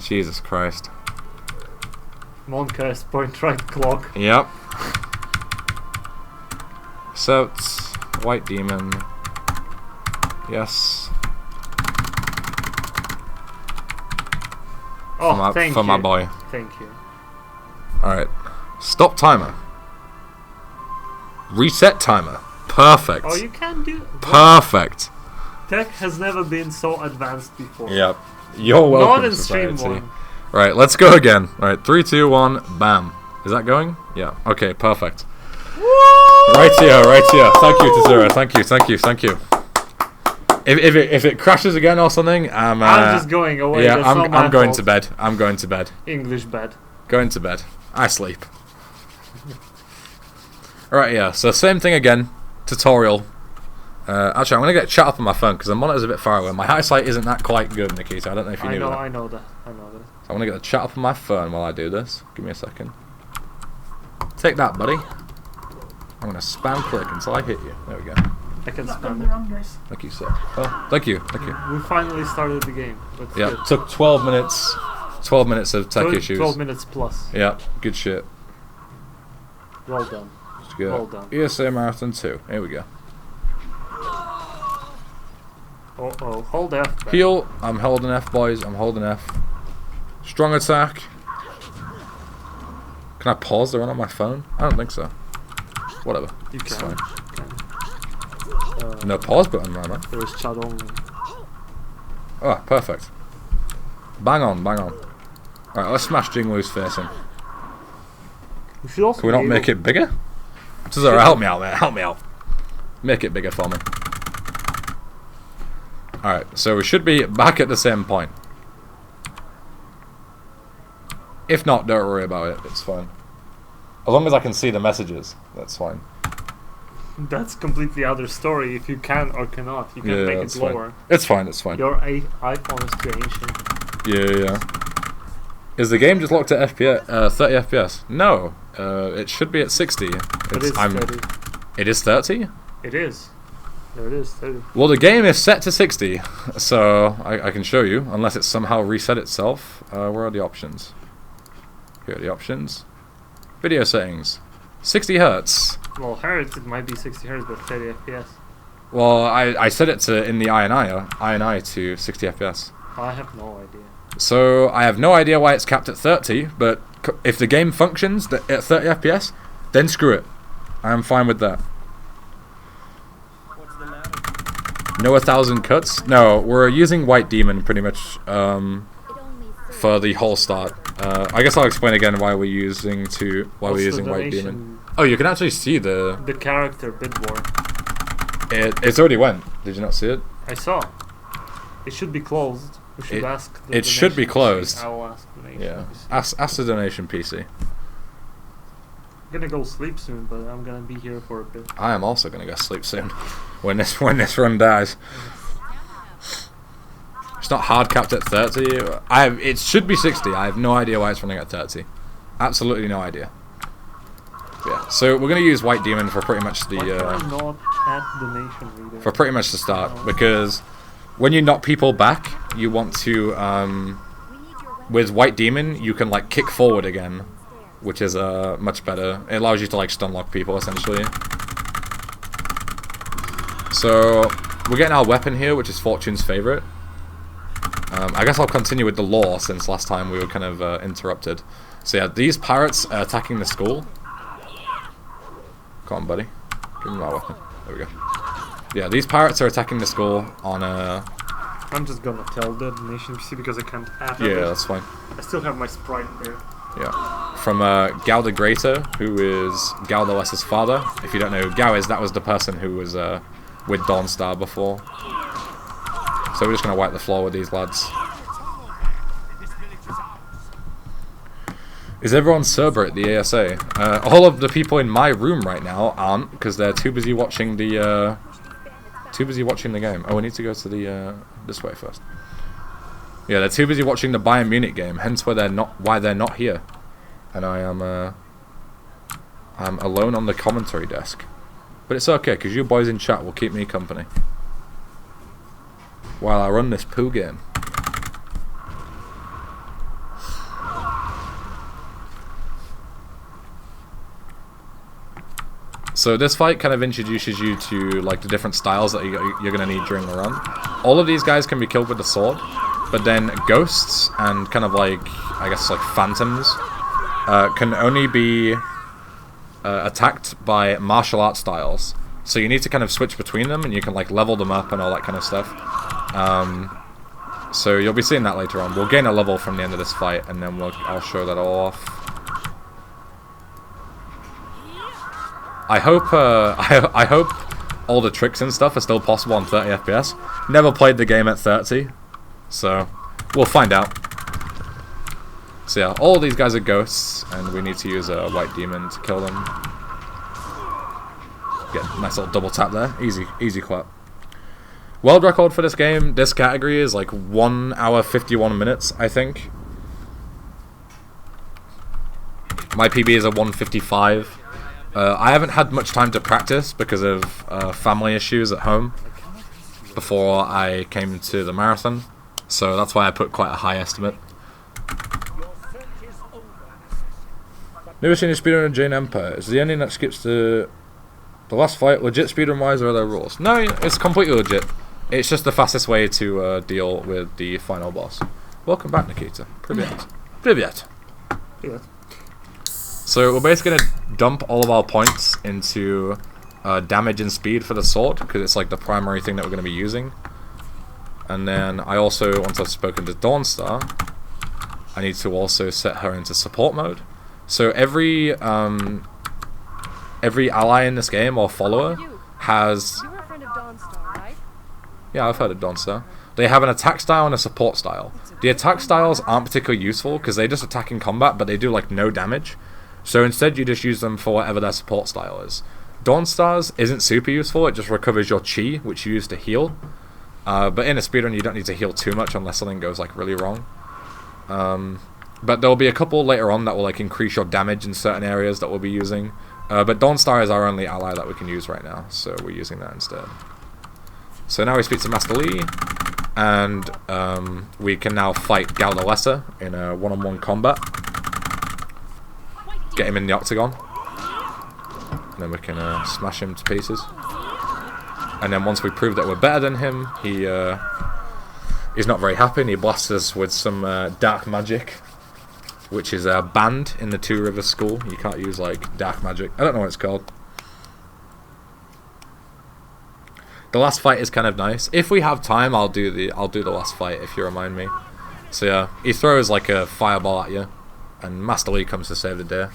Jesus Christ. Monka is point right clock. Yep. So, White Demon. Yes. Oh, for my boy. Thank you. Alright. Stop timer. Reset timer. Perfect. Oh, you can do... Perfect. Tech has never been so advanced before. Yep. You're welcome, Not in stream society. 1. Right, let's go again. Alright, 3, 2, 1, bam. Is that going? Yeah. Okay, perfect. Woo! Right here. Thank you, Tazura. Thank you. If it crashes again or something, I'm just going away. Yeah, That's not my I'm going fault. to bed. I'm going to bed. English bed. Going to bed. I sleep. Alright, yeah. So same thing again. Tutorial. Actually, I'm gonna get chat up on my phone because the monitor's a bit far away. My eyesight isn't that quite good, Nikki. So I don't know if you knew that. I know that. So I'm gonna get the chat up on my phone while I do this. Give me a second. Take that, buddy. I'm gonna spam click until I hit you. There we go. I can spam it. Thank you, sir. Oh, thank you. We finally started the game. That's Yeah, good. took 12 minutes. 12 minutes of tech 12 issues. 12 minutes plus. Yeah, good shit. Well done. Let's go. Well done. ESA Marathon 2. Here we go. Oh, hold F. Heal. I'm holding F, boys. I'm holding F. Strong attack. Can I pause the run on my phone? I don't think so. Whatever. You It's can. fine. No pause button, man. There is chat only. Oh, perfect. Bang on. Alright, let's smash Jingwu's face in. You should also Can we not be make it bigger? Tazura, help me out, mate. Help me out. Make it bigger for me. Alright, so we should be back at the same point. If not, don't worry about it. It's fine. As long as I can see the messages, that's fine. That's completely other story. If you can or cannot, you can make it that's lower. fine. It's fine. It's fine. Your iPhone is too ancient. Yeah. Is the game just locked at FPS? 30 FPS? No. It should be at 60. It is 30. It is 30? It is. There it is, 30. Well, the game is set to 60, so I can show you, unless it's somehow reset itself. Where are the options? Here are the options. Video settings. 60 Hertz. Well, hertz, it might be 60 hertz, but 30 FPS. Well, I set it to in the INI to 60 FPS. I have no idea. So I have no idea why it's capped at 30, but if the game functions at 30 FPS, then screw it. I am fine with that. What's the matter? No 1,000 cuts? No, we're using White Demon pretty much for the whole start. I guess I'll explain again why we're using White Demon. Oh, you can actually see the character bid war. It's already went. Did you not see it? I saw. It should be closed. We should ask the It should be donation closed. PC. I will ask the donation Yeah. PC. Ask the donation PC. I'm gonna go sleep soon, but I'm gonna be here for a bit. I am also gonna go sleep soon when this run dies. It's not hard capped at 30. It should be 60. I have no idea why it's running at 30. Absolutely no idea. Yeah. So we're gonna use White Demon for pretty much the Why can I not add donation reader? for pretty much the start, because when you knock people back, you want to with White Demon you can like kick forward again, which is much better. It allows you to like stun lock people essentially. So we're getting our weapon here, which is Fortune's favorite. I guess I'll continue with the lore since last time we were kind of interrupted. So yeah, these pirates are attacking the school. Come on, buddy. Give me my weapon. There we go. Yeah, these pirates are attacking the school on I'm just gonna tell the donation PC because I can't add yeah, it. that's fine. I still have my sprite there. Yeah. From Gao the Greater, who is Gao the Lesser's father. If you don't know who Gao is, that was the person who was with Dawnstar before. So we're just going to wipe the floor with these lads. Is everyone sober at the ESA? All of the people in my room right now aren't, because they're too busy watching the game. Oh, we need to go to the this way first. Yeah, they're too busy watching the Bayern Munich game, hence why they're not here. And I'm alone on the commentary desk. But it's okay, because you boys in chat will keep me company while I run this poo game. So this fight kind of introduces you to like the different styles that you're going to need during the run. All of these guys can be killed with the sword, but then ghosts and kind of like, I guess like phantoms can only be attacked by martial art styles. So you need to kind of switch between them, and you can like level them up and all that kind of stuff. So you'll be seeing that later on. We'll gain a level from the end of this fight, and then I'll show that all off. I hope I hope all the tricks and stuff are still possible on 30 FPS. Never played the game at 30, so we'll find out. So yeah, all these guys are ghosts, and we need to use a white demon to kill them. Get a nice little double tap there. Easy clap. World record for this game, this category is like 1 hour 51 minutes, I think. My PB is a 1:55. I haven't had much time to practice because of family issues at home before I came to the marathon, so that's why I put quite a high estimate. Never seen a speedrun of Jade Empire. Is the ending that skips the last fight legit speedrun wise, or are there rules? No, it's completely legit. It's just the fastest way to deal with the final boss. Welcome back, Nikita. Privyet. Privyet. So we're basically going to dump all of our points into damage and speed for the sword, because it's like the primary thing that we're going to be using. And then I also, once I've spoken to Dawnstar, I need to also set her into support mode. So every ally in this game or follower has... You were a friend of Dawnstar, right? Yeah, I've heard of Dawnstar. They have an attack style and a support style. The attack styles aren't particularly useful because they just attack in combat, but they do like no damage. So instead you just use them for whatever their support style is. Dawnstar's isn't super useful, it just recovers your chi, which you use to heal. But in a speedrun you don't need to heal too much unless something goes like really wrong. But there'll be a couple later on that will like increase your damage in certain areas that we'll be using. But Dawnstar is our only ally that we can use right now, so we're using that instead. So now we speak to Master Lee, and we can now fight Gal the Lesser in a one-on-one combat. Get him in the octagon, and then we can smash him to pieces. And then once we prove that we're better than him, he's not very happy, and he blasts us with some dark magic, which is banned in the Two Rivers School. You can't use like dark magic. I don't know what it's called. The last fight is kind of nice. If we have time, I'll do the last fight if you remind me. So yeah, he throws like a fireball at you, and Master Lee comes to save the day.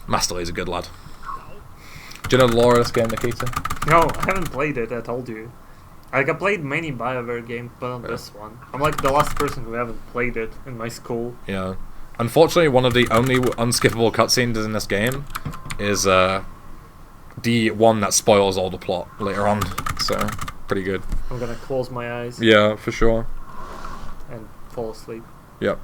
Master Lee's a good lad. Do you know the lore of this game, Nikita? No, I haven't played it, I told you. Like, I played many BioWare games, but not this one. I'm like the last person who haven't played it in my school. Yeah. Unfortunately, one of the only unskippable cutscenes in this game is the one that spoils all the plot later on. So, pretty good. I'm gonna close my eyes. Yeah, for sure. And fall asleep. Yep.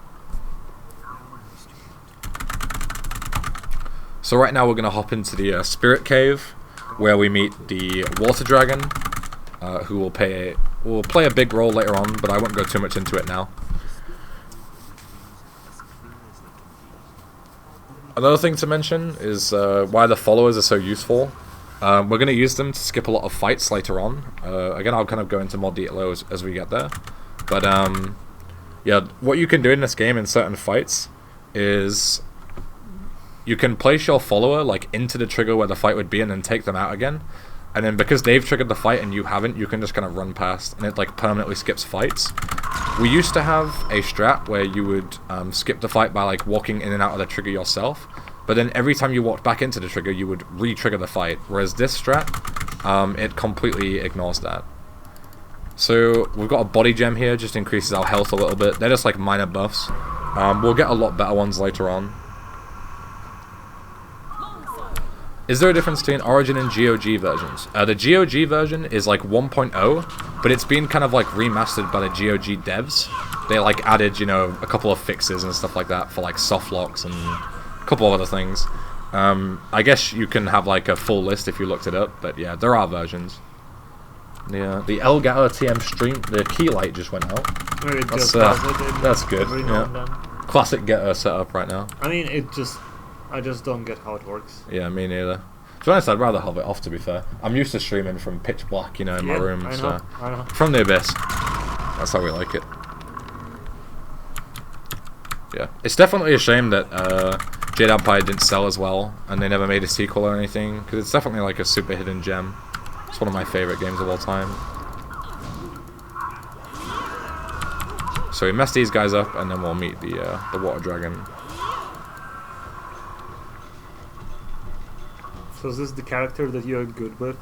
So right now we're going to hop into the Spirit Cave, where we meet the Water Dragon, who will play a big role later on, but I won't go too much into it now. Another thing to mention is why the followers are so useful. We're going to use them to skip a lot of fights later on. Again, I'll kind of go into more detail as we get there. But yeah, what you can do in this game in certain fights is you can place your follower like into the trigger where the fight would be and then take them out again. And then because they've triggered the fight and you haven't, you can just kind of run past and it like permanently skips fights. We used to have a strat where you would skip the fight by like walking in and out of the trigger yourself. But then every time you walked back into the trigger, you would re-trigger the fight. Whereas this strat, it completely ignores that. So we've got a body gem here, just increases our health a little bit. They're just like minor buffs. We'll get a lot better ones later on. Is there a difference between Origin and GOG versions? The GOG version is like 1.0, but it's been kind of like remastered by the GOG devs. They like added, you know, a couple of fixes and stuff like that for like soft locks and a couple of other things. I guess you can have like a full list if you looked it up, but yeah, there are versions. Yeah, the Elgato TM stream, the key light just went out. That's That's good. Yeah. Classic Getter setup right now. I mean, I just don't get how it works. Yeah, me neither. To be honest, I'd rather have it off, to be fair. I'm used to streaming from pitch black, you know, in my room. I so know. From the abyss. That's how we like it. Yeah. It's definitely a shame that Jade Empire didn't sell as well, and they never made a sequel or anything, because it's definitely like a super hidden gem. It's one of my favorite games of all time. So we mess these guys up, and then we'll meet the water dragon. So is this the character that you're good with?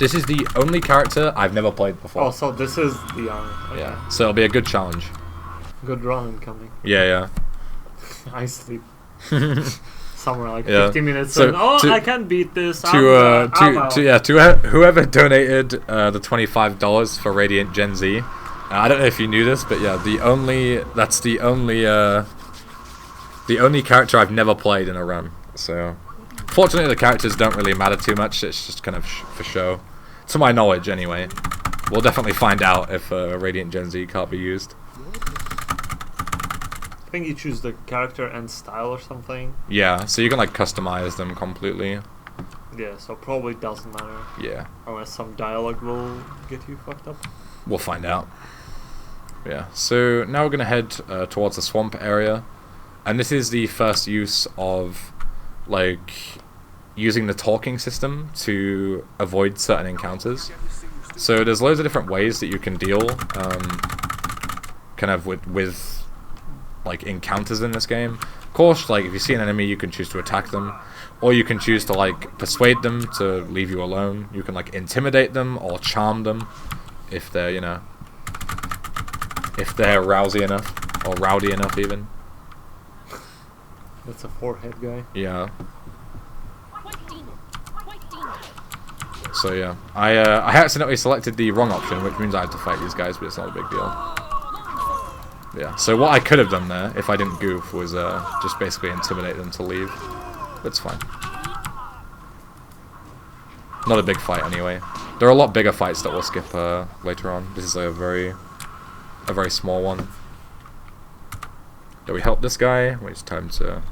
This is the only character I've never played before. Oh, so this is the okay. Yeah. So it'll be a good challenge. Good run incoming. Yeah. I sleep. Somewhere like Yeah. 50 minutes. So and, oh, to- I can't beat this. To whoever donated the $25 for Radiant Gen Z. I don't know if you knew this, but yeah, the only character I've never played in a run. So, fortunately, the characters don't really matter too much. It's just kind of for show, to my knowledge, anyway. We'll definitely find out if Radiant Gen Z can't be used. I think you choose the character and style or something. Yeah, so you can like customize them completely. Yeah, so probably doesn't matter. Yeah, Unless some dialogue will get you fucked up. we'll find out. Yeah, so now we're gonna head towards the swamp area, and this is the first use of like using the talking system to avoid certain encounters. So there's loads of different ways that you can deal kind of with like encounters in this game. Of course, like if you see an enemy, you can choose to attack them, or you can choose to like persuade them to leave you alone. You can like intimidate them or charm them if they're, you know, if they're rousy enough or rowdy enough even. That's a forehead guy. Yeah. So yeah, I accidentally selected the wrong option, which means I have to fight these guys, but it's not a big deal. Yeah, so what I could have done there, if I didn't goof, was just basically intimidate them to leave. It's fine. Not a big fight anyway. There are a lot bigger fights that we'll skip later on. This is a very small one. Do we help this guy? Wait, it's time to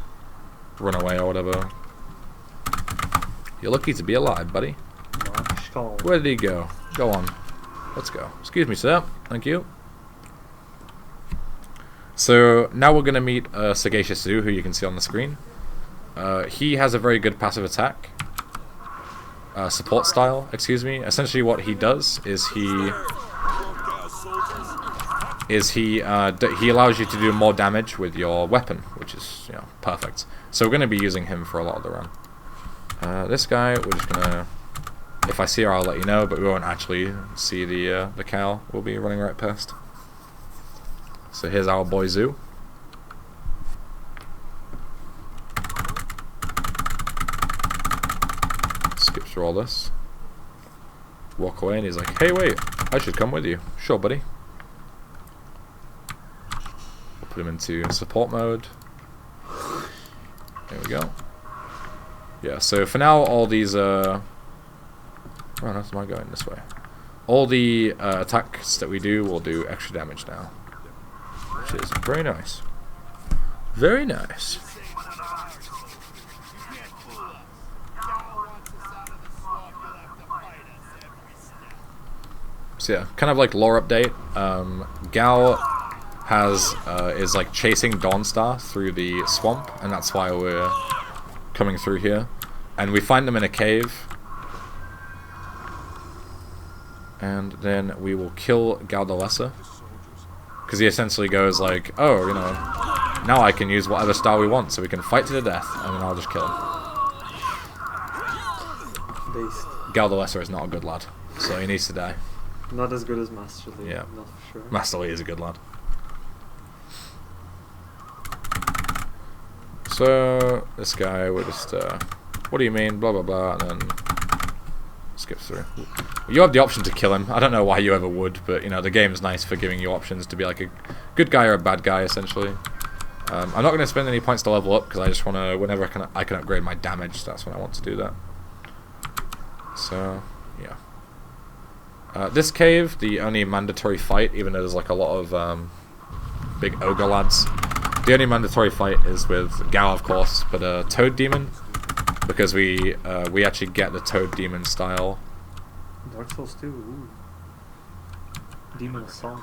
run away or whatever. You're lucky to be alive, buddy. Where did he go? Go on. Let's go. Excuse me, sir. Thank you. So now we're going to meet Sagacious Zoo, who you can see on the screen. He has a very good passive attack. Support style, excuse me. Essentially what he does is he allows you to do more damage with your weapon, which is, you know, perfect. So we're going to be using him for a lot of the run. This guy, we're just going to... If I see her, I'll let you know, but we won't actually see the cow. We'll be running right past. So here's our boy Zoo. Skip through all this. Walk away, and he's like, "Hey, wait! I should come with you." Sure, buddy. We'll put him into support mode. There we go. Yeah. So for now, all these oh, that's my going this way. All the attacks that we do will do extra damage now, which is very nice. Very nice. So yeah, kind of like lore update. Gal is like chasing Dawnstar through the swamp, and that's why we're coming through here. And we find them in a cave. And then we will kill Gal the Lesser, because he essentially goes like, oh, you know, now I can use whatever style we want, so we can fight to the death, and then I'll just kill him. Based. Gal the Lesser is not a good lad, so he needs to die. Not as good as Master Lee. Yeah. Not for sure. Master Lee is a good lad. So this guy will just, what do you mean, blah blah blah, and then skips through. You have the option to kill him. I don't know why you ever would, but you know, the game's nice for giving you options to be like a good guy or a bad guy, essentially. I'm not going to spend any points to level up, because I just want to, whenever I can upgrade my damage, that's when I want to do that. So, yeah. This cave, the only mandatory fight, even though there's like a lot of big ogre lads, The only mandatory fight is with Gao, of course, but Toad Demon, because we actually get the Toad Demon style. Dark Souls 2. Ooh. Demon Assault.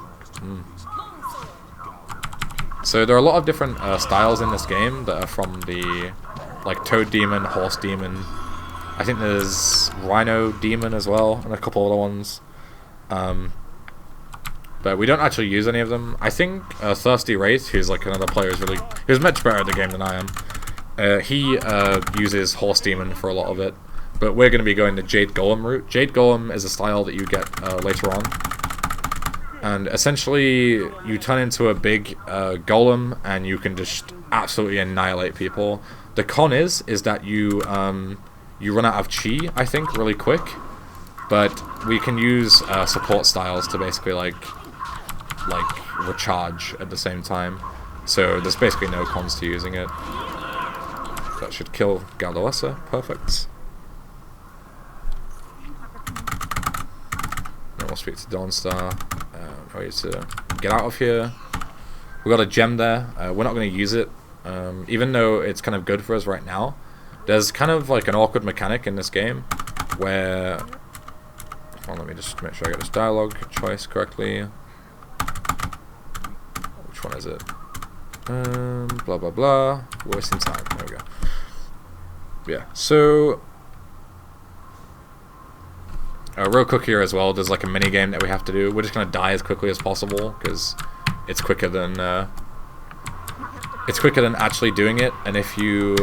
So there are a lot of different styles in this game that are from the like Toad Demon, Horse Demon. I think there's Rhino Demon as well, and a couple other ones. But we don't actually use any of them. I think Thirsty Wraith, who's like another player, who's much better at the game than I am. He uses Horse Demon for a lot of it. But we're going to be going the Jade Golem route. Jade Golem is a style that you get later on. And essentially, you turn into a big golem, and you can just absolutely annihilate people. The con is that you run out of chi, I think, really quick. But we can use support styles to basically like recharge at the same time. So there's basically no cons to using it. That should kill Galdoessa. Perfect. Then we'll speak to Dawnstar. Ready to get out of here. We got a gem there. We're not going to use it, even though it's kind of good for us right now. There's kind of like an awkward mechanic in this game where. Well, let me just make sure I get this dialogue choice correctly. Which one is it? Blah blah blah. Wasting time. There we go. Yeah. So. Real quick here as well, there's like a mini game that we have to do. We're just gonna die as quickly as possible because it's quicker than actually doing it. And if you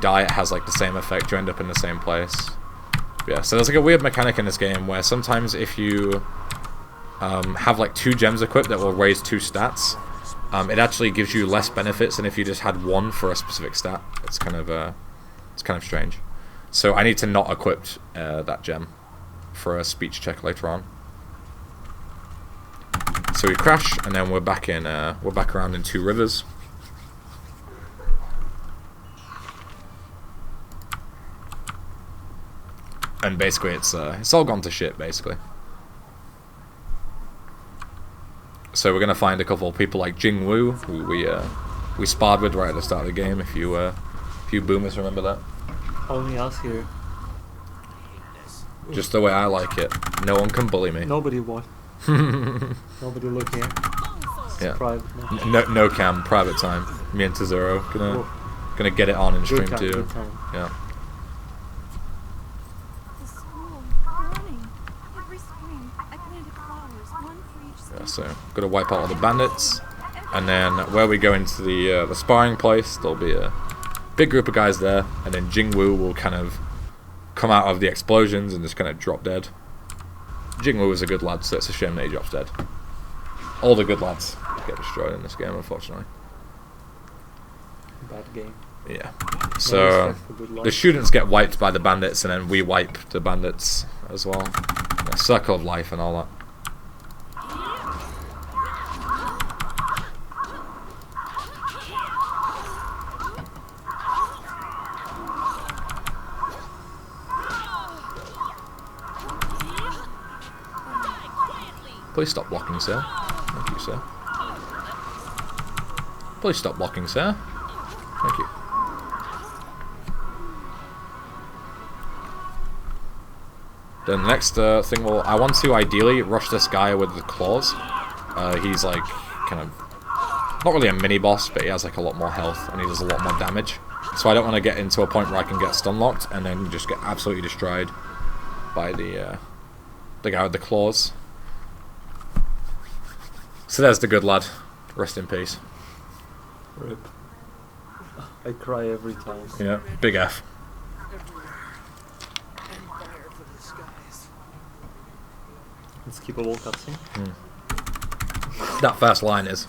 die, it has like the same effect. You end up in the same place. Yeah. So there's like a weird mechanic in this game where sometimes if you have like 2 gems equipped that will raise 2 stats, it actually gives you less benefits than if you just had 1 for a specific stat. It's kind of strange. So I need to not equip that gem for a speech check later on. So we crash, and then we're back around in 2 rivers. And basically it's all gone to shit basically. So we're gonna find a couple of people like Jing Wu, who we sparred with right at the start of the game, if you boomers remember that. Only us here. Just the way I like it. No one can bully me. Nobody won. Nobody looking at. Yeah. Private. No cam, private time. Me and Tezero gonna get it on in stream Good time, too. good time. Yeah. Yeah, so gotta wipe out all the bandits, and then where we go into the sparring place, there'll be a big group of guys there, and then Jing Wu will kind of come out of the explosions and just kind of drop dead. Jing Wu is a good lad, so it's a shame that he drops dead. All the good lads get destroyed in this game, unfortunately. Bad game. Yeah. So the students get wiped by the bandits, and then we wipe the bandits as well. A circle of life and all that. Please stop blocking, sir. Thank you, sir. Please stop blocking, sir. Thank you. The next thing I want to ideally rush this guy with the claws. He's like kind of not really a mini boss, but he has like a lot more health and he does a lot more damage. So I don't want to get into a point where I can get stun locked and then just get absolutely destroyed by the guy with the claws. So there's the good lad. Rest in peace. RIP. I cry every time. Yeah, big F. Let's keep a walk cutscene. That first line is.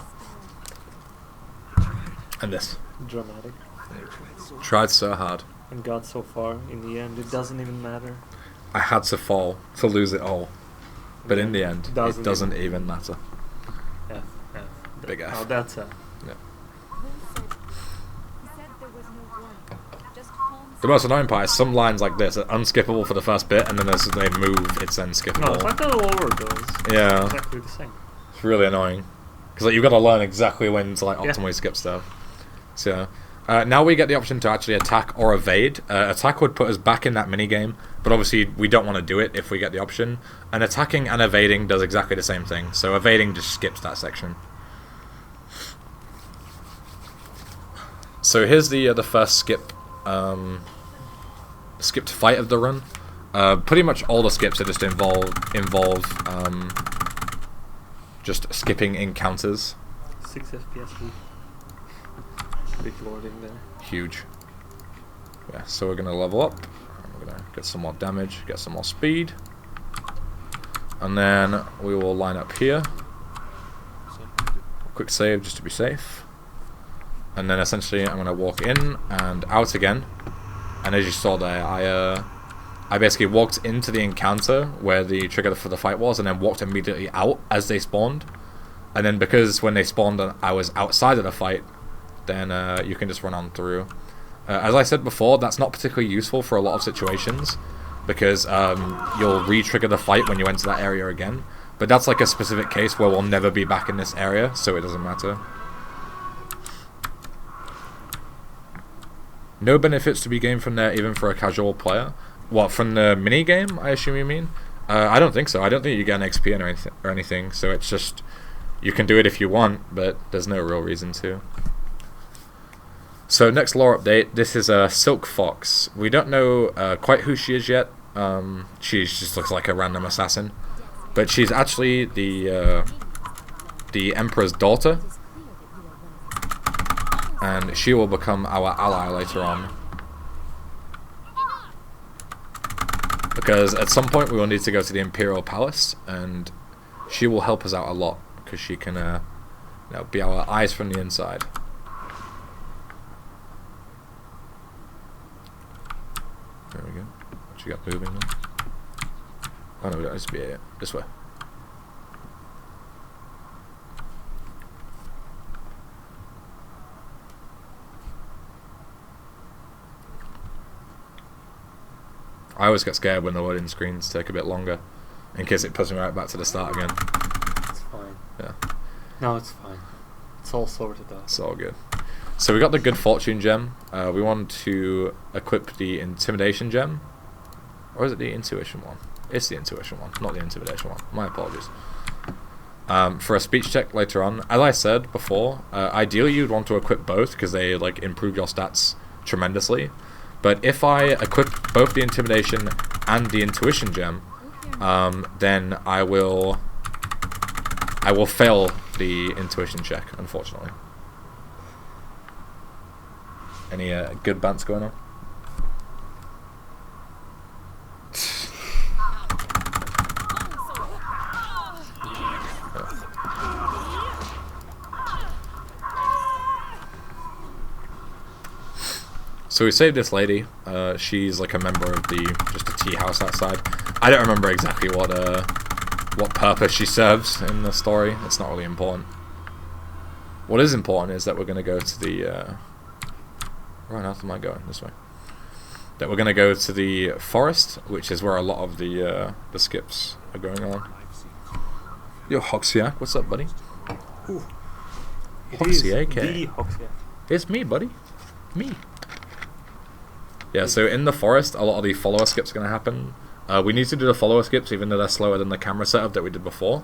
And this. Dramatic. Tried so hard. And got so far. In the end, it doesn't even matter. I had to fall to lose it all. But in the end, it doesn't even matter. F. Big F. Oh, that's a... Yeah. The most annoying part is some lines like this are unskippable for the first bit, and then as they move, it's then skippable. No, it's like the lower does. Yeah. Exactly the same. It's really annoying. Because like, you've got to learn exactly when to like optimally skip stuff. So now we get the option to actually attack or evade. Attack would put us back in that minigame, but obviously we don't want to do it if we get the option. And attacking and evading does exactly the same thing. So evading just skips that section. So here's the first skipped fight of the run. Pretty much all the skips are just involve just skipping encounters. 6 FPS. Big loading there. Huge. Yeah, so we're gonna level up. We're gonna get some more damage, get some more speed, and then we will line up here. Quick save just to be safe. And then essentially I'm gonna walk in and out again. And as you saw there, I basically walked into the encounter where the trigger for the fight was, and then walked immediately out as they spawned. And then because when they spawned and I was outside of the fight, then you can just run on through. As I said before, that's not particularly useful for a lot of situations, because you'll re-trigger the fight when you enter that area again. But that's like a specific case where we'll never be back in this area, so it doesn't matter. No benefits to be gained from there, even for a casual player. What, from the mini game? I assume you mean? I don't think so. I don't think you get an XP or anything. So it's just you can do it if you want, but there's no real reason to. So next lore update. This is a Silk Fox. We don't know quite who she is yet. She just looks like a random assassin, but she's actually the Emperor's daughter. And she will become our ally later on. Because at some point we will need to go to the Imperial Palace, and she will help us out a lot, because she can be our eyes from the inside. There we go. What you got moving now? Oh no, we don't need to be here. This way. I always get scared when the loading screens take a bit longer, in case it puts me right back to the start again. It's fine. Yeah. No, it's fine. It's all sorted out. It's all good. So we got the Good Fortune gem. We want to equip the Intimidation gem. Or is it the Intuition one? It's the Intuition one, not the Intimidation one. My apologies. For a speech check later on. As I said before, ideally you'd want to equip both, because they like improve your stats tremendously. But if I equip both the Intimidation and the Intuition gem, then I will fail the Intuition check, unfortunately. Any good bants going on? So we saved this lady. She's like a member of just a tea house outside. I don't remember exactly what purpose she serves in the story. It's not really important. What is important is that we're going to go to the... where on earth am I going? This way. That we're going to go to the forest, which is where a lot of the skips are going on. Yo, Hoxiak, what's up, buddy? Hoxiak. It's me, buddy. Me. Yeah, so in the forest, a lot of the follower skips are going to happen. We need to do the follower skips, even though they're slower than the camera setup that we did before,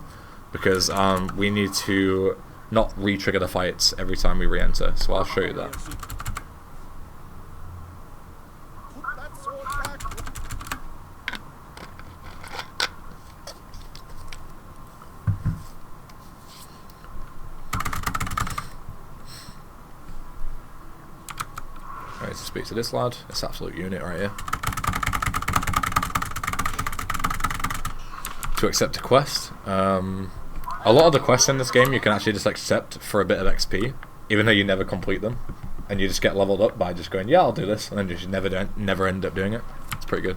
because we need to not re-trigger the fights every time we re-enter, so I'll show you that. Alright, to speak to this lad, this absolute unit right here. To accept a quest. A lot of the quests in this game you can actually just accept for a bit of XP, even though you never complete them, and you just get leveled up by just going, yeah, I'll do this, and then you just never end up doing it. It's pretty good.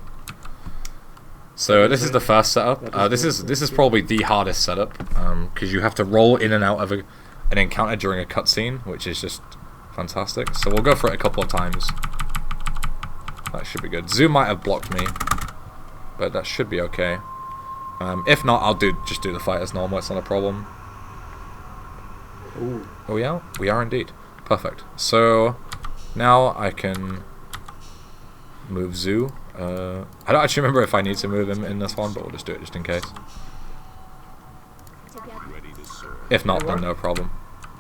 So this is the first setup. This is probably the hardest setup, because you have to roll in and out of an encounter during a cutscene, which is just fantastic. So we'll go for it a couple of times. That should be good. Zoo might have blocked me, but that should be okay. If not, I'll just do the fight as normal. It's not a problem. Ooh. Oh yeah, we are indeed. Perfect. So now I can move Zoo. I don't actually remember if I need to move him in this one, but we'll just do it just in case. If not, then no problem.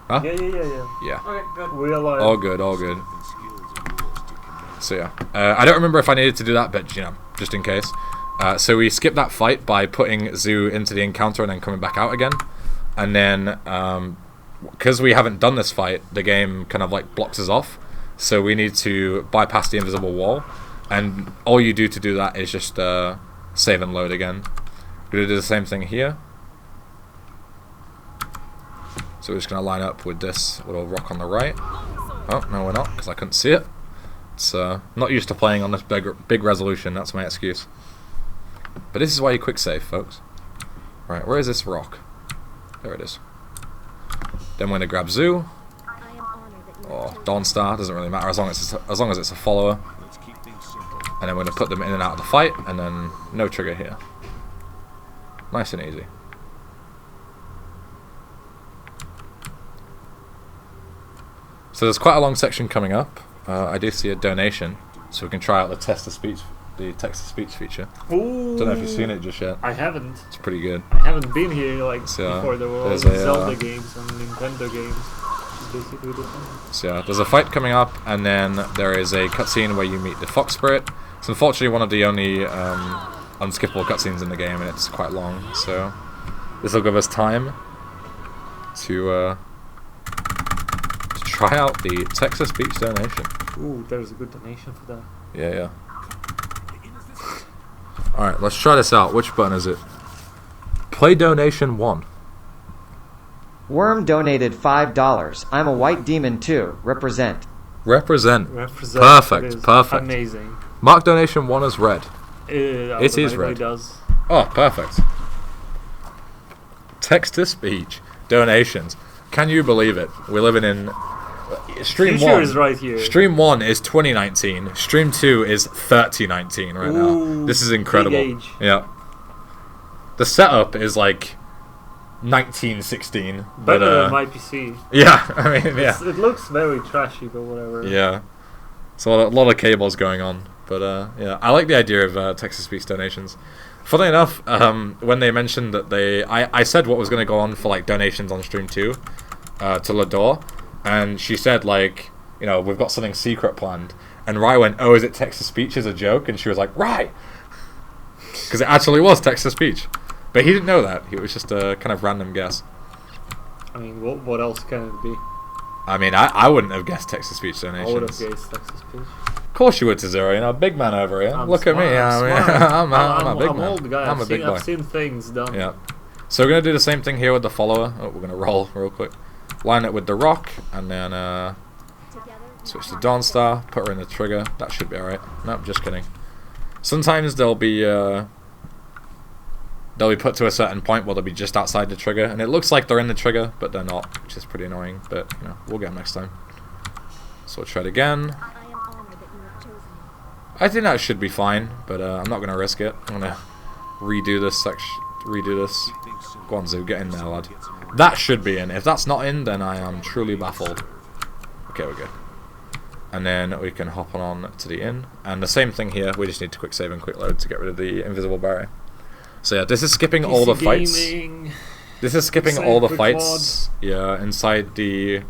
Huh? Yeah. Okay, good. We're alive. All good, all good. So yeah, I don't remember if I needed to do that, but you know, just in case. So we skipped that fight by putting Zoo into the encounter and then coming back out again. And then, because we haven't done this fight, the game kind of like blocks us off. So we need to bypass the invisible wall. And all you do to do that is just save and load again. We're going to do the same thing here. So we're just going to line up with this little rock on the right. Oh, no we're not, because I couldn't see it. It's not used to playing on this big resolution, that's my excuse. But this is why you quick save, folks. Right, where is this rock? There it is. Then we're going to grab Zoo. Or Dawnstar, doesn't really matter as long as it's a follower. And then we're going to put them in and out of the fight, and then no trigger here. Nice and easy. So there's quite a long section coming up. I do see a donation, so we can try out the text-to-speech feature. Ooh. Don't know if you've seen it just yet. I haven't. It's pretty good. I haven't been here like So, before. There were all there's these a, Zelda games and Nintendo games. Which is basically the same. So yeah, there's a fight coming up, and then there is a cutscene where you meet the Fox Spirit. It's unfortunately one of the only unskippable cutscenes in the game, and it's quite long. So this will give us time to try out the text-to-speech donation. Ooh, there's a good donation for that. Yeah. Alright, let's try this out. Which button is it? Play donation 1. Worm donated $5. I'm a white demon too. Represent. Represent. Perfect. Perfect, perfect. Amazing. Mark donation 1 as red. It is red. Does. Oh, perfect. Text-to-speech donations. Can you believe it? We're living in... Stream Future 1 is right here. Stream 1 is 2019. Stream 2 is 3019 right now. Ooh, This is incredible. big age. Yeah. The setup is like 1916. Better but, than my PC. Yeah, I mean, yeah. It looks very trashy, but whatever. Yeah. So a lot of cables going on. But yeah, I like the idea of text-to-speech donations. Funnily enough, when they mentioned that I said what was going to go on for like donations on Stream 2 to Lador. And she said, like, you know, we've got something secret planned. And Rai went, oh, is it text-to-speech as a joke? And she was like, Rai! Because it actually was text-to-speech. But he didn't know that. It was just a kind of random guess. I mean, what else can it be? I mean, I wouldn't have guessed text-to-speech donations. I would have guessed text-to-speech. Of course you would, Tazero. You know, big man over here. I'm Look smart, at me. I'm I'm a big I'm man. old guy. I'm a big boy. I've seen things done. Yeah. So we're going to do the same thing here with the follower. Oh, we're going to roll real quick. Line it with the rock, and then switch to Dawnstar, put her in the trigger. That should be alright. Nope, just kidding. Sometimes they'll be put to a certain point where they'll be just outside the trigger, and it looks like they're in the trigger, but they're not, which is pretty annoying, but you know, we'll get them next time. So we'll try it again. I think that should be fine, but I'm not going to risk it. I'm going to redo this section. Redo this. Go on, Zoo, get in there, lad. That should be in. If that's not in, then I am truly baffled. Okay, we're good. And then we can hop on to the inn. And the same thing here, we just need to quick save and quick load to get rid of the invisible barrier. So yeah, this is skipping all the fights. This is skipping all the fights. Yeah, inside the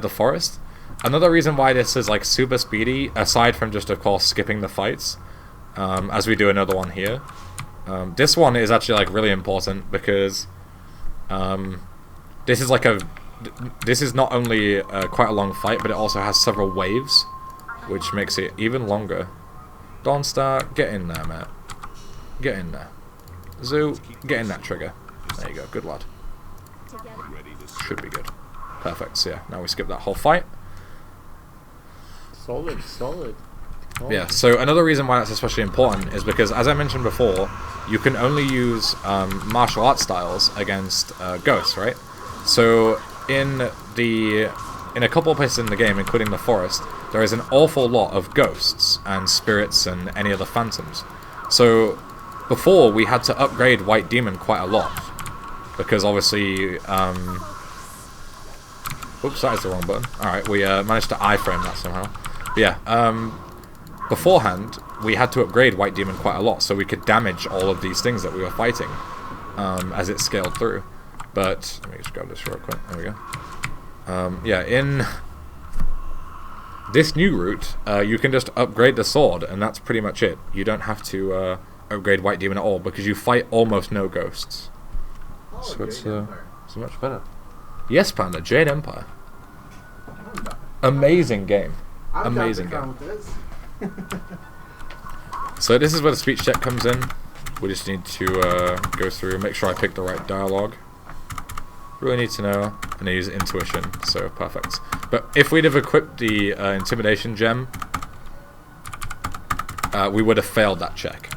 forest. Another reason why this is like super speedy, aside from just of course skipping the fights, as we do another one here. This one is actually like really important because this is like this is not only quite a long fight, but it also has several waves, which makes it even longer. Dawnstar, get in there, mate. Get in there. Zoo, get in that trigger. There you go, good lad. Should be good. Perfect, so yeah, now we skip that whole fight. Solid. Yeah, so another reason why that's especially important is because, as I mentioned before, you can only use martial arts styles against ghosts, right? So in a couple of places in the game, including the forest, there is an awful lot of ghosts and spirits and any other phantoms. So before, we had to upgrade White Demon quite a lot, because obviously Oops, that is the wrong button. Alright, we managed to iframe that somehow. But yeah, beforehand, we had to upgrade White Demon quite a lot, so we could damage all of these things that we were fighting as it scaled through. But, let me just grab this real quick. There we go. Yeah, in this new route, you can just upgrade the sword, and that's pretty much it. You don't have to upgrade White Demon at all, because you fight almost no ghosts. So it's much better. Yes, Panda, Jade Empire. Amazing game. Amazing game. So this is where the speech check comes in. We just need to go through, make sure I pick the right dialogue. Really need to know, and I use intuition, so perfect. But if we'd have equipped the intimidation gem, we would have failed that check.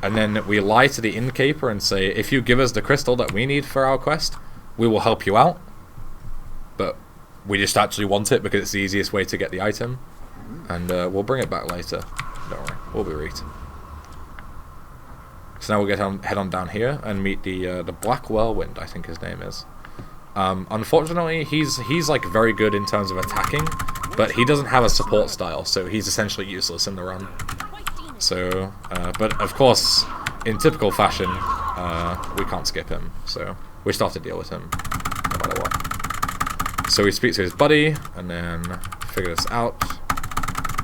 And then we lie to the innkeeper and say, if you give us the crystal that we need for our quest, we will help you out. But we just actually want it because it's the easiest way to get the item. And we'll bring it back later. Don't worry, we'll be right. So now we'll head on down here and meet the Black Whirlwind, I think his name is. Unfortunately, he's like very good in terms of attacking, but he doesn't have a support style, so he's essentially useless in the run. So, but of course, in typical fashion, we can't skip him, so we still have to deal with him, no matter what. So we speak to his buddy, and then figure this out.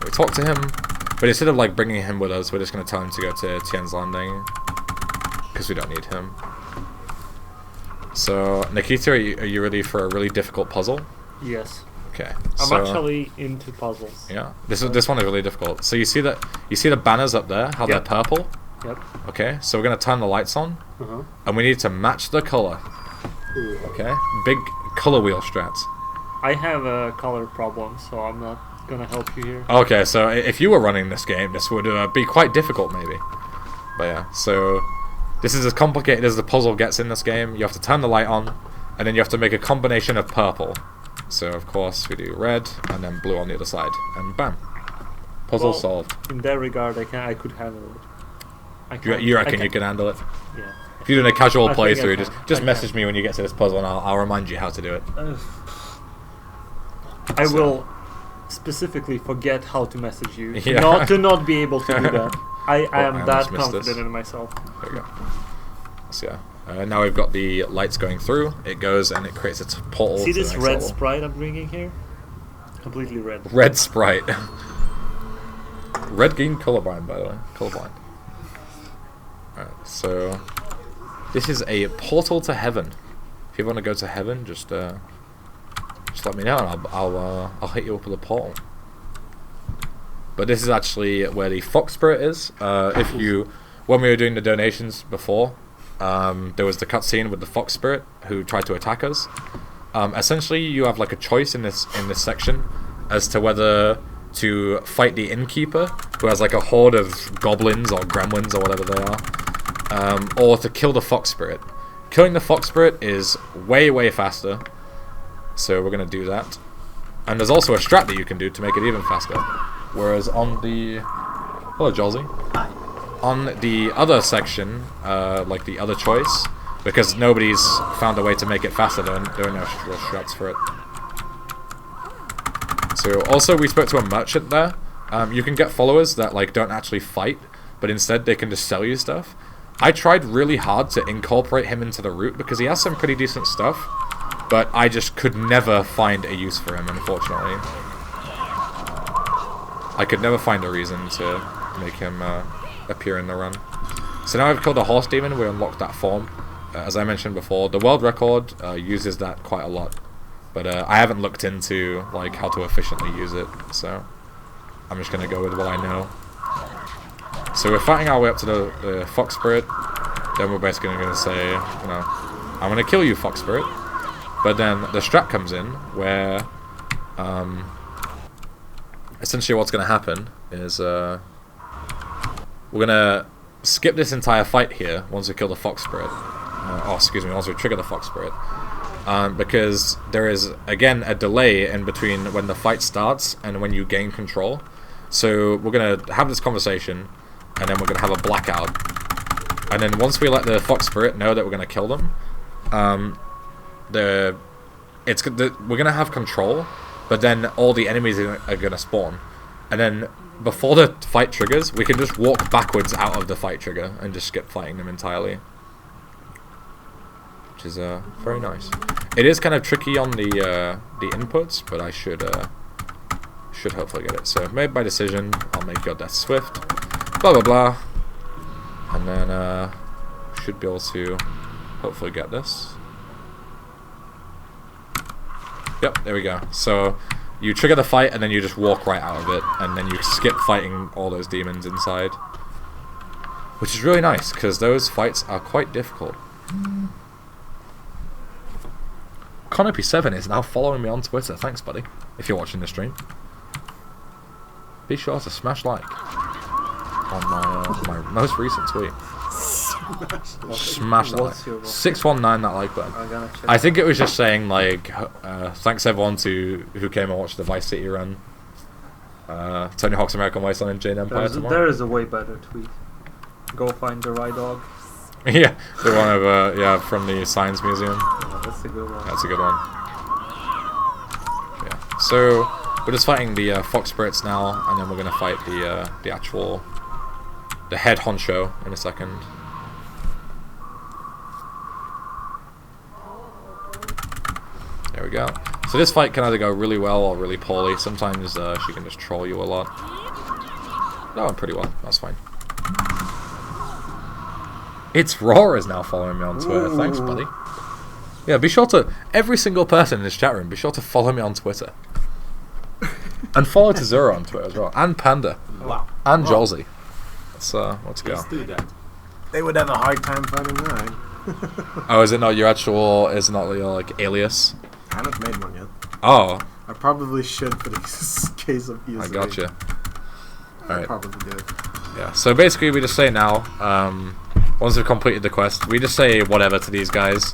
We talk to him, but instead of like bringing him with us, we're just going to tell him to go to Tien's Landing, because we don't need him. So, Nikita, are you ready for a really difficult puzzle? Yes. Okay. I'm actually into puzzles. Yeah. This one is really difficult. So you see the banners up there, how they're purple? Yep. Okay, so we're gonna turn the lights on, and we need to match the color. Ooh. Okay, big color wheel strats. I have a color problem, so I'm not gonna help you here. Okay, so if you were running this game, this would be quite difficult, maybe. But yeah, so this is as complicated as the puzzle gets in this game. You have to turn the light on, and then you have to make a combination of purple. So of course we do red, and then blue on the other side, and bam, puzzle solved. In that regard, I could handle it. You reckon you can handle it? Yeah. If you're doing a casual playthrough, just message me when you get to this puzzle, and I'll remind you how to do it. I will specifically forget how to message you. Yeah. To not be able to do that. I am I that almost missed confident this. in myself. There we go. So yeah. Now we've got the lights going through. It goes and it creates a portal. See to this the next red level. sprite I'm bringing here? Completely red. Red sprite. Red green colorblind, by the way. Colorblind. Alright, so this is a portal to heaven. If you want to go to heaven, just let me know, and I'll hit you up with a portal. But this is actually where the fox spirit is. When we were doing the donations before, there was the cutscene with the fox spirit who tried to attack us. Essentially, you have like a choice in this section as to whether to fight the innkeeper, who has like a horde of goblins or gremlins or whatever they are, or to kill the fox spirit. Killing the fox spirit is way faster, so we're gonna do that. And there's also a strat that you can do to make it even faster. Whereas on the on the other section, like the other choice, because nobody's found a way to make it faster, there are no real strats for it. So also we spoke to a merchant there. You can get followers that like don't actually fight, but instead they can just sell you stuff. I tried really hard to incorporate him into the route because he has some pretty decent stuff, but I just could never find a use for him, unfortunately. I could never find a reason to make him appear in the run. So now I've killed a horse demon, we unlocked that form. As I mentioned before, the world record uses that quite a lot, but I haven't looked into like how to efficiently use it, so I'm just gonna go with what I know. So we're fighting our way up to the fox spirit. Then we're basically gonna say, you know, I'm gonna kill you, fox spirit. But then the strat comes in where essentially what's gonna happen is we're gonna skip this entire fight here once we kill the fox spirit. Once we trigger the fox spirit. Because there is, again, a delay in between when the fight starts and when you gain control. So we're going to have this conversation, and then we're going to have a blackout. And then once we let the fox spirit know that we're going to kill them, we're gonna have control, but then all the enemies are gonna spawn, and then before the fight triggers, we can just walk backwards out of the fight trigger and just skip fighting them entirely, which is very nice. It is kind of tricky on the inputs, but I should hopefully get it. So made by decision, I'll make your death swift, blah blah blah, and then should be able to hopefully get this. Yep, there we go. So you trigger the fight and then you just walk right out of it, and then you skip fighting all those demons inside, which is really nice because those fights are quite difficult. Conopy7 is now following me on Twitter. Thanks, buddy. If you're watching the stream, be sure to smash like on my most recent tweet. Smash that like. 619 that like button. I think it was just saying like thanks everyone who came and watched the Vice City run. Tony Hawk's American Wasteland and Jade Empire tomorrow. There is a way better tweet. Go find the right dog. Yeah, the one of from the Science Museum. Yeah, that's a good one. That's a good one. Yeah. So we're just fighting the Fox Spirits now, and then we're gonna fight the actual head honcho in a second. There we go. So this fight can either go really well or really poorly. Sometimes she can just troll you a lot. That went pretty well. That's fine. It's Raw is now following me on Twitter. Ooh. Thanks, buddy. Yeah, be sure to, every single person in this chat room, be sure to follow me on Twitter. And follow Tazura on Twitter as well. And Panda. Wow. And Jolzy. Let's go. Let's do that. They would have a hard time finding that. Oh, is it not your actual, is it not your, like, alias? I haven't made one yet. Oh. I probably should for the case of ESA. I gotcha. Alright. I probably did. Yeah, so basically we just say now, once we've completed the quest, we just say whatever to these guys.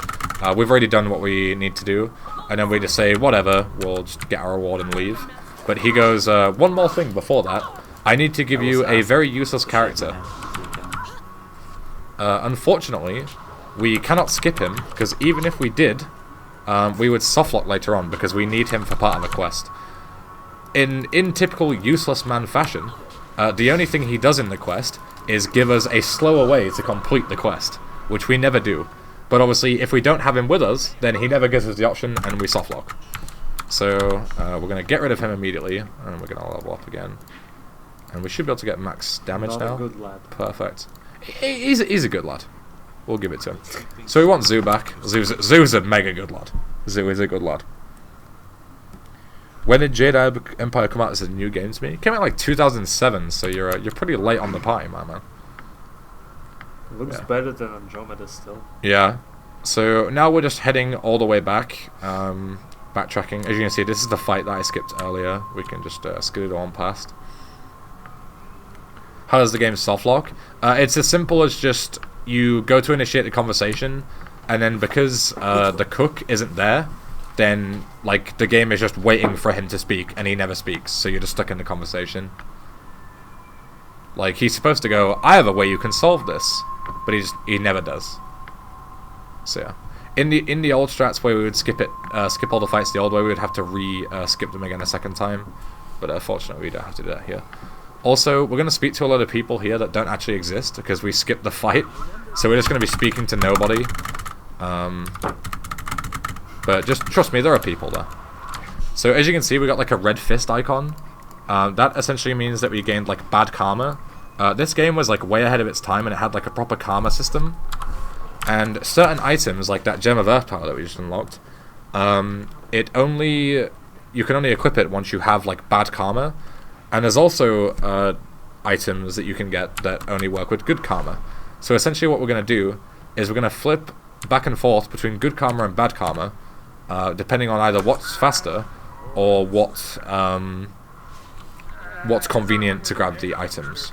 We've already done what we need to do, and then we just say whatever, we'll just get our reward and leave. But he goes, one more thing before that, I need to give you a very useless character. Unfortunately, we cannot skip him, because even if we did, we would softlock later on, because we need him for part of the quest. In typical useless man fashion, the only thing he does in the quest is give us a slower way to complete the quest, which we never do. But obviously, if we don't have him with us, then he never gives us the option, and we softlock. So, we're going to get rid of him immediately, and we're going to level up again. And we should be able to get max damage now. Not a good lad. Perfect. He's a good lad. We'll give it to him. So we want Zoo back. Zoo's a mega good lad. Zoo is a good lad. When did Jade Empire come out as a new game to me? It came out like 2007, so you're pretty late on the party, my man. It looks better than Andromeda still. Yeah. So now we're just heading all the way back, backtracking. As you can see, this is the fight that I skipped earlier. We can just skid it on past. How does the game softlock? It's as simple as just you go to initiate the conversation, and then because the cook isn't there, then like the game is just waiting for him to speak, and he never speaks, so you're just stuck in the conversation. Like, he's supposed to go, I have a way you can solve this, but he never does. So yeah, in the old strats where we would skip all the fights the old way, we would have to skip them again a second time, but unfortunately we don't have to do that here. Also, we're going to speak to a lot of people here that don't actually exist because we skipped the fight, so we're just going to be speaking to nobody. But just trust me, there are people there. So as you can see, we got like a red fist icon. That essentially means that we gained like bad karma. This game was like way ahead of its time, and it had like a proper karma system. And certain items, like that Gem of Earth Power that we just unlocked, you can only equip it once you have like bad karma. And there's also items that you can get that only work with good karma. So essentially what we're going to do is we're going to flip back and forth between good karma and bad karma, depending on either what's faster or what's convenient to grab the items.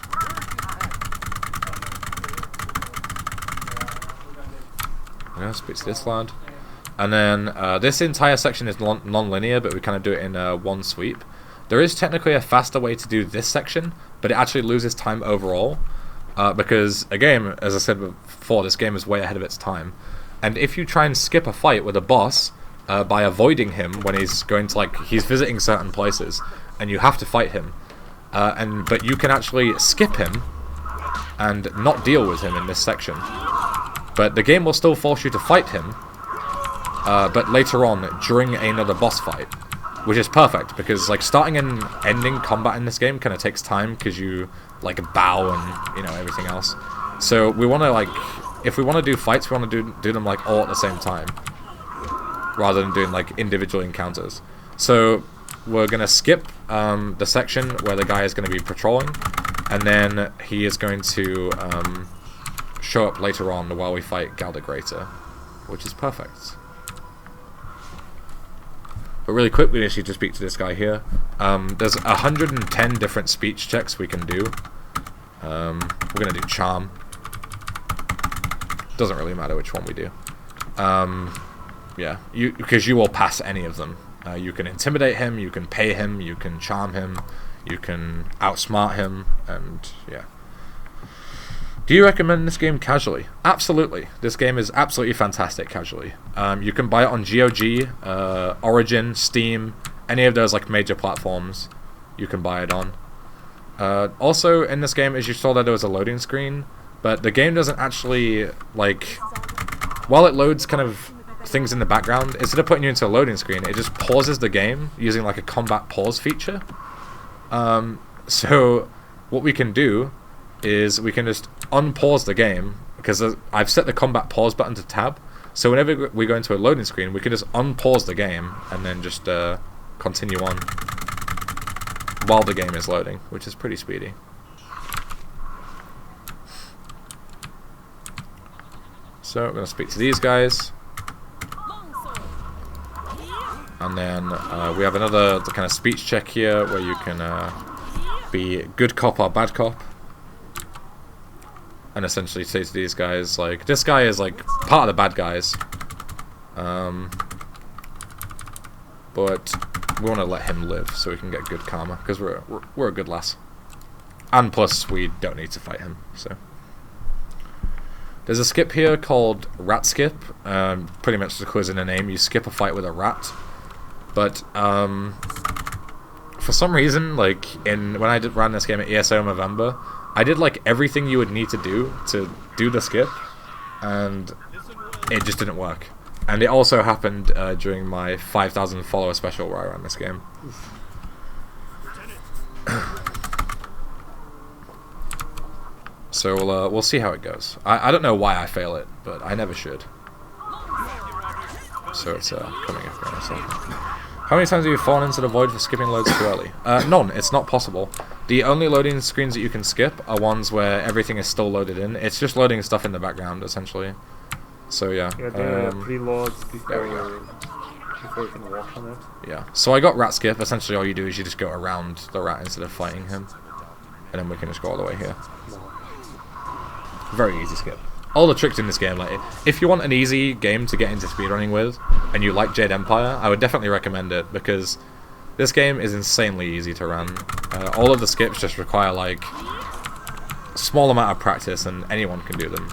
Yeah, speak to this lad. And then this entire section is non-linear, but we kind of do it in one sweep. There is technically a faster way to do this section, but it actually loses time overall. Because, again, as I said before, this game is way ahead of its time. And if you try and skip a fight with a boss, by avoiding him when he's going to, like, he's visiting certain places, and you have to fight him. But you can actually skip him and not deal with him in this section. But the game will still force you to fight him, but later on during another boss fight, which is perfect because, like, starting and ending combat in this game kind of takes time because you, like, bow and, you know, everything else. So we want to, like, if we want to do fights, we want to do them, like, all at the same time rather than doing, like, individual encounters. So we're going to skip the section where the guy is going to be patrolling, and then he is going to show up later on while we fight Galdegrator, which is perfect. But really quick, we actually just speak to this guy here. There's 110 different speech checks we can do. We're going to do Charm. Doesn't really matter which one we do. Yeah, because you will pass any of them. You can intimidate him, you can pay him, you can charm him, you can outsmart him, and yeah. Do you recommend this game casually? Absolutely. This game is absolutely fantastic casually. You can buy it on GOG, Origin, Steam, any of those, like, major platforms you can buy it on. Also, in this game, as you saw that there was a loading screen, but the game doesn't actually, like, while it loads kind of things in the background, instead of putting you into a loading screen, it just pauses the game using, like, a combat pause feature. So what we can do is we can just unpause the game, because I've set the combat pause button to tab, so whenever we go into a loading screen, we can just unpause the game and then just continue on while the game is loading, which is pretty speedy. So I'm going to speak to these guys, and then we have another kind of speech check here where you can be good cop or bad cop, and essentially say to these guys, like, this guy is, like, part of the bad guys, but we want to let him live so we can get good karma, because we're a good lass, and plus we don't need to fight him. So there's a skip here called Rat Skip. Pretty much the clues in the name, you skip a fight with a rat, but for some reason, like, when I ran this game at ESA November, I did, like, everything you would need to do the skip, and it just didn't work. And it also happened during my 5,000 follower special where I ran this game. So we'll see how it goes. I don't know why I fail it, but I never should. So it's coming up here in a second. How many times have you fallen into the void for skipping loads too early? None. It's not possible. The only loading screens that you can skip are ones where everything is still loaded in. It's just loading stuff in the background, essentially. So yeah. Yeah, there are preloads before you can walk on it. Yeah. So I got Rat Skip. Essentially all you do is you just go around the rat instead of fighting him. And then we can just go all the way here. Very easy skip. All the tricks in this game, like, if you want an easy game to get into speedrunning with, and you like Jade Empire, I would definitely recommend it, because this game is insanely easy to run. All of the skips just require, like, a small amount of practice, and anyone can do them.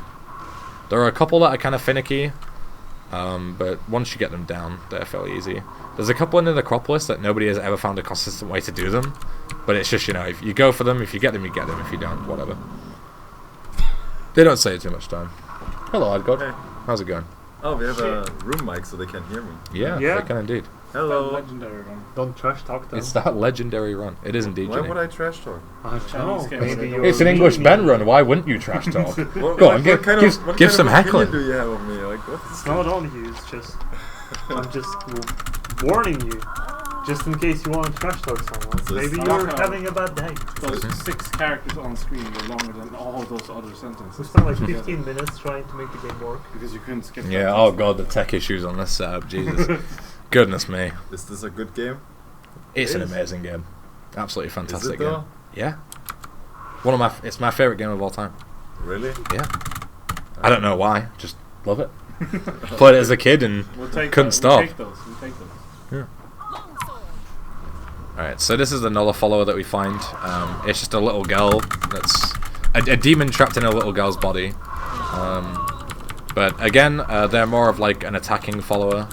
There are a couple that are kind of finicky, but once you get them down, they're fairly easy. There's a couple in the Necropolis that nobody has ever found a consistent way to do them, but it's just, you know, if you go for them, if you get them, you get them, if you don't, whatever. They don't say too much time. Hello, Adgod. Hey. How's it going? Oh, we have a room mic so they can hear me. Yeah, Yeah. they can indeed. Hello. Legendary run. Don't trash talk them. It's that legendary run. It is indeed, Why Jenny. would I trash talk? I don't know. Chinese game. Maybe you're It's an English Ben run. Why wouldn't you trash talk? Go on, give some heckling. What do you have of me? Like, what's It's not on you, it's just... I'm just warning you. Just in case you want to trash talk someone. So Maybe it's you're not- having a bad day. Those 6 characters on screen were longer than all those other sentences. We spent like 15 minutes trying to make the game work. Because you couldn't skip. Yeah, that. oh god, the tech issues on this setup, Jesus. Goodness me. Is this a good game? It's an It is. amazing game. Absolutely Is fantastic it game. though? Yeah. It's my favourite game of all time. Really? Yeah. I don't know why, just love it. Played it as a kid and We'll take couldn't those. stop. We'll take those. We'll take those. Alright, so this is another follower that we find. It's just a little girl that's... A demon trapped in a little girl's body. But again, they're more of like an attacking follower.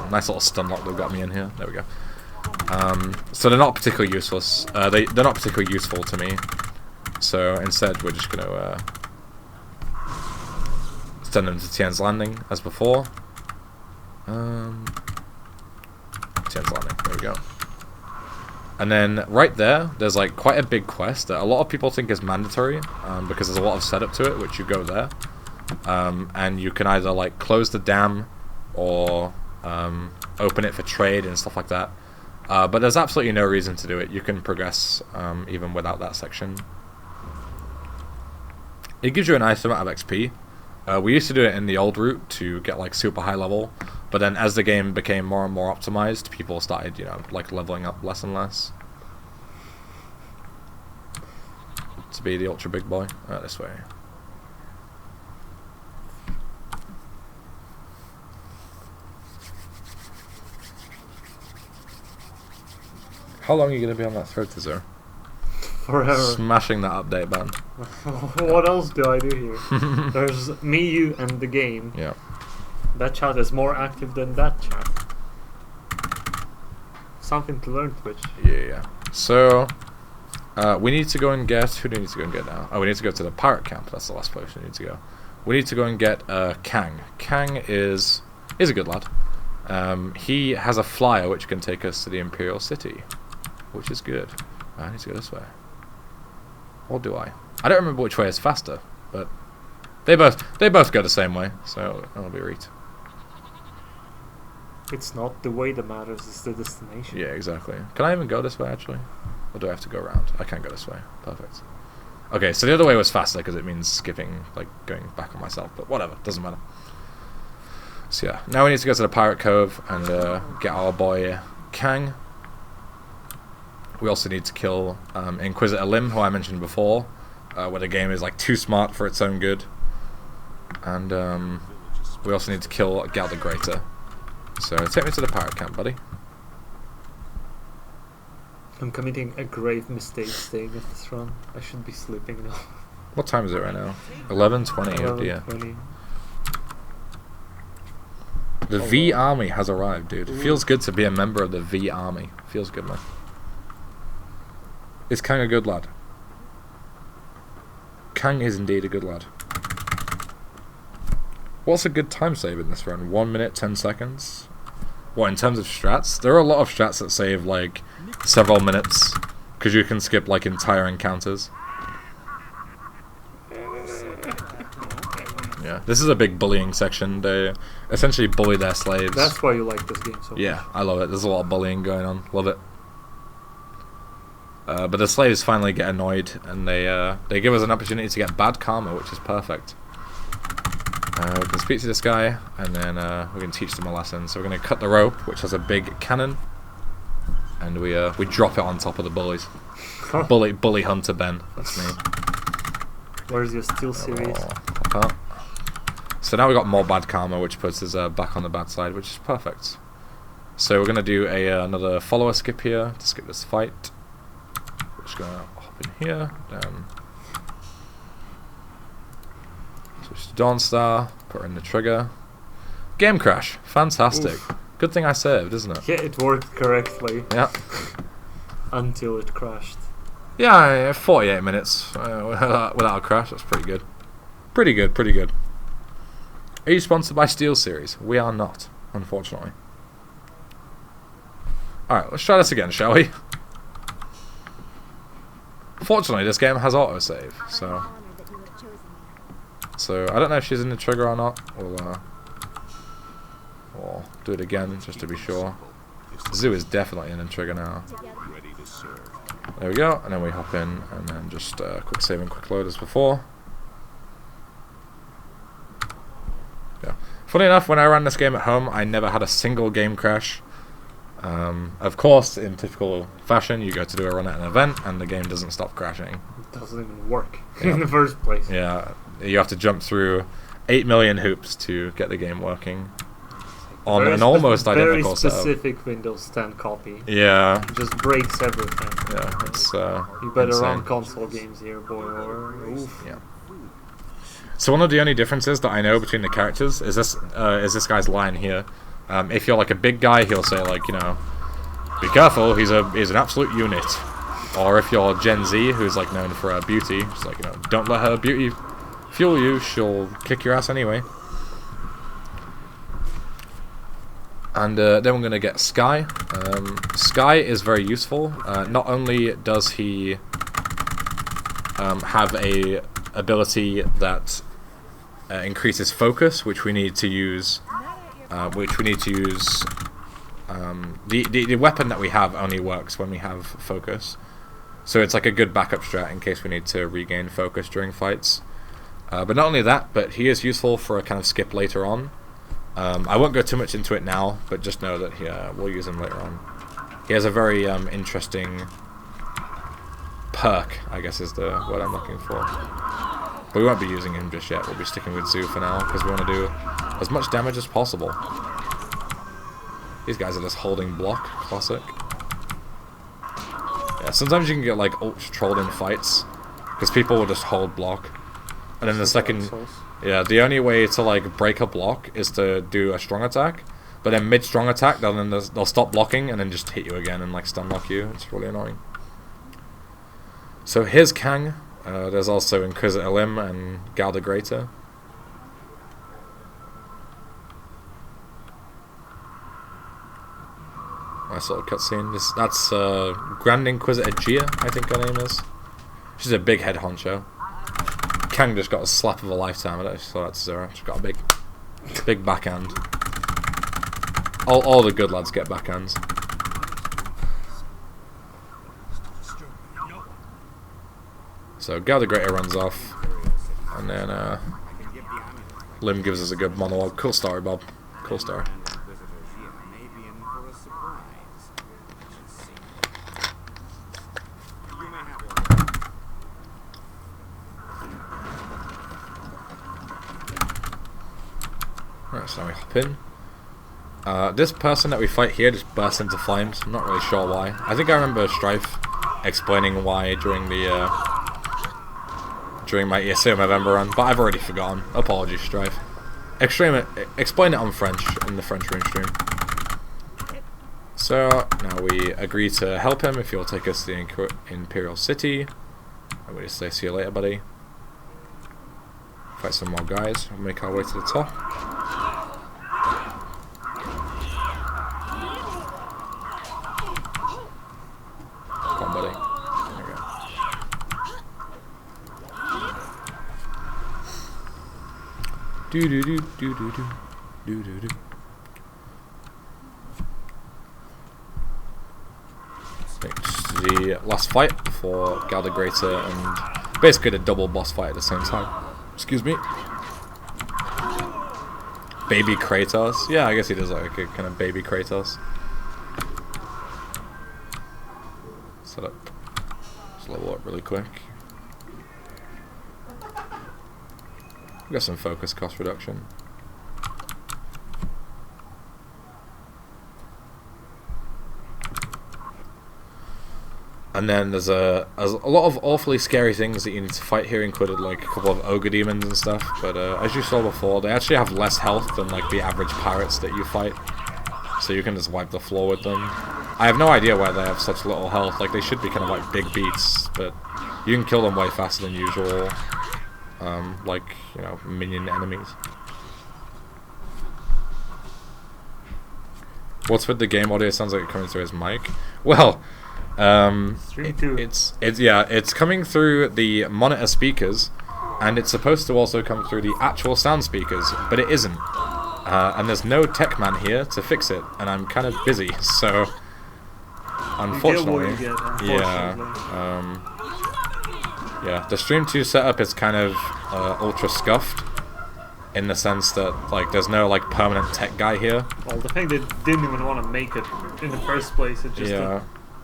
Nice little stun lock that got me in here. There we go. So they're not particularly useless. They're not particularly useful to me. So instead, we're just going to send them to Tien's Landing as before. Tien's Landing. There we go. And then right there, there's like quite a big quest that a lot of people think is mandatory because there's a lot of setup to it, which you go there. And you can either like close the dam or open it for trade and stuff like that. But there's absolutely no reason to do it. You can progress even without that section. It gives you a nice amount of XP. We used to do it in the old route to get like super high level, but then as the game became more and more optimized, people started, you know, like leveling up less and less. To be the ultra big boy. This way. How long are you going to be on that throat, Tizzer? Forever. Smashing that update button. What else do I do here? There's me, you, and the game. Yeah. That chat is more active than that chat. Something to learn, Twitch. Yeah. So, we need to go and get... Who do we need to go and get now? Oh, we need to go to the pirate camp. That's the last place we need to go. We need to go and get Kang. Kang is a good lad. He has a flyer which can take us to the Imperial City, which is good. I need to go this way. Or do I? I don't remember which way is faster, but they both go the same way, so it'll be right. It's not the way that matters, it's the destination. Yeah, exactly. Can I even go this way, actually? Or do I have to go around? I can go this way. Perfect. Okay, so the other way was faster, because it means skipping, like, going back on myself, but whatever, doesn't matter. So yeah, now we need to go to the Pirate Cove and get our boy Kang. We also need to kill Inquisitor Lim, who I mentioned before, where the game is like too smart for its own good. And we also need to kill Gal the Greater. So take me to the pirate camp, buddy. I'm committing a grave mistake staying at this run. I should be sleeping now. What time is it right now? 11:20. Oh dear. 11:20. The V Army has arrived, dude. It feels good to be a member of the V Army. Feels good, man. Is Kang a good lad? Kang is indeed a good lad. What's a good time save in this run? 1 minute, 10 seconds? What, in terms of strats? There are a lot of strats that save, like, several minutes. Because you can skip, like, entire encounters. Yeah, this is a big bullying section. They essentially bully their slaves. That's why you like this game so much. Yeah, I love it. There's a lot of bullying going on. Love it. But the slaves finally get annoyed, and they give us an opportunity to get bad karma, which is perfect. We can speak to this guy, and then we can teach them a lesson. So we're going to cut the rope, which has a big cannon, and we drop it on top of the bullies. Bully Hunter Ben. That's me. Where's your Steel series? Pop out. So now we got more bad karma, which puts us back on the bad side, which is perfect. So we're going to do another follower skip here to skip this fight. We're just going to hop in here, then switch to Dawnstar, put in the trigger. Game crash. Fantastic. Oof. Good thing I saved, isn't it? Yeah, it worked correctly. Yeah. Until it crashed. Yeah, 48 minutes without a crash. That's pretty good. Pretty good, pretty good. Are you sponsored by Steel Series? We are not, unfortunately. Alright, let's try this again, shall we? Fortunately, this game has autosave, so I don't know if she's in the trigger or not. We'll do it again just to be sure. Zoo is definitely in the trigger now. There we go, and then we hop in, and then just quick save and quick load as before. Yeah. Funny enough, when I ran this game at home, I never had a single game crash. Of course, in typical fashion, you go to do a run at an event, and the game doesn't stop crashing. It doesn't even work in the first place. Yeah, you have to jump through 8 million hoops to get the game working on an almost identical setup. Very specific Windows 10 copy. Yeah. It just breaks everything. Yeah, it's you better insane. run console games here, boy. Oof. Yeah. So one of the only differences that I know between the characters is this guy's line here. If you're like a big guy, he'll say like, you know, be careful, he's an absolute unit. Or if you're Gen Z, who's like known for her beauty, it's like, you know, don't let her beauty fuel you, she'll kick your ass anyway. And then we're going to get Sky. Sky is very useful. Not only does he have a ability that increases focus, which we need to use. The weapon that we have only works when we have focus, so it's like a good backup strat in case we need to regain focus during fights. But not only that, but he is useful for a kind of skip later on. I won't go too much into it now, but just know that we'll use him later on. He has a very interesting perk, I guess is the word I'm looking for. But we won't be using him just yet. We'll be sticking with Zoo for now, because we want to do as much damage as possible. These guys are just holding block. Classic. Yeah, sometimes you can get like ultra trolled in fights, because people will just hold block. And then the second... Yeah, the only way to like break a block is to do a strong attack. But then mid-strong attack, they'll stop blocking and then just hit you again and like stun lock you. It's really annoying. So here's Kang. There's also Inquisitor Lim and Gal the Greater. Nice little cutscene. That's Grand Inquisitor Gia, I think her name is. She's a big head honcho. Kang just got a slap of a lifetime. I don't thought that's Zero. She's got a big backhand. All the good lads get backhands. So Gal the Greater runs off, and then Lim gives us a good monologue. Cool story, Bob. Cool story. Right, so we hop in. This person that we fight here just bursts into flames. I'm not really sure why. I think I remember Strife explaining why during my ESA November run, but I've already forgotten. Apologies, Strife. Explain it on French in the French room stream. So now we agree to help him if he'll take us to the Imperial City. And we just say, see you later, buddy. Fight some more guys. We'll make our way to the top. Come on, buddy. There we go. Do do do do do do do do do. It's the last fight for Gal the Greater and basically the double boss fight at the same time. Excuse me. Baby Kratos. Yeah, I guess he does like a kind of baby Kratos. Set up. Just level up really quick. We got some focus cost reduction. And then there's a lot of awfully scary things that you need to fight here, included like a couple of ogre demons and stuff. But as you saw before, they actually have less health than like the average pirates that you fight. So you can just wipe the floor with them. I have no idea why they have such little health. Like they should be kind of like big beats, but you can kill them way faster than usual. Like, you know, minion enemies. What's with the game audio? It sounds like it's coming through his mic. Well, it's coming through the monitor speakers, and it's supposed to also come through the actual sound speakers, but it isn't. And there's no tech man here to fix it, and I'm kind of busy, so unfortunately, yeah, the Stream 2 setup is kind of ultra scuffed, in the sense that like there's no like permanent tech guy here. Well, the thing they didn't even want to make it in the first place. It just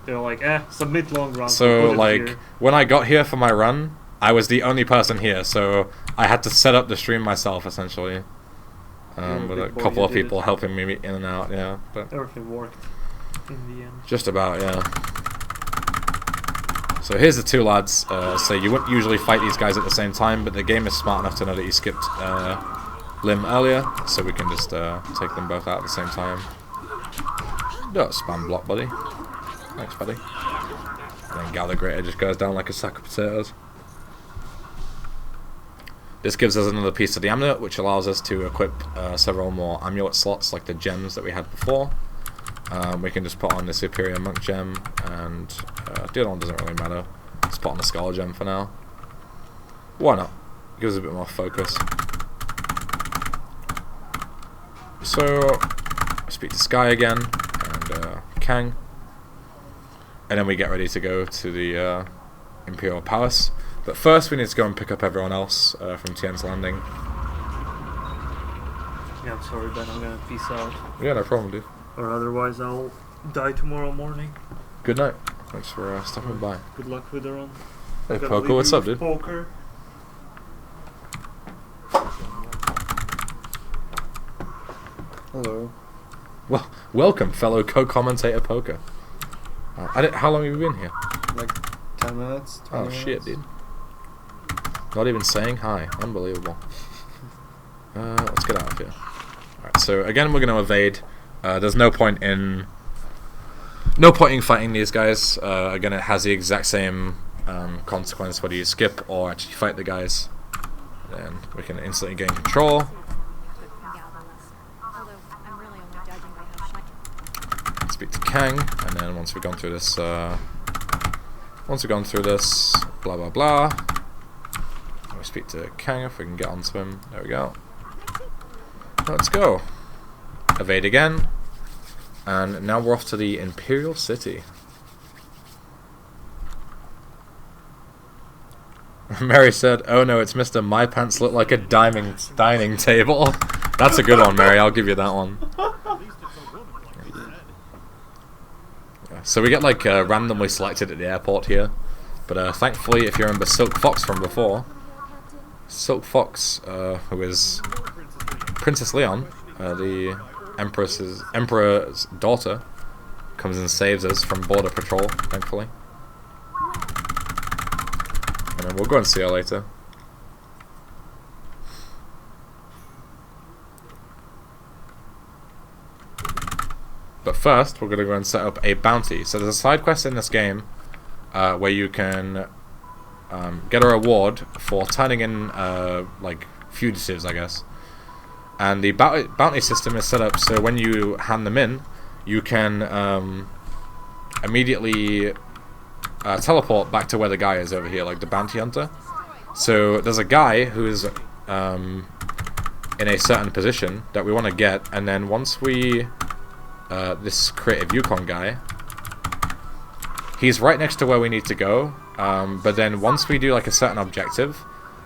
they were like, submit long run. So like when I got here for my run, I was the only person here, so I had to set up the stream myself essentially, with a couple of people helping me in and out. Yeah, but everything worked in the end. Just about, yeah. So here's the two lads. So you wouldn't usually fight these guys at the same time, but the game is smart enough to know that you skipped limb earlier, so we can just take them both out at the same time. Don't spam block, buddy. Thanks, buddy. And then Gather Greater just goes down like a sack of potatoes. This gives us another piece of the amulet, which allows us to equip several more amulet slots, like the gems that we had before. We can just put on the Superior Monk gem, and the other one doesn't really matter. Let's put on the Scholar gem for now. Why not? Gives us a bit more focus. So, speak to Sky again, and Kang. And then we get ready to go to the Imperial Palace. But first we need to go and pick up everyone else from Tien's Landing. Yeah, I'm sorry, Ben. I'm gonna peace out. Yeah, no problem, dude. Or otherwise, I'll die tomorrow morning. Good night. Thanks for stopping by. Good luck with the run. Hey, Gotta Poker, leave what's you up, with dude? Poker. Hello. Well, welcome, fellow co-commentator Poker. How long have you been here? Like 10 minutes? 20 Oh minutes? shit, dude. Not even saying hi. Unbelievable. Let's get out of here. Alright, so again we're going to evade. There's no point in fighting these guys. Again, it has the exact same consequence whether you skip or actually fight the guys. Then we can instantly gain control. Speak to Kang, and then once we've gone through this, blah blah blah. We speak to Kang if we can get onto him. There we go. Let's go. Evade again, and now we're off to the Imperial City. Mary said, "Oh no, it's Mr. My Pants look like a dining table." That's a good one, Mary. I'll give you that one. So we get like randomly selected at the airport here, but thankfully, if you remember Silk Fox from before, Silk Fox, who is Princess Leon, the Emperor's daughter, comes and saves us from border patrol, thankfully. And then we'll go and see her later. But first, we're going to go and set up a bounty. So there's a side quest in this game where you can get a reward for turning in like fugitives, I guess. And the bounty system is set up so when you hand them in, you can immediately teleport back to where the guy is over here, like the bounty hunter. So there's a guy who's in a certain position that we want to get, and then once we this creative Yukon guy, he's right next to where we need to go, but then once we do like a certain objective,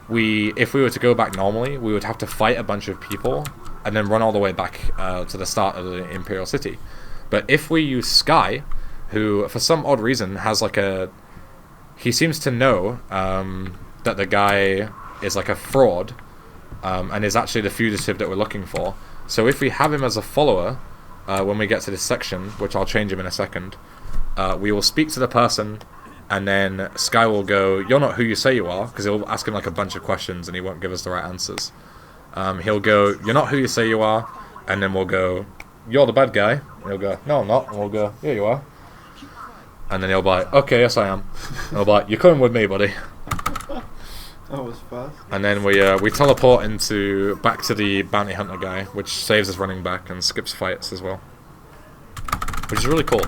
if we were to go back normally, we would have to fight a bunch of people and then run all the way back to the start of the Imperial City. But if we use Sky, who for some odd reason has like he seems to know that the guy is like a fraud and is actually the fugitive that we're looking for. So if we have him as a follower, when we get to this section, which I'll change him in a second, we will speak to the person, and then Sky will go, "You're not who you say you are," because he'll ask him like a bunch of questions and he won't give us the right answers. He'll go, "You're not who you say you are," and then we'll go, "You're the bad guy." And he'll go, "No, I'm not." And we'll go, "Yeah, you are." And then he'll be like, "Okay, yes, I am." And we'll be like, "You're coming with me, buddy." That was fast. And then we teleport back to the bounty hunter guy, which saves us running back and skips fights as well, which is really cool.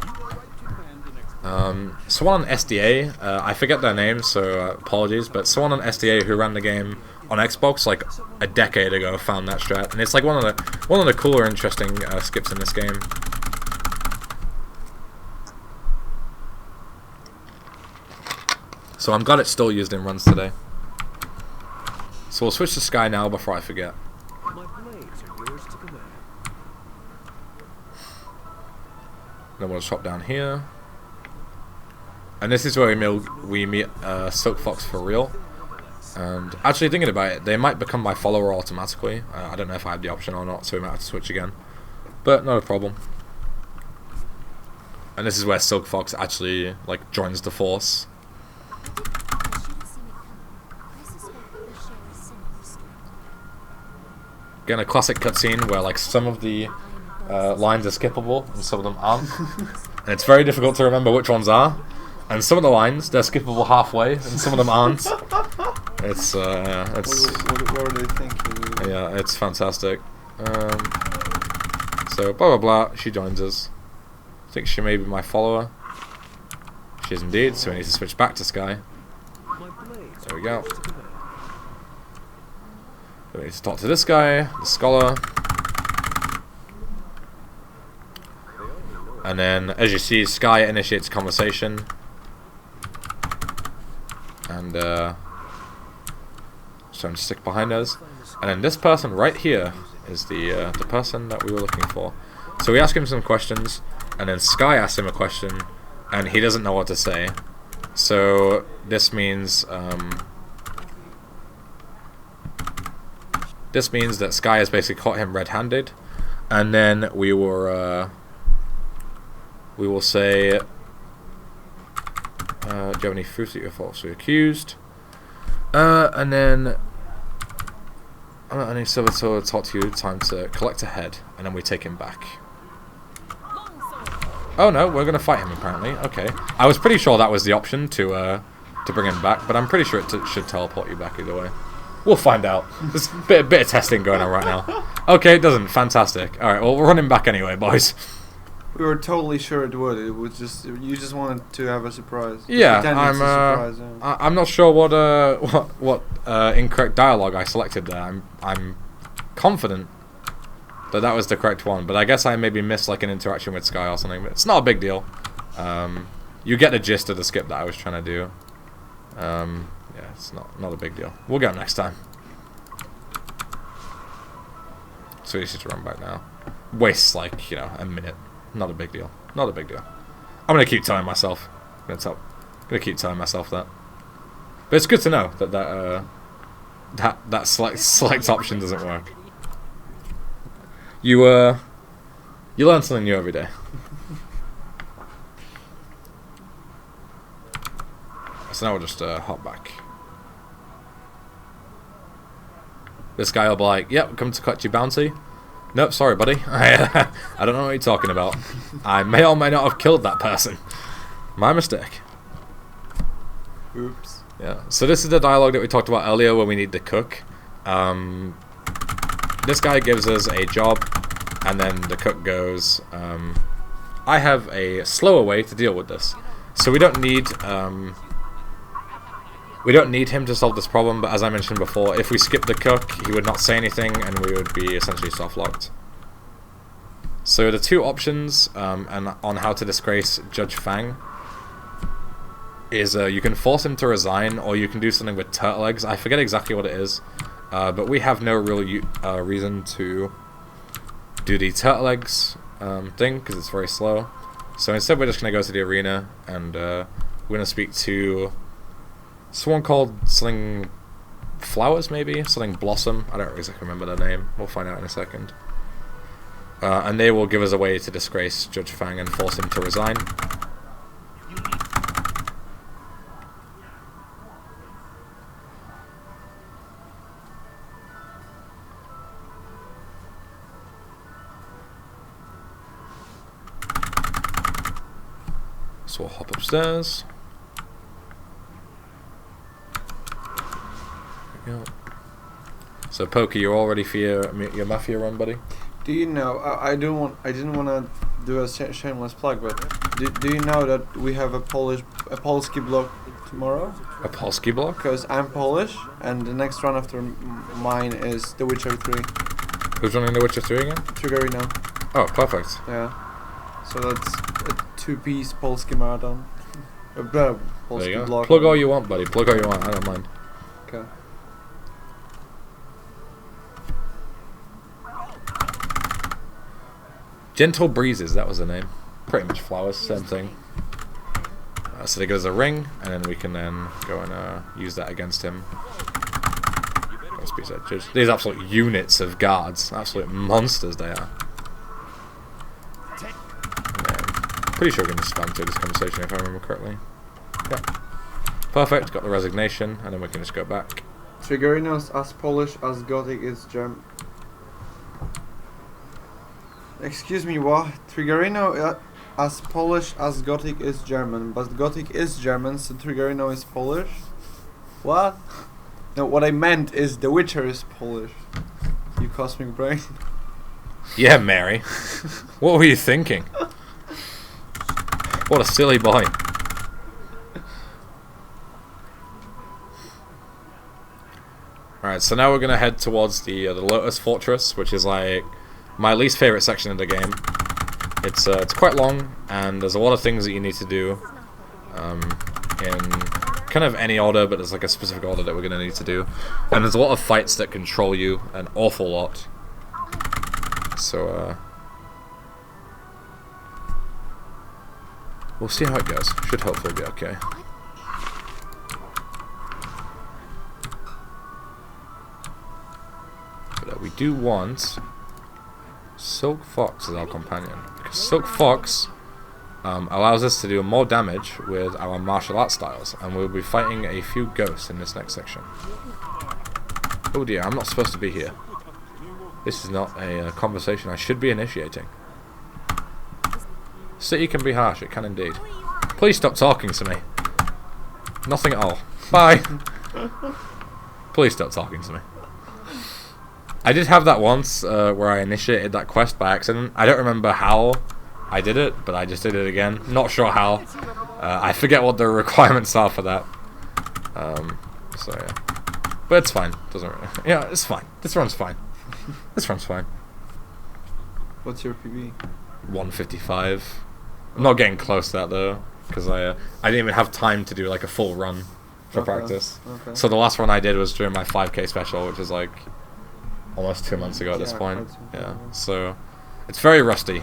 Someone on SDA, I forget their name, so apologies, but someone on SDA who ran the game on Xbox like a decade ago found that strat, and it's like one of the cooler, interesting skips in this game. So I'm glad it's still used in runs today. So we'll switch to Sky now before I forget. Then we'll shop down here. And this is where we meet Silk Fox for real. And actually thinking about it, they might become my follower automatically. I don't know if I have the option or not, so we might have to switch again. But not a problem. And this is where Silk Fox actually like joins the force. getting a classic cutscene where like some of the lines are skippable and some of them aren't, and it's very difficult to remember which ones are. And some of the lines they're skippable halfway, and some of them aren't. It's What are they thinking? yeah, it's fantastic. So blah blah blah. She joins us. I think she may be my follower. She is indeed. So we need to switch back to Sky. There we go. We need to talk to this guy, the scholar. And then, as you see, Sky initiates conversation. And, so I'm to stick behind us. And then this person right here is the person that we were looking for. So we ask him some questions, and then Sky asks him a question, and he doesn't know what to say. So this means that Sky has basically caught him red-handed, and then we will say, do you have any proof that you're falsely accused? And then any servitor will talk to you. Time to collect a head, and then we take him back. Oh no, we're gonna fight him apparently. Okay, I was pretty sure that was the option to bring him back, but I'm pretty sure it should teleport you back either way. We'll find out. There's a bit of testing going on right now. Okay, it doesn't. Fantastic. All right, well we'll run him back anyway, boys. We were totally sure it would. It was just you just wanted to have a surprise. Yeah, Pretend it's a surprise, yeah. I'm not sure what incorrect dialogue I selected there. I'm confident that was the correct one, but I guess I maybe missed like an interaction with Sky or something. But it's not a big deal. You get the gist of the skip that I was trying to do. Yeah, it's not a big deal. We'll get him next time. So you need to run back now. Wastes like a minute. Not a big deal. Not a big deal. I'm gonna keep telling myself. I'm gonna keep telling myself that. But it's good to know that select option doesn't work. You learn something new every day. So now we'll just hop back. This guy will be like, "Yep, come to collect your bounty." Nope, sorry, buddy. I don't know what you're talking about. I may or may not have killed that person. My mistake. Oops. Yeah. So this is the dialogue that we talked about earlier, where we need to cook. This guy gives us a job, and then the cook goes, "I have a slower way to deal with this." So we don't need him to solve this problem, but as I mentioned before, if we skip the cook, he would not say anything, and we would be essentially soft-locked. So the two options on how to disgrace Judge Fang is you can force him to resign, or you can do something with turtle eggs. I forget exactly what it is, but we have no real reason to do the turtle eggs thing, because it's very slow. So instead we're just going to go to the arena, and we're going to speak to someone called something Flowers, maybe? Something Blossom. I don't exactly remember their name. We'll find out in a second. And they will give us a way to disgrace Judge Fang and force him to resign. So we'll hop upstairs. There we go. So Pokey, you're all ready for your mafia run, buddy? Do you know? I didn't want to do a shameless plug, but do you know that we have a Polski block tomorrow? A Polski block? Because I'm Polish, and the next run after mine is The Witcher 3. Who's running The Witcher 3 again? Triggerino. Oh, perfect. Yeah. So that's a 2-piece Polski marathon. A There Polski you go. block. Plug all you want, buddy. Plug all you want. I don't mind. Okay. Gentle Breezes, that was the name. Pretty much Flowers, same thing. So they give us a ring, and then we can then go and use that against him. These absolute units of guards, absolute monsters they are. Pretty sure we're going to spam through this conversation if I remember correctly. Yeah. Perfect, got the resignation, and then we can just go back. Triggerino's as Polish as Gothic is German. Excuse me, what? Triggerino as Polish as Gothic is German, but Gothic is German, so Triggerino is Polish? What? No, what I meant is The Witcher is Polish. You cosmic brain. Yeah, Mary. What were you thinking? What a silly boy. Alright, so now we're gonna head towards the Locust Fortress, which is like my least favorite section of the game. It's quite long, and there's a lot of things that you need to do in kind of any order, but there's like a specific order that we're gonna need to do. And there's a lot of fights that control you, an awful lot. So we'll see how it goes. Should hopefully be okay. But we do want Silk Fox as our companion, because Silk Fox allows us to do more damage with our martial arts styles, and we'll be fighting a few ghosts in this next section. Oh dear, I'm not supposed to be here. This is not a conversation I should be initiating. City can be harsh, it can indeed. Please stop talking to me. Nothing at all. Bye. Please stop talking to me. I did have that once where I initiated that quest by accident. I don't remember how I did it, but I just did it again. Not sure how. I forget what the requirements are for that. So yeah, but it's fine. Doesn't really, yeah, it's fine. This run's fine. This run's fine. What's your PB? 155. I'm not getting close to that though, because I didn't even have time to do like a full run for practice. Okay. So the last run I did was during my 5k special, which is like almost 2 months ago at this Yeah, point. quite some Yeah, time. so it's very rusty,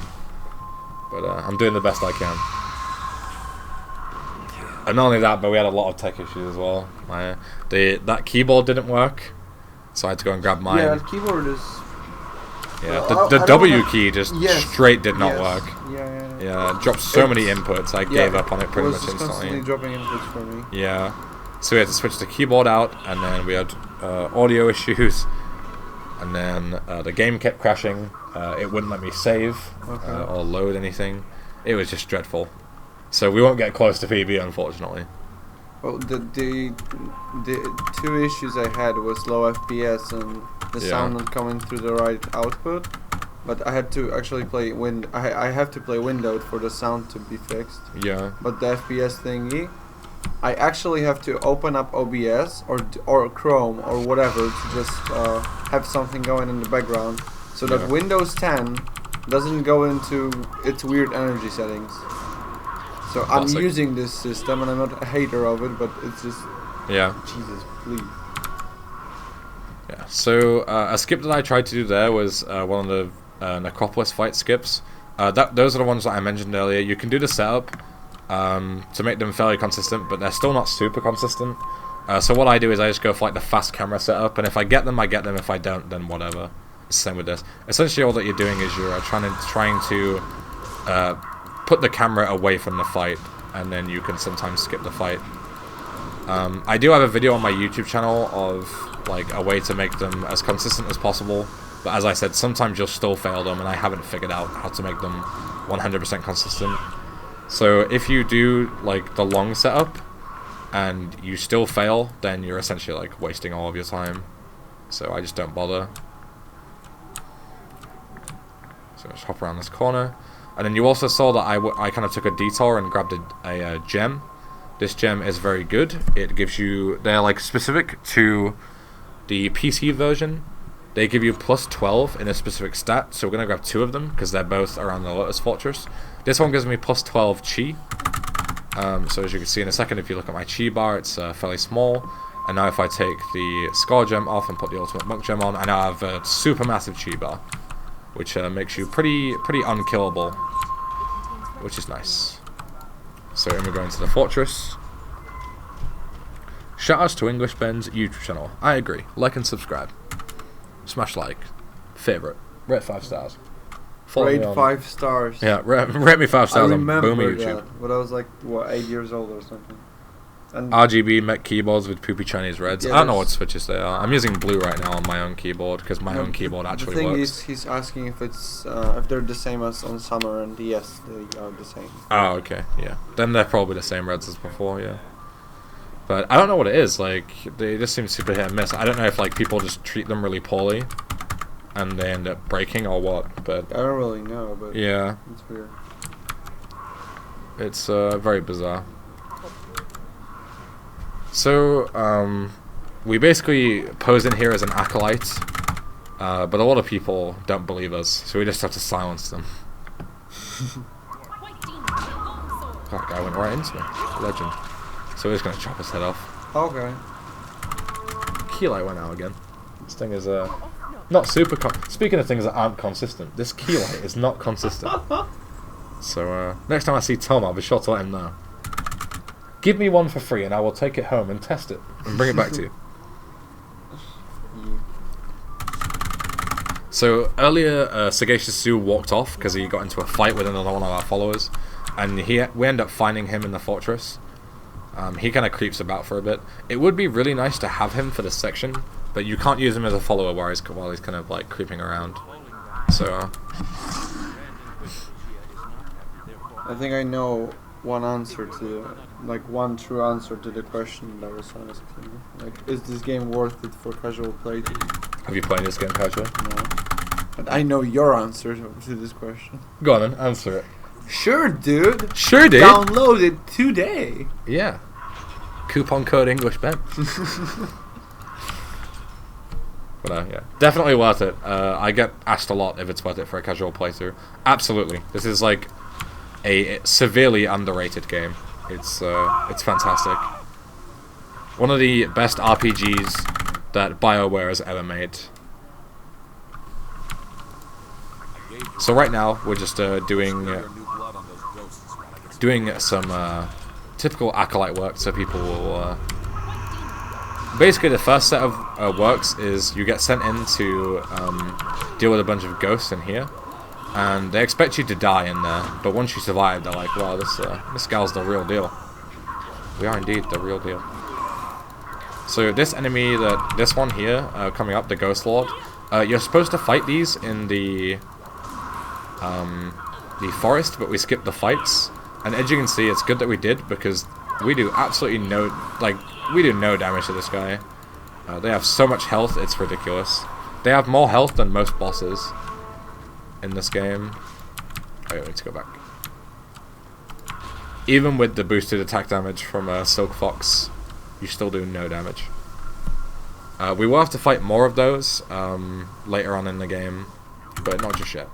but I'm doing the best I can. And not only that, but we had a lot of tech issues as well. That keyboard didn't work, so I had to go and grab mine. Yeah, the keyboard is... Yeah, Well, the I don't W have- key just Yes, straight did not yes. work. Yeah. Yeah, it dropped so many It's- inputs, I Yeah, gave up on it pretty was much just constantly instantly. dropping inputs for me. Yeah, so we had to switch the keyboard out, and then we had audio issues, and then the game kept crashing. It wouldn't let me save or load anything. It was just dreadful. So we won't get close to PB, unfortunately. Well, the two issues I had was low FPS and the Yeah. sound not coming through the right output. But I had to actually play I have to play windowed for the sound to be fixed. Yeah, But the FPS thingy, I actually have to open up OBS or Chrome or whatever to just have something going in the background, so that Yeah. Windows 10 doesn't go into its weird energy settings. So I'm Classic. using this system, and I'm not a hater of it, but it's just yeah. Jesus, please. Yeah, so a skip that I tried to do there was one of the Necropolis fight skips. Those are the ones that I mentioned earlier. You can do the setup to make them fairly consistent, but they're still not super consistent. So what I do is I just go for like the fast camera setup, and if I get them, I get them. If I don't, then whatever. It's the same with this. Essentially, all that you're doing is you're trying to put the camera away from the fight, and then you can sometimes skip the fight. I do have a video on my YouTube channel of like a way to make them as consistent as possible, but as I said, sometimes you'll still fail them, and I haven't figured out how to make them 100% consistent. So if you do like the long setup and you still fail, then you're essentially like wasting all of your time. So I just don't bother. So just hop around this corner. And then you also saw that I kind of took a detour and grabbed a gem. This gem is very good. It gives you... They're like specific to the PC version. They give you plus 12 in a specific stat. So we're going to grab 2 of them because they're both around the Lotus Fortress. This one gives me plus 12 chi. So as you can see in a second, if you look at my chi bar, it's fairly small. And now if I take the Scar gem off and put the Ultimate Monk gem on, I now have a super massive chi bar, which makes you pretty unkillable, which is nice. So then we're going to the fortress. Shout outs to English Ben's YouTube channel. I agree. Like and subscribe. Smash like. Favorite. Rate 5 stars. Follow me Rate on- 5 stars. Yeah, rate me 5 I stars on remember Boomy that, YouTube. but I was like, what, 8 years old or something. And RGB mech keyboards with poopy Chinese reds. Yeah, I don't know what there's- switches they are. I'm using blue right now on my own keyboard because my own keyboard actually the thing works. is, he's asking if it's if they're the same as on summer, and yes, they are the same. Oh, okay, yeah. Then they're probably the same reds as before, yeah. But I don't know what it is. Like, they just seem super hit and miss. I don't know if like people just treat them really poorly, and they end up breaking or what. But I don't really know, but yeah, it's weird. it's very bizarre. So, we basically pose in here as an acolyte, but a lot of people don't believe us, so we just have to silence them. That guy went right into me. Legend. So we're just gonna chop his head off. Okay. Key light went out again. This thing is not super speaking of things that aren't consistent, this key light is not consistent. So next time I see Tom, I'll be sure to let him know. Give me one for free and I will take it home and test it and bring it back to you. So earlier, Sagacious Sue walked off because he got into a fight with another one of our followers, and we end up finding him in the fortress. He kind of creeps about for a bit. It would be really nice to have him for this section, but you can't use him as a follower while he's kind of like creeping around. So I think I know one answer to, like, one true answer to the question that was asking. Like, is this game worth it for casual play? have you played this game casually? No. But I know your answer to this question. Go on then, answer it. Sure, dude. Sure, dude. Download it today. Yeah. Coupon code English Ben. But yeah, definitely worth it. I get asked a lot if it's worth it for a casual playthrough. Absolutely. This is like a severely underrated game. It's fantastic. One of the best RPGs that BioWare has ever made. So right now we're just doing some typical acolyte work, so people will. Basically, the first set of works is you get sent in to deal with a bunch of ghosts in here, and they expect you to die in there. But once you survive, they're like, "Wow, this gal's the real deal." We are indeed the real deal. So this enemy, this one here, coming up, the Ghost Lord, you're supposed to fight these in the forest, but we skipped the fights. And as you can see, it's good that we did, because we do absolutely no damage to this guy. They have so much health, it's ridiculous. They have more health than most bosses in this game. Oh, I need to go back. Even with the boosted attack damage from Silk Fox, you still do no damage. We will have to fight more of those later on in the game, but not just yet.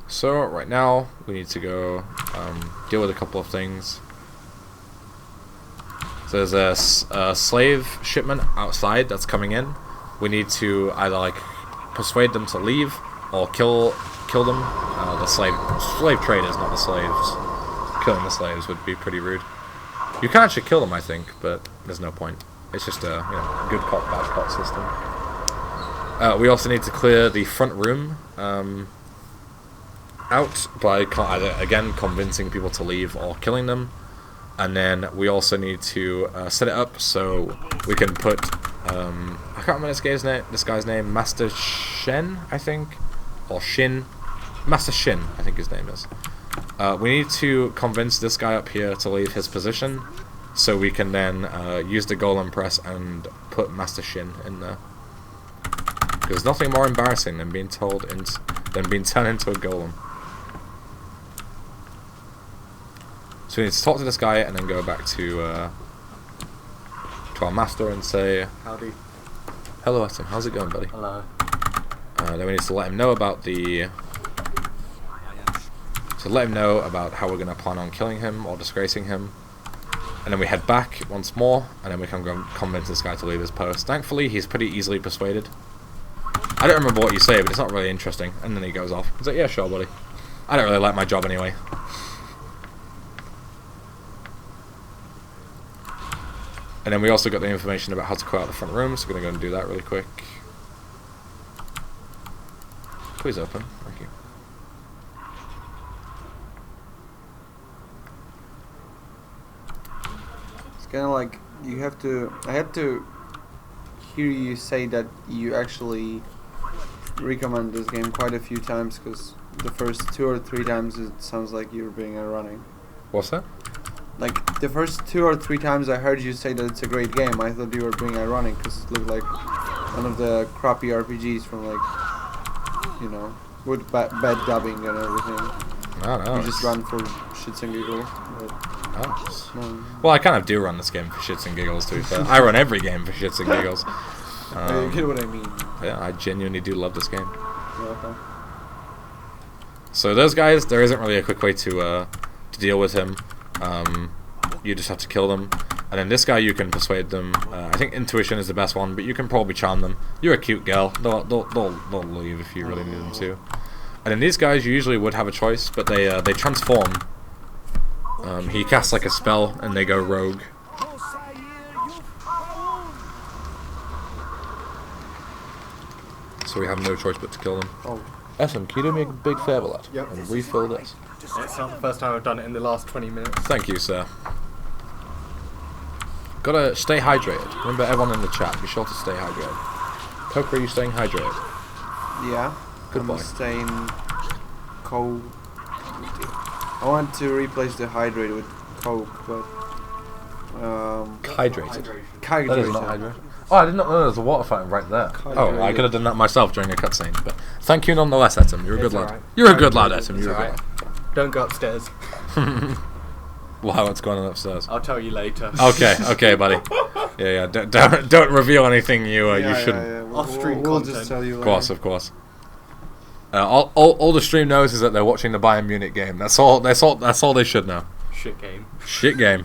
So right now we need to go deal with a couple of things. So there's a slave shipment outside that's coming in. We need to either like persuade them to leave or kill them. The slave traders, not the slaves. Killing the slaves would be pretty rude. You can actually kill them, I think, but there's no point. It's just a good cop, bad cop system. We also need to clear the front room out by either again convincing people to leave or killing them, and then we also need to set it up so we can put I can't remember this guy's name, Master Shen, I think, or Shin, Master Shin, I think his name is. We need to convince this guy up here to leave his position, so we can then use the golem press and put Master Shin in there. There's nothing more embarrassing than being turned into a golem. So we need to talk to this guy and then go back to our master and say, Howdy. "Hello, Atom. How's it going, buddy?" Hello. Then we need to let him know about how we're going to plan on killing him or disgracing him. And then we head back once more, and then we can go convince this guy to leave his post. Thankfully, he's pretty easily persuaded. I don't remember what you say, but it's not really interesting. And then he goes off. He's like, "Yeah, sure, buddy. I don't really like my job anyway." And then we also got the information about how to clear out the front room, so we're going to go and do that really quick. Please open. Thank you. It's kind of like you have to. I had to hear you say that you actually recommend this game quite a few times, because the first 2 or 3 times it sounds like you're being ironic. What's that? Like the first 2 or 3 times I heard you say that it's a great game, I thought you were being ironic because it looked like one of the crappy RPGs from like, you know, with bad dubbing and everything. I don't know. You just run for shits and giggles. But Oh. no. Well, I kind of do run this game for shits and giggles, to be fair. I run every game for shits and giggles. You get what I mean. Yeah, I genuinely do love this game. Yeah, okay. So those guys, there isn't really a quick way to deal with him. You just have to kill them. And then this guy, you can persuade them. I think intuition is the best one, but you can probably charm them. You're a cute girl. They'll leave if you really need them to. And then these guys, you usually would have a choice, but they transform. He casts like a spell, and they go rogue. So we have no choice but to kill them. Oh. Essen, can you do me a big favour, lad? Yep. And refill this. It's not the first time I've done it in the last 20 minutes. Thank you, sir. Gotta stay hydrated. Remember, everyone in the chat, be sure to stay hydrated. Coke, are you staying hydrated? Yeah. Good I'm boy. staying cold. I want to replace the hydrate with Coke, but Hydrated. hydrate. That is not hydrated. Oh, I did not know there was a water fountain right there. Oh, I could have done that myself during a cutscene. But thank you nonetheless, Etim. You're a good It's lad. alright. You're a good lad, Etim. It's You're a good alright. Don't go upstairs. lad. Wow, what's going on upstairs? I'll tell you later. Okay, buddy. Yeah. Don't reveal anything you shouldn't. Yeah. Off stream We'll content. just tell you Of later. course. All the stream knows is that they're watching the Bayern Munich game. That's all they should know. Shit game. Shit game.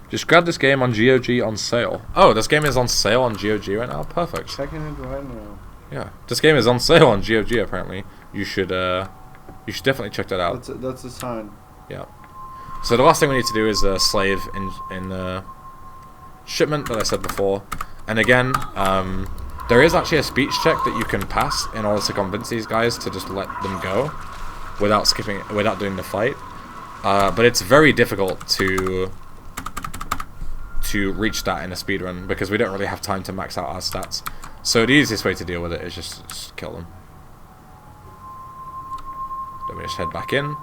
Just grab this game on GOG on sale. Oh, this game is on sale on GOG right now? Perfect. Checking it right now. Yeah. This game is on sale on GOG apparently. You should definitely check that out. That's a sign. Yeah. So the last thing we need to do is slave in shipment that I said before. And again, there is actually a speech check that you can pass in order to convince these guys to just let them go without doing the fight. But it's very difficult to reach that in a speedrun because we don't really have time to max out our stats. So the easiest way to deal with it is just kill them. Then we just head back in,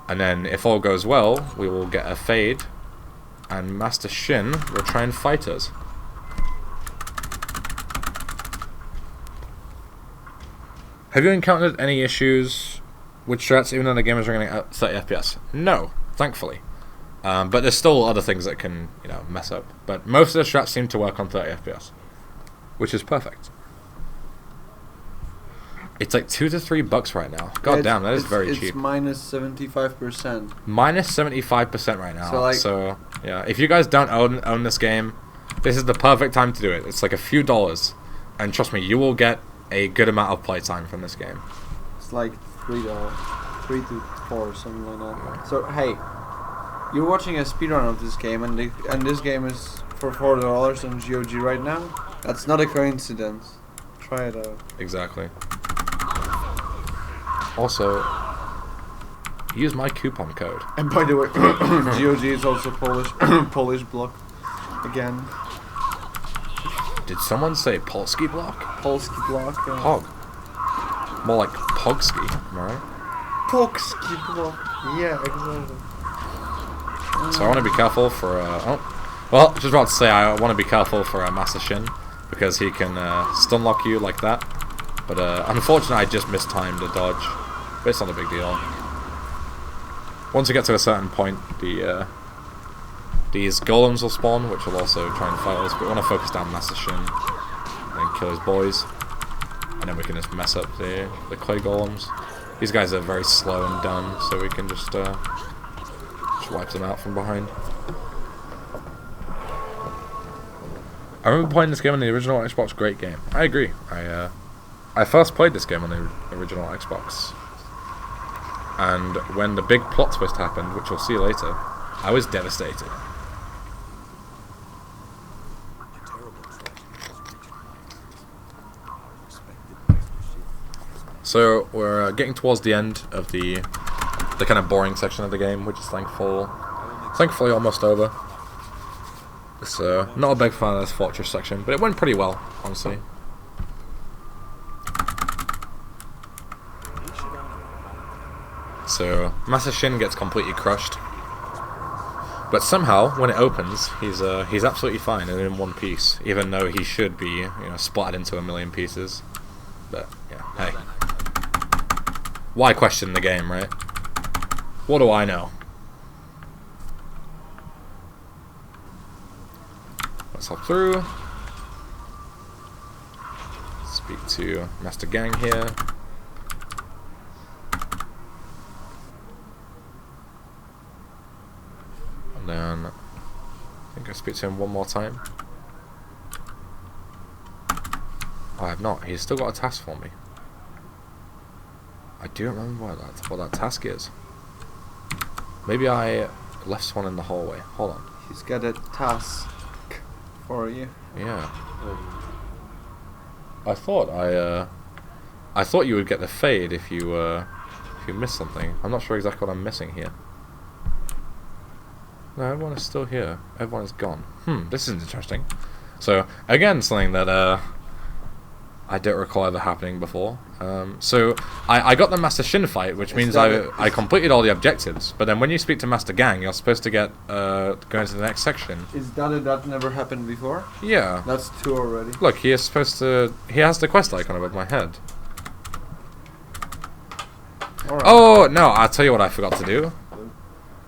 and then if all goes well, we will get a fade, and Master Shin will try and fight us. Have you encountered any issues with strats even though the game is running at 30 FPS? No, thankfully. But there's still other things that can, mess up. But most of the strats seem to work on 30 FPS, which is perfect. It's like $2 to $3 right now. God damn, that is very cheap. It's minus 75%. Minus 75% right now. So, So yeah, if you guys don't own this game, this is the perfect time to do it. It's like a few dollars, and trust me, you will get a good amount of playtime from this game. It's like $3, 3 to 4, something like that. So hey, you're watching a speedrun of this game, and this game is for $4 on GOG right now. That's not a coincidence. Try it out. Exactly. Also, use my coupon code. And by the way, GOG is also Polish block again. Did someone say Polski block? Polski block. Pog. More like Pogsky, am I right? Polski block. Yeah, exactly. So I want to be careful for, well, just about to say I want to be careful for Master Shin, because he can stun lock you like that. But unfortunately I just mistimed the dodge, but it's not a big deal. Once you get to a certain point, these golems will spawn, which will also try and fight us, but we want to focus down Master Shin, and then kill his boys, and then we can just mess up the clay golems. These guys are very slow and dumb, so we can just wipe them out from behind. I remember playing this game on the original Xbox, great game. I agree. I first played this game on the original Xbox, and when the big plot twist happened, which we'll see later, I was devastated. So we're getting towards the end of the kind of boring section of the game, which is thankfully almost over. It's not a big fan of this fortress section, but it went pretty well, honestly. So Master Shin gets completely crushed, but somehow when it opens, he's absolutely fine and in one piece, even though he should be splattered into a million pieces. But yeah, hey, why question the game, right? What do I know? Let's hop through. Speak to Master Gang here. And then I think I speak to him one more time. Oh, I have not. He's still got a task for me. I do remember what that task is. Maybe I left one in the hallway. Hold on. He's got a task for you. Yeah. I thought you would get the fade if you missed something. I'm not sure exactly what I'm missing here. No, everyone is still here. Everyone is gone. This is interesting. So again, something that I don't recall ever happening before. So I got the Master Shin fight, which means I completed all the objectives. But then when you speak to Master Gang, you're supposed to go into the next section. Is that never happened before? Yeah. That's 2 already. Look, he has the quest icon above my head. Alright. Oh no! I'll tell you what I forgot to do.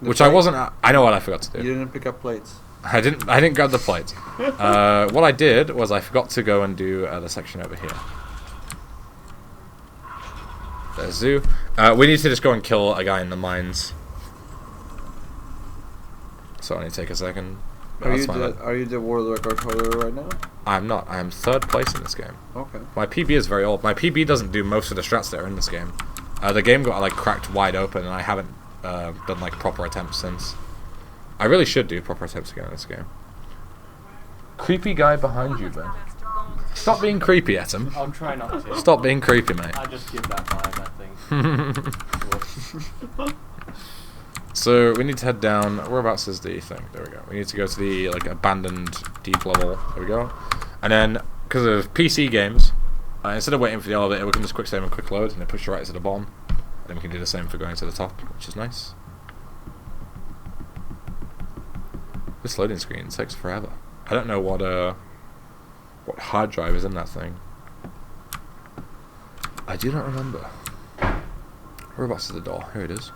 I know what I forgot to do. You didn't pick up plates. I didn't grab the plate. What I did was I forgot to go and do the section over here. There's Zoo. We need to just go and kill a guy in the mines. So I need to take a second. Are you the world record holder right now? I'm not. I am 3rd place in this game. Okay. My PB is very old. My PB doesn't do most of the strats that are in this game. The game got like cracked wide open, and I haven't done like proper attempts since. I really should do proper attempts again in this game. Creepy guy behind you, Ben. Stop being creepy at him. I'll try not to. Stop being creepy, mate. I just give that vibe, I think. So we need to head down. Whereabouts is the thing? There we go. We need to go to the abandoned deep level. There we go. And then because of PC games, instead of waiting for the elevator, we can just quick save and quick load, and it pushes you right to the bottom. And then we can do the same for going to the top, which is nice. This loading screen takes forever. I don't know what hard drive is in that thing. I do not remember. Whereabouts is the door? Here it is.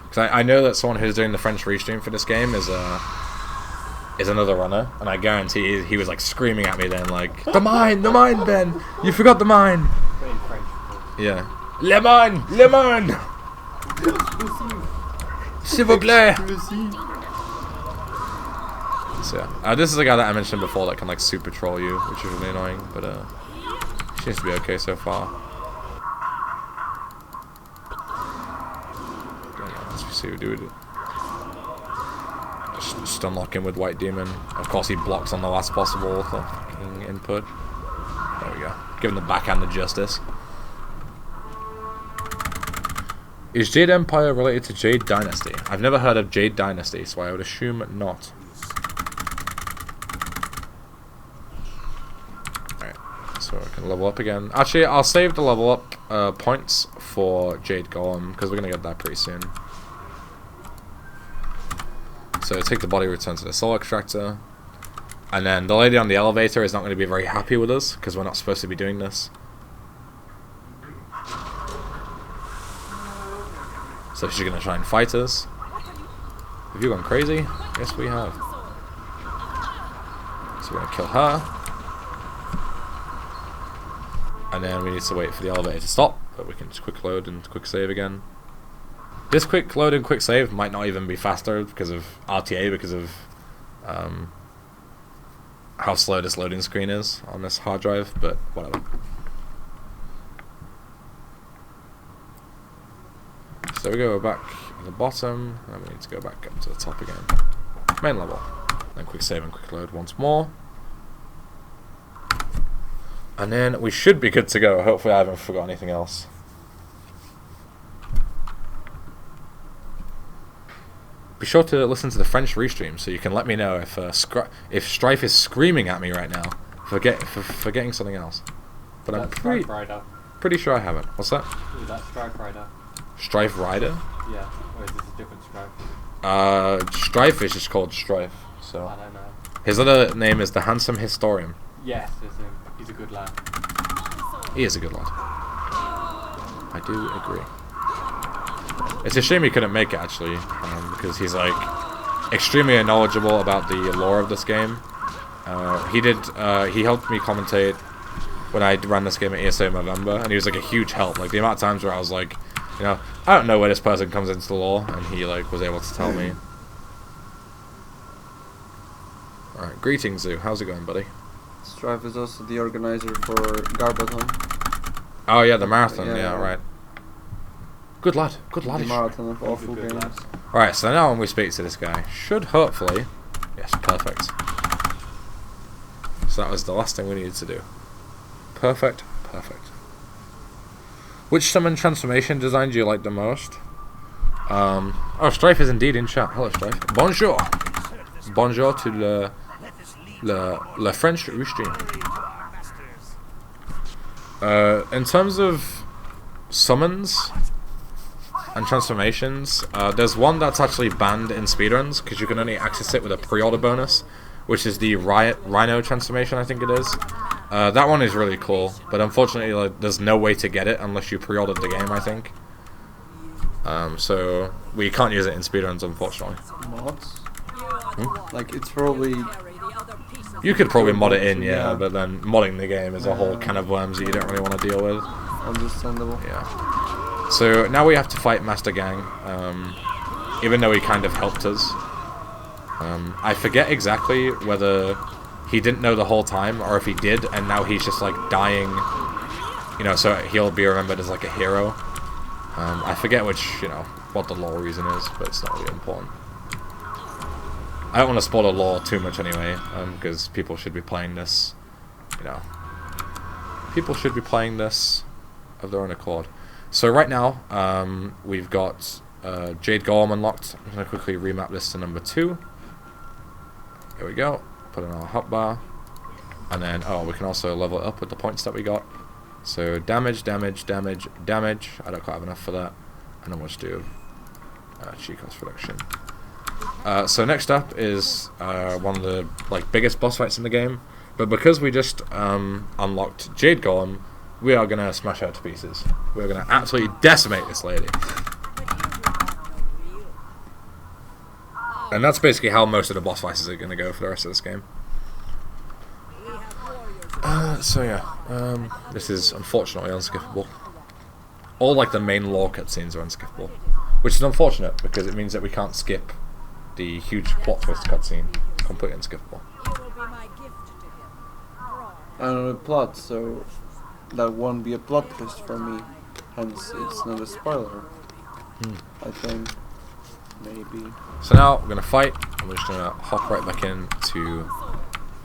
Because I know that someone who's doing the French restream for this game is another runner, and I guarantee he was like screaming at me then, like, the mine, Ben! You forgot the mine! In French. Yeah. Le mine! S'il vous plaît! So yeah, this is the guy that I mentioned before that can like super troll you, which is really annoying, but seems to be okay so far. Let's see what we do. Just unlock him with White Demon. Of course he blocks on the last possible fucking input. There we go. Give him the backhand of justice. Is Jade Empire related to Jade Dynasty? I've never heard of Jade Dynasty, so I would assume not. Alright, so I can level up again. Actually, I'll save the level up points for Jade Golem, because we're going to get that pretty soon. So take the body, return to the soul extractor. And then the lady on the elevator is not going to be very happy with us, because we're not supposed to be doing this. So she's going to try and fight us. Have you gone crazy? Yes, we have. So we're going to kill her. And then we need to wait for the elevator to stop, but we can just quick load and quick save again. This quick load and quick save might not even be faster because of RTA, because of how slow this loading screen is on this hard drive, but whatever. So we go back at the bottom, and we need to go back up to the top again. Main level. Then quick save and quick load once more. And then we should be good to go. Hopefully I haven't forgot anything else. Be sure to listen to the French restream so you can let me know if Strife is screaming at me right now for forgetting something else. But I'm Strife Rider. pretty sure I haven't. What's that? Is that Strife Rider? Strife Rider? Yeah. Or is this a different Strife? Strife is just called Strife. So I don't know. his other name is the Handsome Historian. Yes, it's him. He's a good lad. He is a good lad. I do agree. It's a shame he couldn't make it actually, because he's like extremely knowledgeable about the lore of this game. He helped me commentate when I ran this game at ESA in November, and he was like a huge help. Like the amount of times where I was like, you know, I don't know where this person comes into the lore, and he like was able to tell me. Alright, greetings Zoo, how's it going, buddy? Strife is also the organizer for Garbathon. Oh yeah, the marathon, yeah, Yeah. right. Good lad, good The lad. marathon of He's a awful good games. lad. Alright, so now when we speak to this guy, should hopefully... Yes, perfect. So that was the last thing we needed to do. Perfect, perfect. Which summon transformation design do you like the most? Oh, Strife is indeed in chat. Hello, Strife. Bonjour. Bonjour to le French restream. In terms of summons and transformations, there's one that's actually banned in speedruns because you can only access it with a pre-order bonus, which is the Rhino transformation, I think it is. That one is really cool, but unfortunately like, there's no way to get it unless you pre-ordered the game, I think. So we can't use it in speedruns, unfortunately. Mods? Like, it's probably... You could probably mod it in, yeah, Yeah. but then modding the game is a whole can of worms that you don't really want to deal with. understandable. Yeah. So now we have to fight Master Gang, even though he kind of helped us. I forget exactly whether he didn't know the whole time, or if he did, and now he's just like dying, you know, so he'll be remembered as like a hero. I forget what the lore reason is, but it's not really important. I don't want to spoil the lore too much anyway, because people should be playing this, you know. People should be playing this of their own accord. So right now, we've got Jade Golem unlocked. I'm going to quickly remap this to number 2. Here we go. Put in our hotbar. And then, we can also level it up with the points that we got. So damage, damage, damage, damage. I don't quite have enough for that. And then we'll just do cheat cost reduction. So next up is one of the biggest boss fights in the game. But because we just unlocked Jade Golem, we are going to smash her to pieces. We're going to absolutely decimate this lady. And that's basically how most of the boss fights are going to go for the rest of this game. So yeah, this is unfortunately unskippable. All the main lore cutscenes are unskippable. Which is unfortunate, because it means that we can't skip the huge plot twist cutscene. Completely unskippable. I don't know the plot, so that won't be a plot twist for me. Hence, it's not a spoiler. I think. Maybe. So now we're gonna fight, and we're just gonna hop right back into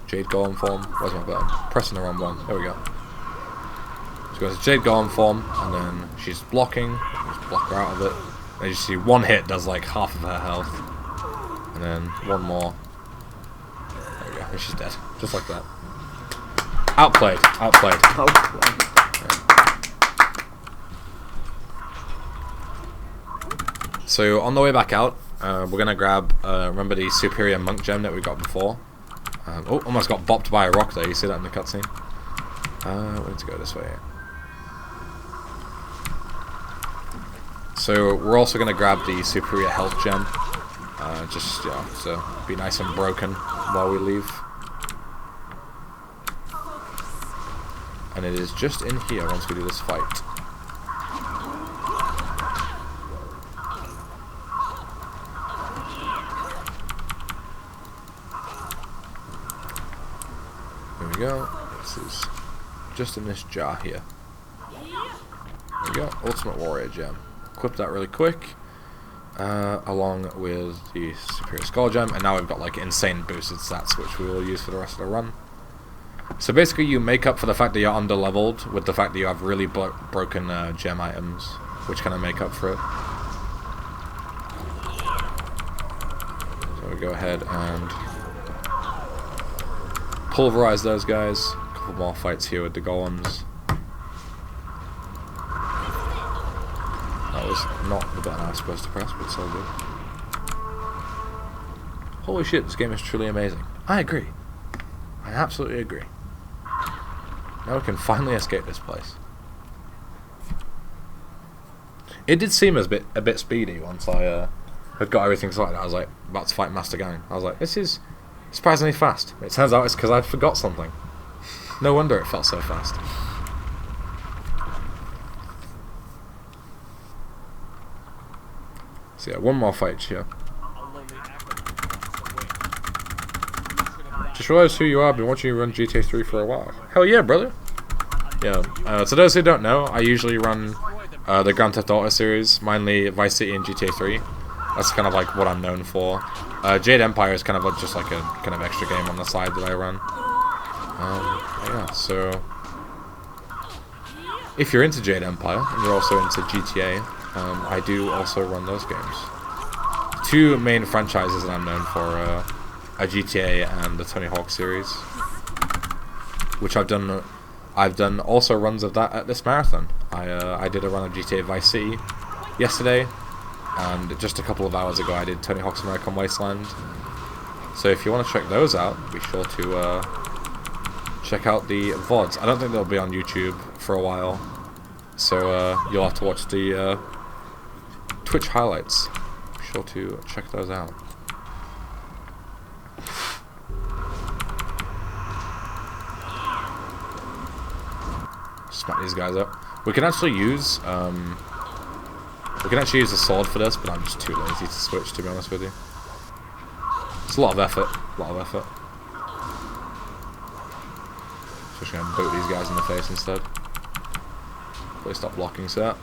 Jade Golem form. Where's my button? Pressing the wrong one. There we go. So go to Jade Golem form, and then she's blocking. Just block her out of it. And you see one hit does half of her health, and then one more. There we go. And she's dead, just like that. Outplayed. Outplayed. So on the way back out, we're gonna grab, remember the superior monk gem that we got before? Almost got bopped by a rock there, you see that in the cutscene? We need to go this way. So we're also gonna grab the superior health gem, just, to be nice and broken while we leave. And it is just in here once we do this fight. There we go. This is just in this jar here. There we go. Ultimate Warrior Gem. Equip that really quick. Along with the Superior Skull Gem. And now we've got insane boosted stats, which we will use for the rest of the run. So basically you make up for the fact that you're under-leveled with the fact that you have really broken gem items, which kind of make up for it. So we go ahead and pulverize those guys. A couple more fights here with the golems. That was not the button I was supposed to press, but it's all good. Holy shit, this game is truly amazing. I agree. I absolutely agree. Now we can finally escape this place. It did seem a bit speedy once I had got everything sorted. I was like about to fight Master Gang. I was like, this is surprisingly fast. It turns out it's because I'd forgot something. No wonder it felt so fast. So yeah, one more fight here. Just realized who you are. I've been watching you run GTA 3 for a while. Hell yeah, brother. Yeah. To those who don't know, I usually run the Grand Theft Auto series, mainly Vice City and GTA 3. That's kind of like what I'm known for. Jade Empire is kind of just like a kind of extra game on the side that I run. Yeah, so if you're into Jade Empire and you're also into GTA, I do also run those games. Two main franchises that I'm known for a GTA and the Tony Hawk series, which I've done also runs of that at this marathon. I did a run of GTA Vice City yesterday, and just a couple of hours ago I did Tony Hawk's American Wasteland. So if you want to check those out, be sure to check out the VODs. I don't think they'll be on YouTube for a while, so you'll have to watch the Twitch highlights. Be sure to check those out. Smack these guys up. We can actually use the sword for this, but I'm just too lazy to switch, to be honest with you. It's a lot of effort. Just gonna boot these guys in the face instead. Please stop blocking, sir.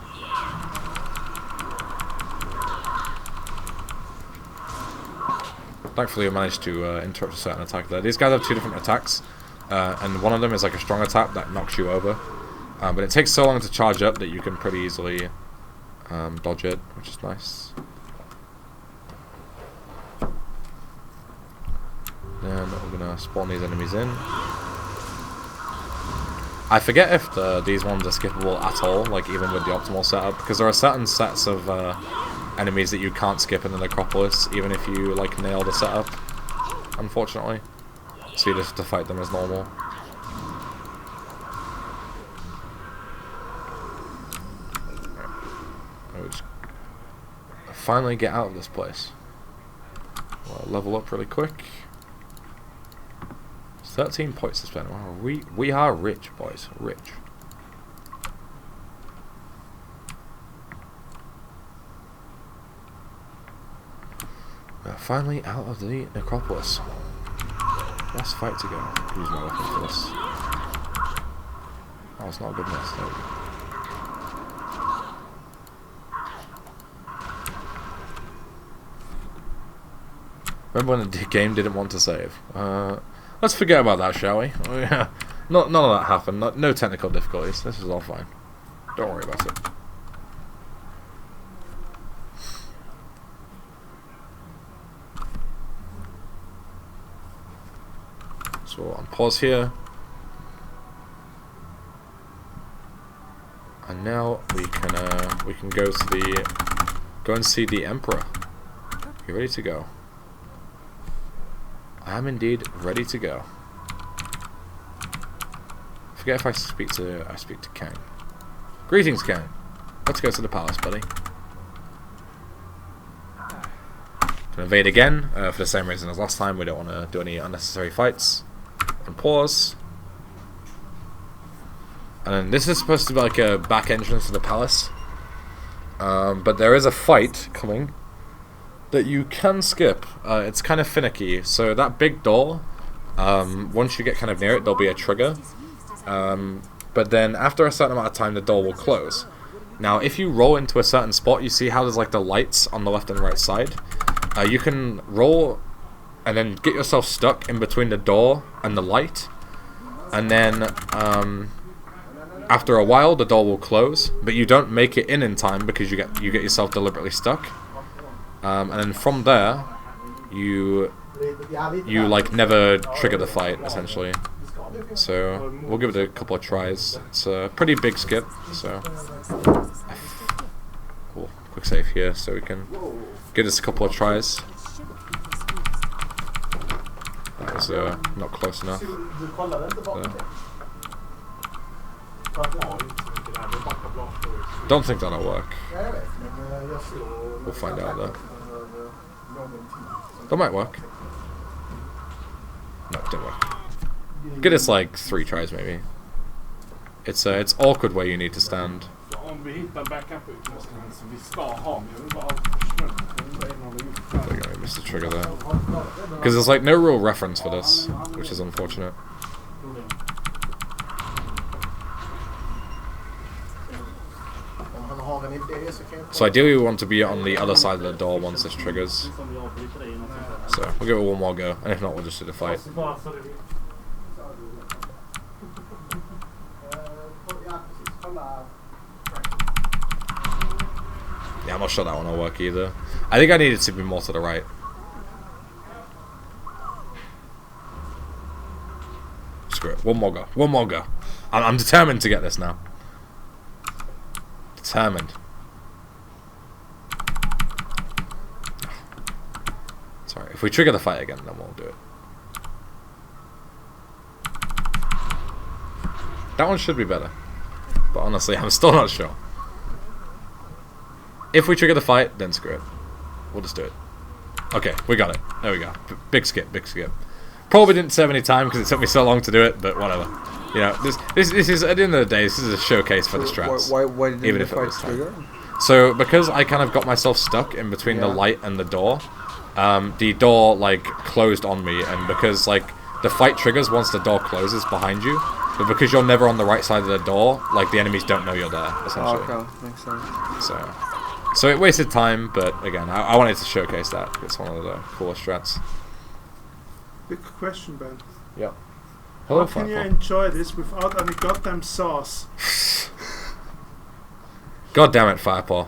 Thankfully, I managed to interrupt a certain attack there. These guys have two different attacks, and one of them is like a strong attack that knocks you over. But it takes so long to charge up that you can pretty easily dodge it, which is nice. Then we're gonna spawn these enemies in. I forget if these ones are skippable at all, like even with the optimal setup, because there are certain sets of enemies that you can't skip in the Necropolis, even if you like nail the setup, unfortunately. So you just have to fight them as normal. Finally get out of this place. Well, level up really quick. 13 points to spend. Wow, we are rich, boys. Rich. We're finally out of the Necropolis. Last fight to go. Use my weapon for this. Oh, it's not a good miss. There we go. Remember when the game didn't want to save? Let's forget about that, shall we? None of that happened. No technical difficulties. This is all fine. Don't worry about it. So we'll unpause here. And now we can go and see the Emperor. You ready to go? I am indeed ready to go. Forget if I speak to Kang. Greetings, Kang. Let's go to the palace, buddy. Can invade again for the same reason as last time. We don't want to do any unnecessary fights. And pause. And this is supposed to be like a back entrance to the palace, but there is a fight coming that you can skip. It's kind of finicky. So that big door, once you get kind of near it, there'll be a trigger. But then after a certain amount of time, the door will close. Now, if you roll into a certain spot, you see how there's like the lights on the left and right side. You can roll and then get yourself stuck in between the door and the light. and then after a while the door will close, but you don't make it in time because you get yourself deliberately stuck. And then from there, you like never trigger the fight essentially. So we'll give it a couple of tries. It's a pretty big skip, so cool. Quick save here so we can give this a couple of tries. That was not close enough. Don't think that'll work. We'll find out though. That might work. No, it didn't work. Get us like 3 tries maybe. It's awkward where you need to stand. There you go, I missed the trigger there. Because there's like no real reference for this, which is unfortunate. So ideally we want to be on the other side of the door once this triggers. So we'll give it one more go, and if not we'll just do the fight. Yeah, I'm not sure that one will work either. I think I need it to be more to the right. Screw it. One more go. One more go. I'm determined to get this now. Determined. Sorry. If we trigger the fight again, then we'll do it. That one should be better. But honestly, I'm still not sure. If we trigger the fight, then screw it. We'll just do it. Okay, we got it. There we go. Big skip, big skip. Probably didn't save any time because it took me so long to do it, but whatever. You know, this is at the end of the day, this is a showcase for the strats. Why didn't the fight trigger? So because I kind of got myself stuck in between the light and the door like closed on me, and because like the fight triggers once the door closes behind you, but because you're never on the right side of the door, like the enemies don't know you're there essentially. Oh, okay, makes sense. So it wasted time, but again, I wanted to showcase that. It's one of the coolest strats. Big question, Ben. Yep. Hello, How can you enjoy this without any goddamn sauce? God damn it, Firepaw.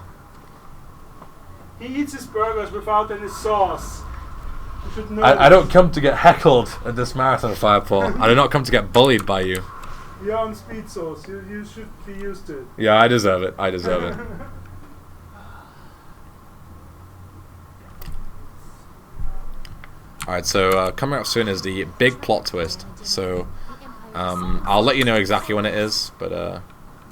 He eats his burgers without any sauce. You should know. I don't come to get heckled at this marathon, Firepaw. I do not come to get bullied by you. You're on speed sauce. You should be used to it. Yeah, I deserve it. I deserve it. Alright, so coming up soon is the big plot twist. So I'll let you know exactly when it is, but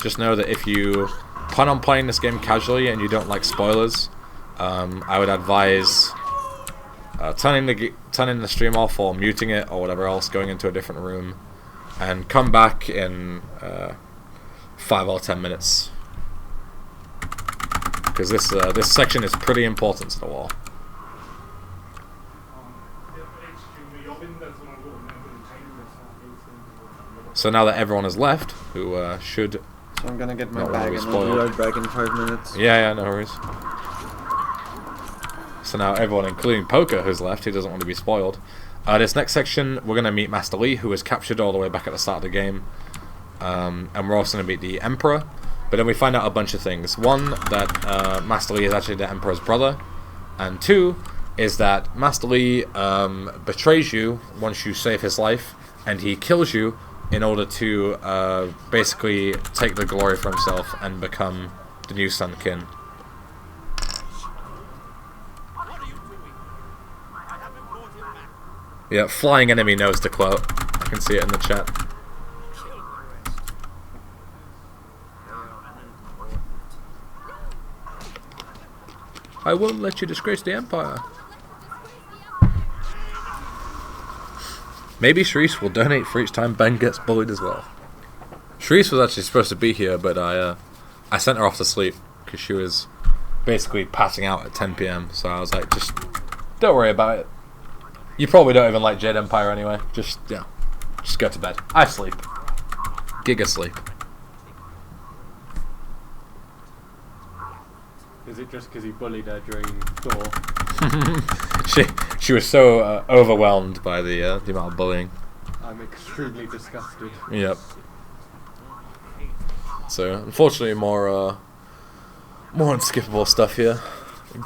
just know that if you plan on playing this game casually and you don't like spoilers, I would advise turning the stream off or muting it or whatever else, going into a different room, and come back in 5 or 10 minutes. Because this section is pretty important to the wall. So now that everyone has left, who should... So I'm gonna get my not bag and I'll be right back in 5 minutes. Yeah, no worries. So now everyone, including Poker, who's left, who doesn't want to be spoiled. This next section, we're going to meet Master Lee, who was captured all the way back at the start of the game. And we're also going to meet the Emperor. But then we find out a bunch of things. One, that Master Lee is actually the Emperor's brother. And 2, is that Master Lee betrays you once you save his life, and he kills you in order to basically take the glory for himself and become the new Sun King. Yeah, flying enemy knows the quote. I can see it in the chat. I won't let you disgrace the Empire. Maybe Shreese will donate for each time Ben gets bullied as well. Shreese was actually supposed to be here, but I sent her off to sleep because she was basically passing out at 10 PM. So I was like, just don't worry about it. You probably don't even like Jade Empire anyway. Just go to bed. I sleep. Giga sleep. Is it just because he bullied her during Thor? she was so overwhelmed by the amount of bullying. I'm extremely disgusted. Yep. So unfortunately, more unskippable stuff here.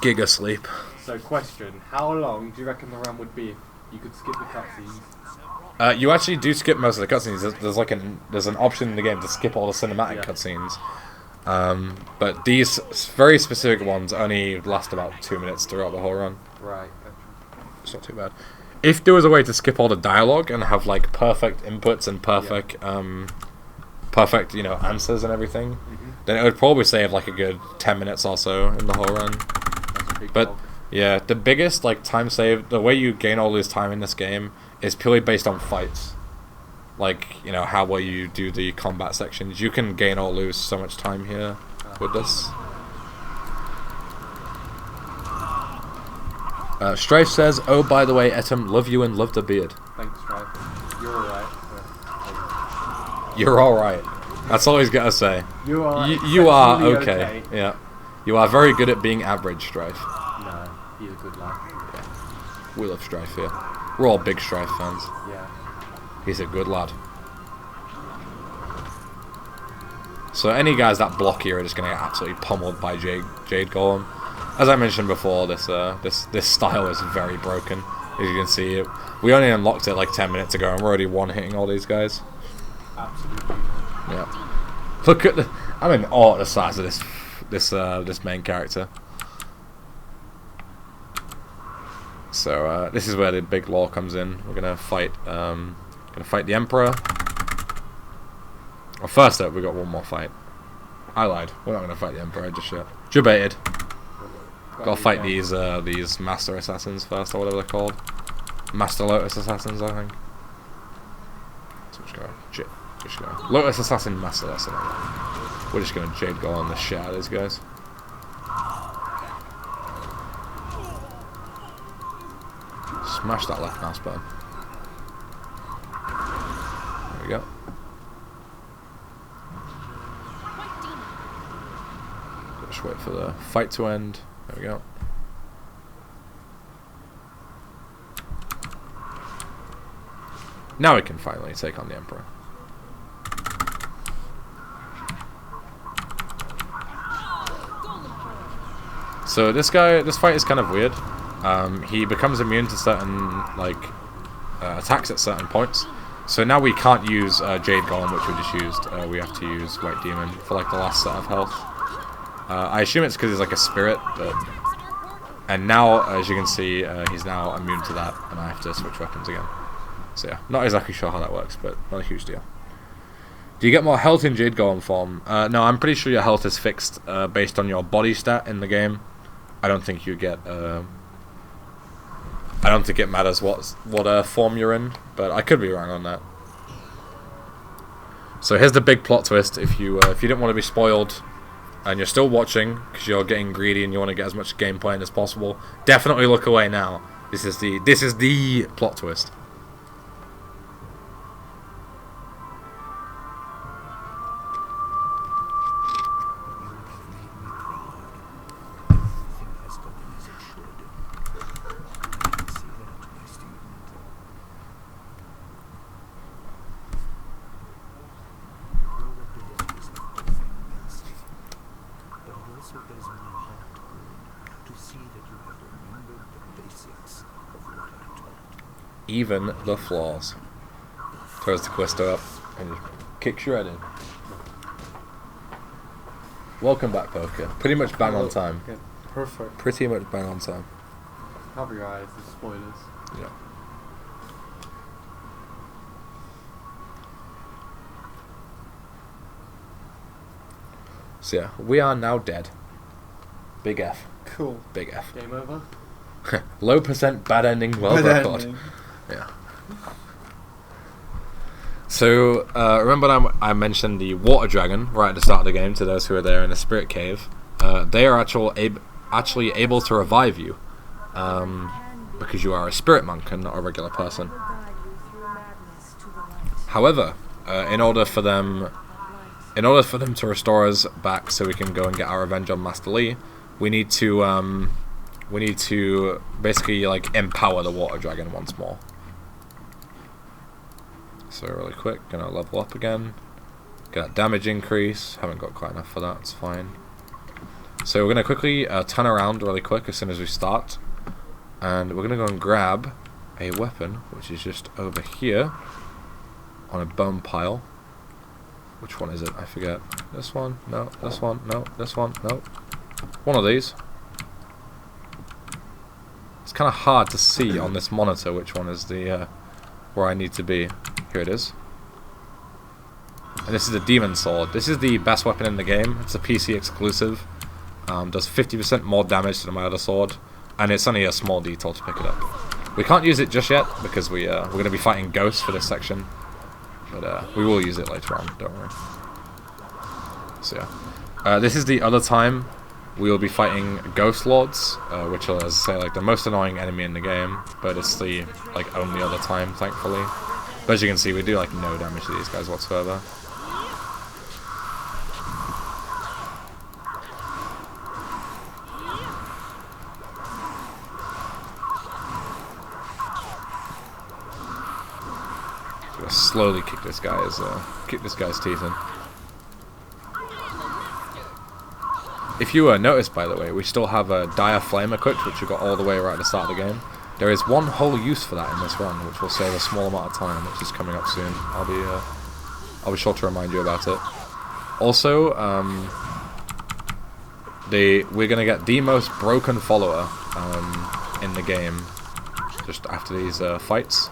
Giga sleep. So question, how long do you reckon the run would be if you could skip the cutscenes? You actually do skip most of the cutscenes. There's an option in the game to skip all the cinematic cutscenes. But these very specific ones only last about 2 minutes throughout the whole run. Right. It's not too bad. If there was a way to skip all the dialogue and have like perfect inputs and perfect perfect answers and everything, then it would probably save like a good 10 minutes or so in the whole run. That's a big But bulk. yeah, the biggest like time save, the way you gain all this time in this game is purely based on fights. Like, how well you do the combat sections. You can gain or lose so much time here with this. Strife says, "Oh, by the way, Etam, love you and love the beard." Thanks, Strife. You're alright. You're alright. That's all he's gotta say. You are. You are exceptionally okay. Yeah. You are very good at being average, Strife. No, he's a good lad. We love Strife here. We're all big Strife fans. Yeah. He's a good lad. So any guys that block here are just gonna get absolutely pummeled by Jade Golem. As I mentioned before, this style is very broken. As you can see, we only unlocked it like 10 minutes ago, and we're already one-hitting all these guys. Absolutely. Yeah. Look at I'm in awe at the size of this main character. So this is where the big lore comes in. We're gonna fight the Emperor. Well, first up, we got one more fight. I lied. We're not gonna fight the Emperor just yet. Debated. Gotta fight these Master Assassins first, or whatever they're called. Master Lotus Assassins, I think. So just go. Lotus Assassin Master, that's it. We're just gonna Jade go on the shit out of these guys. Smash that left mouse button. There we go. Just wait for the fight to end. There we go. Now we can finally take on the Emperor. So this fight is kind of weird. He becomes immune to certain attacks at certain points. So now we can't use Jade Golem, which we just used. We have to use White Demon for like the last set of health. I assume it's because he's like a spirit, and now, as you can see, he's now immune to that, and I have to switch weapons again. So yeah, not exactly sure how that works, but not a huge deal. Do you get more health in Jade Golem form? No, I'm pretty sure your health is fixed based on your body stat in the game. I don't think you get. I don't think it matters what form you're in, but I could be wrong on that. So here's the big plot twist. If you didn't want to be spoiled, and you're still watching because you're getting greedy and you want to get as much gameplay in as possible, definitely look away now. This is the plot twist. Even the flaws. Throws the Callisto up and just kicks you right in. Welcome back, Poker. Pretty much bang on time. Okay, perfect. Pretty much bang on time. Cover your eyes, the spoilers. Yeah. So yeah, we are now dead. Big F. Cool. Big F. Game over? Low percent bad ending, world Bad record. ending. Yeah. So, remember I mentioned the water dragon right at the start of the game to those who are there in the spirit cave. They are actually able to revive you. Because you are a spirit monk and not a regular person. However, in order for them to restore us back so we can go and get our revenge on Master Lee, we need to basically like empower the water dragon once more. So really quick, gonna level up again. Get that damage increase. Haven't got quite enough for that, it's fine. So we're gonna quickly turn around really quick as soon as we start. And we're gonna go and grab a weapon, which is just over here on a bone pile. Which one is it? I forget. This one? No. This one? No. This one? No. One of these. It's kind of hard to see on this monitor which one is the where I need to be. Here it is. And this is the Demon Sword. This is the best weapon in the game. It's a PC exclusive. Does 50% more damage than my other sword. And it's only a small detail to pick it up. We can't use it just yet because we're going to be fighting ghosts for this section. But we will use it later on, don't worry. So yeah. This is the other time we will be fighting Ghost Lords, which are, as I say, like the most annoying enemy in the game, but it's the like only other time, thankfully. But as you can see, we do like no damage to these guys whatsoever. So we'll slowly kick this guy's teeth in. If you notice, by the way, we still have a Dire Flame equipped, which we got all the way right at the start of the game. There is one whole use for that in this run, which will save a small amount of time, which is coming up soon. I'll be sure to remind you about it. Also, we're gonna get the most broken follower in the game just after these fights,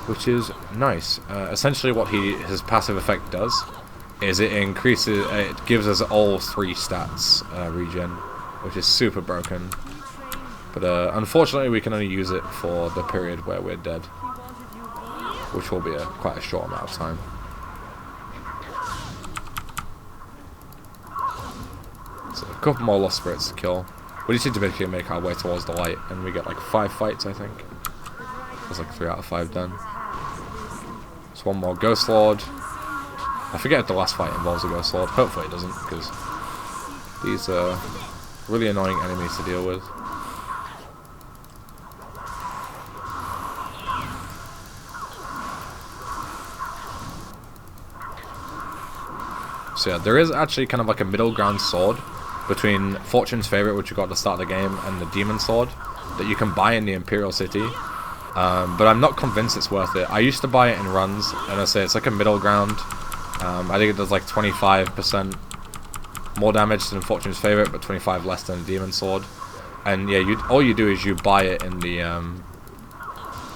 which is nice. Essentially, what his passive effect does is it gives us all 3 stats regen, which is super broken. But unfortunately we can only use it for the period where we're dead, which will be quite a short amount of time. So a couple more Lost Spirits to kill. We just need to basically make our way towards the light, and we get like 5 fights, I think. There's like 3 out of 5 done. So one more Ghost Lord. I forget if the last fight involves a Ghost Lord. Hopefully it doesn't, because these are really annoying enemies to deal with. So yeah, there is actually kind of like a middle ground sword between Fortune's Favorite, which you got at the start of the game, and the Demon Sword that you can buy in the Imperial City. But I'm not convinced it's worth it. I used to buy it in runs, and I say it's like a middle ground. I think it does like 25% more damage than Fortune's Favorite, but 25 less than the Demon Sword. And yeah, all you do is you buy it in the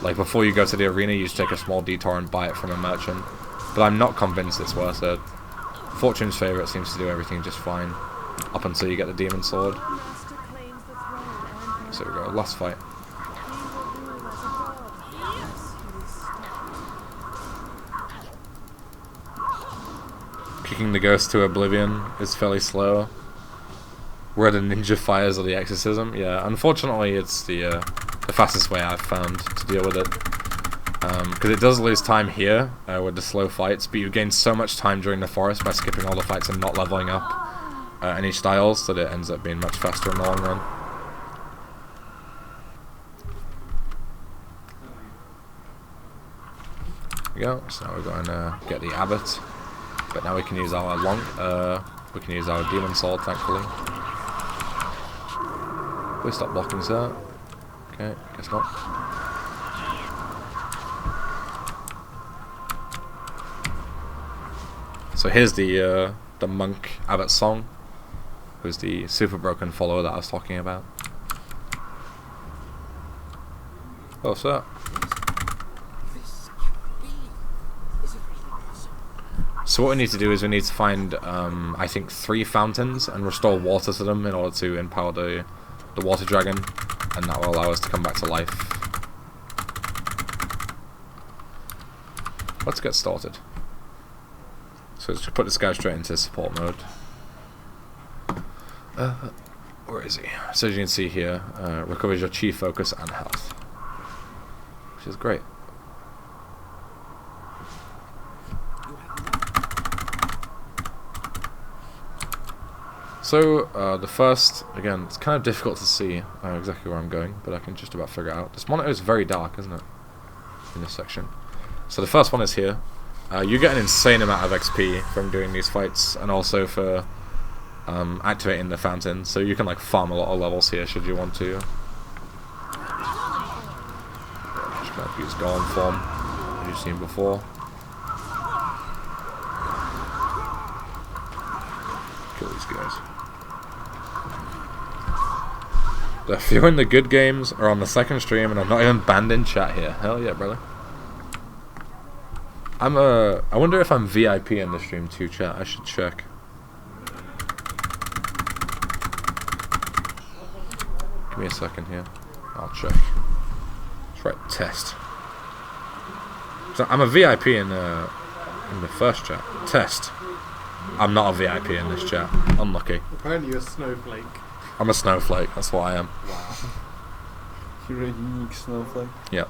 like before you go to the arena, you just take a small detour and buy it from a merchant. But I'm not convinced it's worth it. Fortune's Favorite seems to do everything just fine up until you get the Demon Sword. So we go, last fight. Kicking the ghost to oblivion is fairly slow. Where the ninja fires or the exorcism. Yeah, unfortunately it's the fastest way I've found to deal with it. Because it does lose time here with the slow fights, but you gain so much time during the forest by skipping all the fights and not leveling up any styles that it ends up being much faster in the long run. There we go, so now we're going to get the Abbot. But now we can use our Demon Sword, thankfully. Please stop blocking, sir. Okay, guess not. So here's the monk Abbot Song, who's the super broken follower that I was talking about. Oh, sir. So what we need to do is we need to find, I think, 3 fountains and restore water to them in order to empower the water dragon, and that will allow us to come back to life. Let's get started. So let's put this guy straight into support mode. Where is he? So as you can see here, recovers your chi, focus, and health, which is great. So, the first, again, it's kind of difficult to see exactly where I'm going, but I can just about figure it out. This monitor is very dark, isn't it? In this section. So the first one is here. You get an insane amount of XP from doing these fights, and also for activating the fountain. So you can like farm a lot of levels here should you want to. Just gonna use Golem form, as you've seen before. Kill these guys. The few in the good games are on the second stream, and I'm not even banned in chat here. Hell yeah, brother. I wonder if I'm VIP in the stream too, chat. I should check. Give me a second here. I'll check. That's right, test. So I'm a VIP in the first chat. Test. I'm not a VIP in this chat. Unlucky. Apparently you're a snowflake. I'm a snowflake. That's what I am. Wow. You're a unique snowflake. Yep.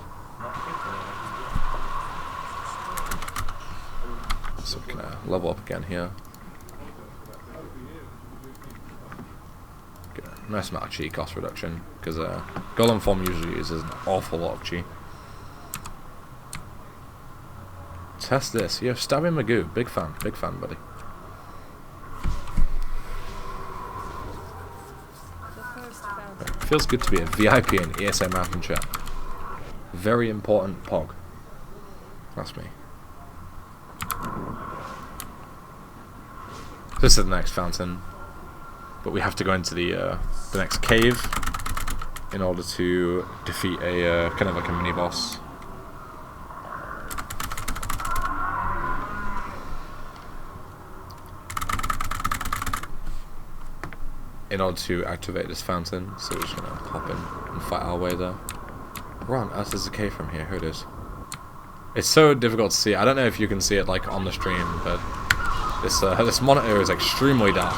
So we can level up again here. Get a nice amount of chi cost reduction, because Golem form usually uses an awful lot of chi. Test this. Yo, Stabbing Magoo. Big fan, buddy. Feels good to be a VIP in ESA Mountain chat. Very important pog. That's me. This is the next fountain, but we have to go into the next cave in order to defeat a kind of like a mini boss. In order to activate this fountain, so we're just gonna hop in and fight our way there. Where on earth is the cave from here? Here it is. It's so difficult to see. I don't know if you can see it like on the stream, but this monitor is extremely dark.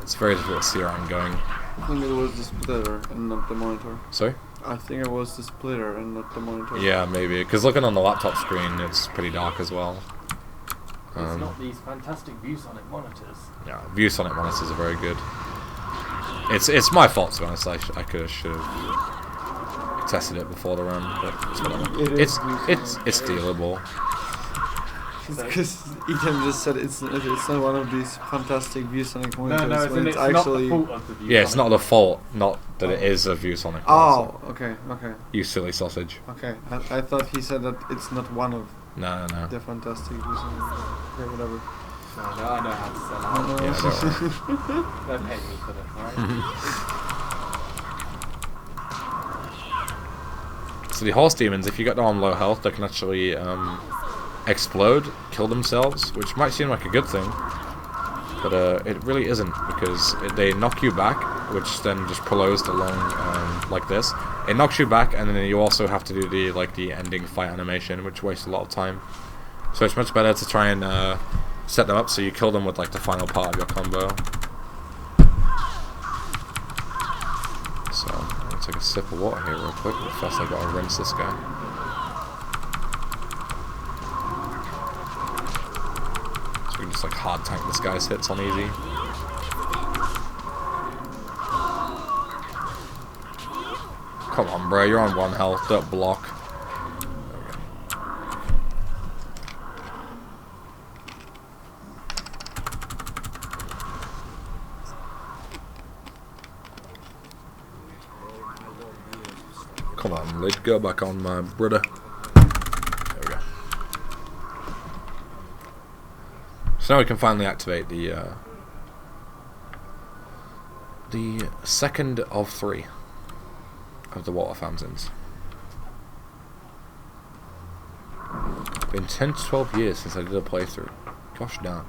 It's very difficult to see where I'm going. I think it was the splitter and not the monitor. Sorry? I think it was the splitter and not the monitor. Yeah, maybe. Because looking on the laptop screen, it's pretty dark as well. It's not these fantastic ViewSonic monitors. Yeah, ViewSonic monitors are very good. It's my fault, to be honest. I should have tested it before the run, but it's whatever. It's dealable. Because Ethan just said it's not one of these fantastic ViewSonic monitors. No, when it's actually not the fault of the ViewSonic. Yeah, it's not the fault, not that it is a ViewSonic monitor. Oh, okay. You silly sausage. Okay, I thought he said that it's not one of No. the fantastic ViewSonic or whatever. No, I know how to sell out. Yeah, don't worry. Don't pay me for this, alright? So the horse demons, if you get them on low health, they can actually explode, kill themselves, which might seem like a good thing, but it really isn't, because they knock you back, which then just prolongs along like this. It knocks you back, and then you also have to do the ending fight animation, which wastes a lot of time. So it's much better to try and set them up so you kill them with like the final part of your combo. So I'll take a sip of water here real quick, but first I've got to rinse this guy. So we can just like hard tank this guy's hits on easy. Come on, bro, you're on 1 health, don't block. Come on, lid, go back on, my brother. There we go. So now we can finally activate the second of 3 of the water fountains. Been 10 to 12 years since I did a playthrough. Gosh darn.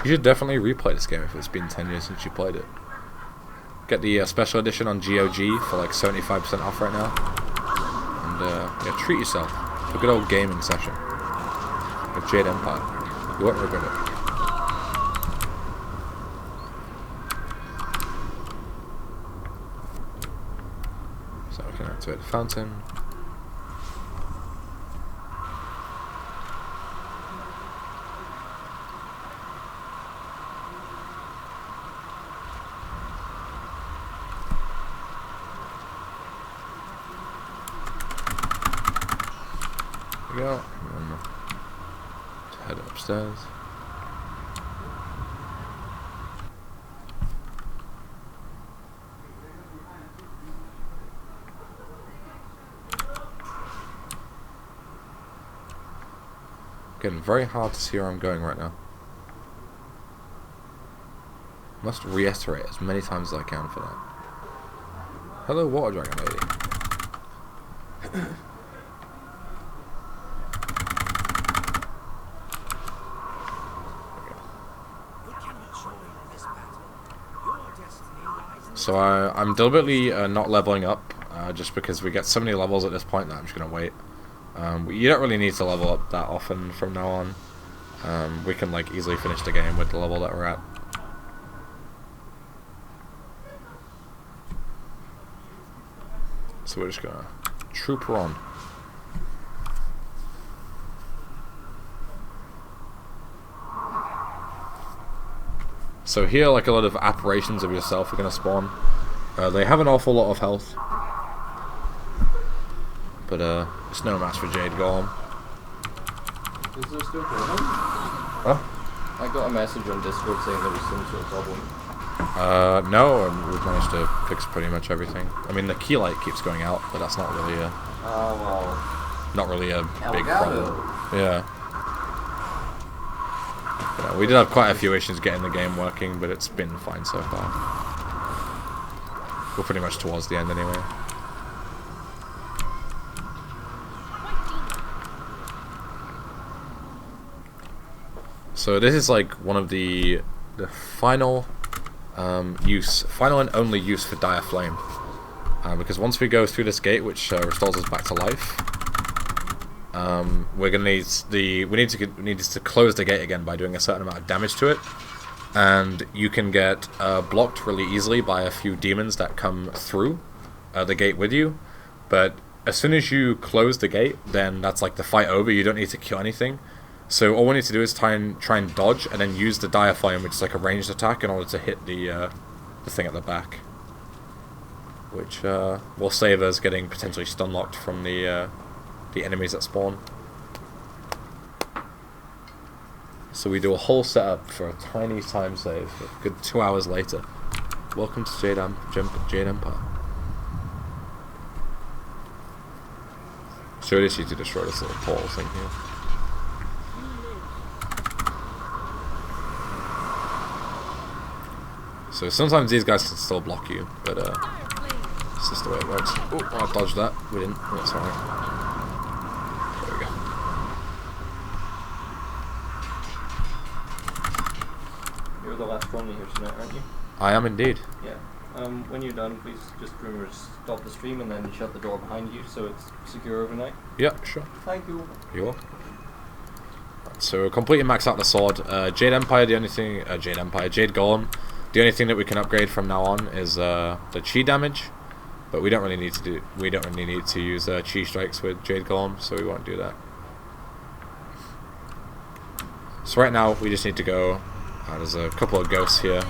You should definitely replay this game if it's been 10 years since you played it. Get the special edition on GOG for like 75% off right now. And yeah, treat yourself to a good old gaming session with Jade Empire. You won't regret it. So we can activate the fountain. we go. And then head upstairs. Getting very hard to see where I'm going right now. Must reiterate as many times as I can for that. Hello, water dragon lady. So I'm deliberately not leveling up, just because we get so many levels at this point that I'm just gonna wait. You don't really need to level up that often from now on. We can like easily finish the game with the level that we're at. So we're just gonna trooper on. So here, like a lot of apparitions of yourself are gonna spawn. They have an awful lot of health, but it's no match for Jade Golem. Is there still a problem? Huh? I got a message on Discord saying there was some sort of problem. No, we've managed to fix pretty much everything. I mean, the key light keeps going out, but that's not really a not really a big problem. Yeah. We did have quite a few issues getting the game working, but it's been fine so far. We're pretty much towards the end anyway. So this is like one of the final final and only use for Dire Flame, because once we go through this gate, which restores us back to life, we're gonna need we need to close the gate again by doing a certain amount of damage to it, and you can get blocked really easily by a few demons that come through the gate with you. But as soon as you close the gate, then that's like the fight over. You don't need to kill anything. So all we need to do is try and dodge, and then use the Dire Flame, which is like a ranged attack, in order to hit the thing at the back, which will save us getting potentially stun locked from the enemies that spawn. So we do a whole setup for a tiny time save, a good 2 hours later. Welcome to Jade Empire. So it is you to destroy this little portal thing here. So sometimes these guys can still block you, but it's just the way it works. Oh, I dodged that. We didn't. That's alright. There we go. You're the last one here tonight, aren't you? I am indeed. Yeah. When you're done, please just remember to stop the stream and then shut the door behind you so it's secure overnight. Yeah, sure. Thank you. You're welcome. Right, so completely max out the sword. Jade Empire, the only thing... Jade Golem. The only thing that we can upgrade from now on is the chi damage, but we don't really need to use chi strikes with Jade Golem, so we won't do that. So right now we just need to go. There's a couple of ghosts here,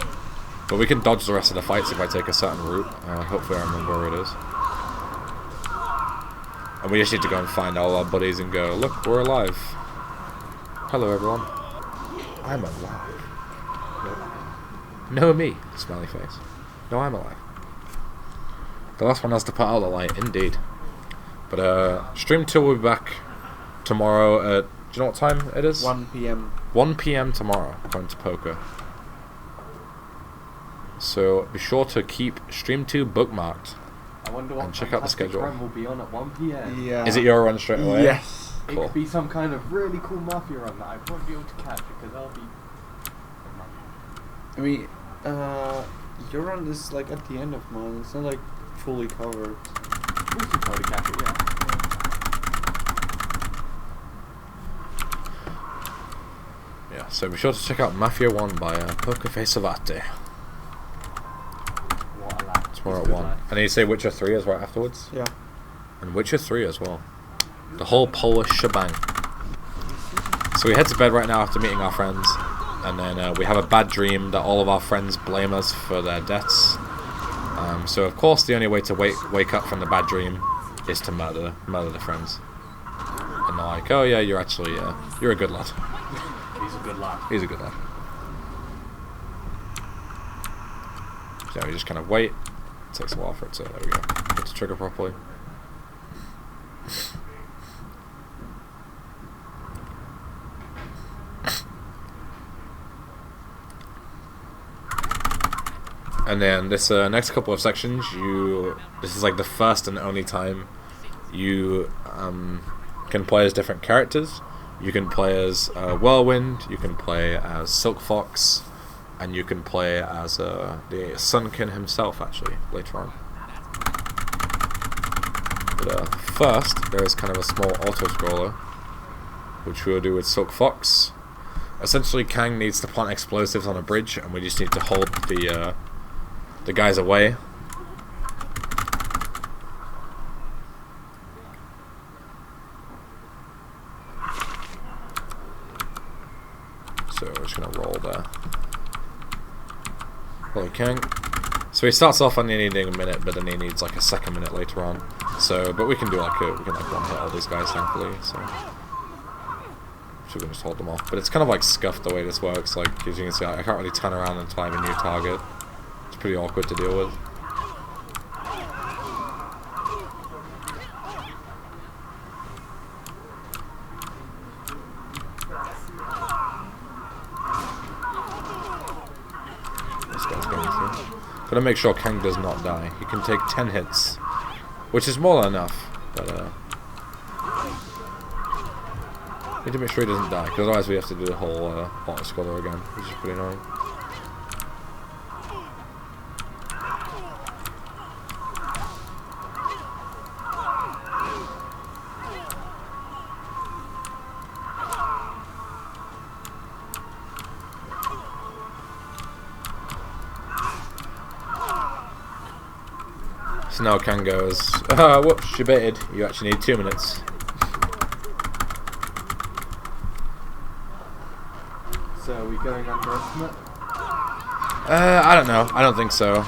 but we can dodge the rest of the fights if I take a certain route. Hopefully I remember where it is. And we just need to go and find all our buddies and go, look, we're alive. Hello everyone. I'm alive. No me, smiley face. No, I'm alive. The last one has to put out the light, indeed. But stream 2 will be back tomorrow at, do you know what time it is? 1 PM. 1 PM tomorrow, going to poker. So be sure to keep stream 2 bookmarked. I wonder what and check out the schedule. run will be on at 1 PM. Yeah. Is it your run straight away? Yes. It Cool. could be some kind of really cool mafia run that I won't be able to catch because I'll be... I mean, your run is like at the end of mine. It's not like fully covered. We should probably catch it, yeah. Yeah, so be sure to check out Mafia 1 by Pokerface Avate. What a lad. Tomorrow He's at a good 1. lad. And then you say Witcher 3 is right afterwards? Yeah. And Witcher 3 as well. The whole Polish shebang. So we head to bed right now after meeting our friends. And then we have a bad dream that all of our friends blame us for their deaths. So of course the only way to wake up from the bad dream is to murder the friends. And they're like, oh yeah, you're actually, you're a good lad. He's a good lad. He's a good lad. So we just kind of wait. It takes a while for it to, there we go, get to trigger properly. And then this next couple of sections, this is like the first and only time you can play as different characters. You can play as Whirlwind, you can play as Silk Fox, and you can play as the Sunkin himself, actually, later on. But first, there is kind of a small auto-scroller, which we'll do with Silk Fox. Essentially, Kang needs to plant explosives on a bridge, and we just need to hold the guys away. So we're just gonna roll there. Holy Kang. So he starts off only needing a minute, but then he needs like a second minute later on. So, but we can do like we can like one hit all these guys thankfully. So we can just hold them off. But it's kind of like scuffed the way this works. Like as you can see, I can't really turn around until I have a new target. It's pretty awkward to deal with. Gotta make sure Kang does not die. He can take 10 hits, which is more than enough, but need to make sure he doesn't die, because otherwise we have to do the whole auto-scaler again, which is pretty annoying. So now Kang goes, whoops, you baited. You actually need 2 minutes. So are we going underestimate? I don't know. I don't think so.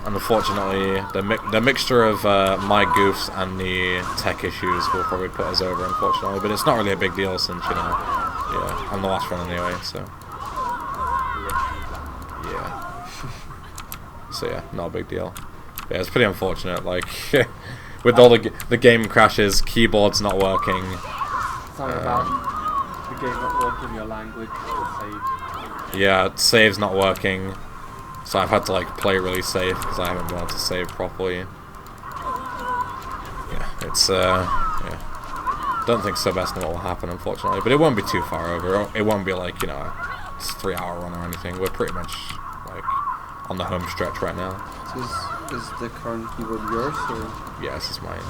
Unfortunately, the mixture of my goofs and the tech issues will probably put us over, unfortunately. But it's not really a big deal since, you know, yeah, I'm the last one anyway, so. Yeah. So yeah, not a big deal. Yeah, it's pretty unfortunate, like, with all the game crashes, keyboard's not working. Sorry about the game not working, your language, save. Yeah, save's not working, so I've had to, like, play really safe, because I haven't been able to save properly. Yeah, it's, yeah. Don't think Sylvester will happen, unfortunately, but it won't be too far over. It won't be, like, you know, it's a 3-hour run or anything. We're pretty much, like, on the home stretch right now. Is the current keyboard yours, or? Yeah, this is mine.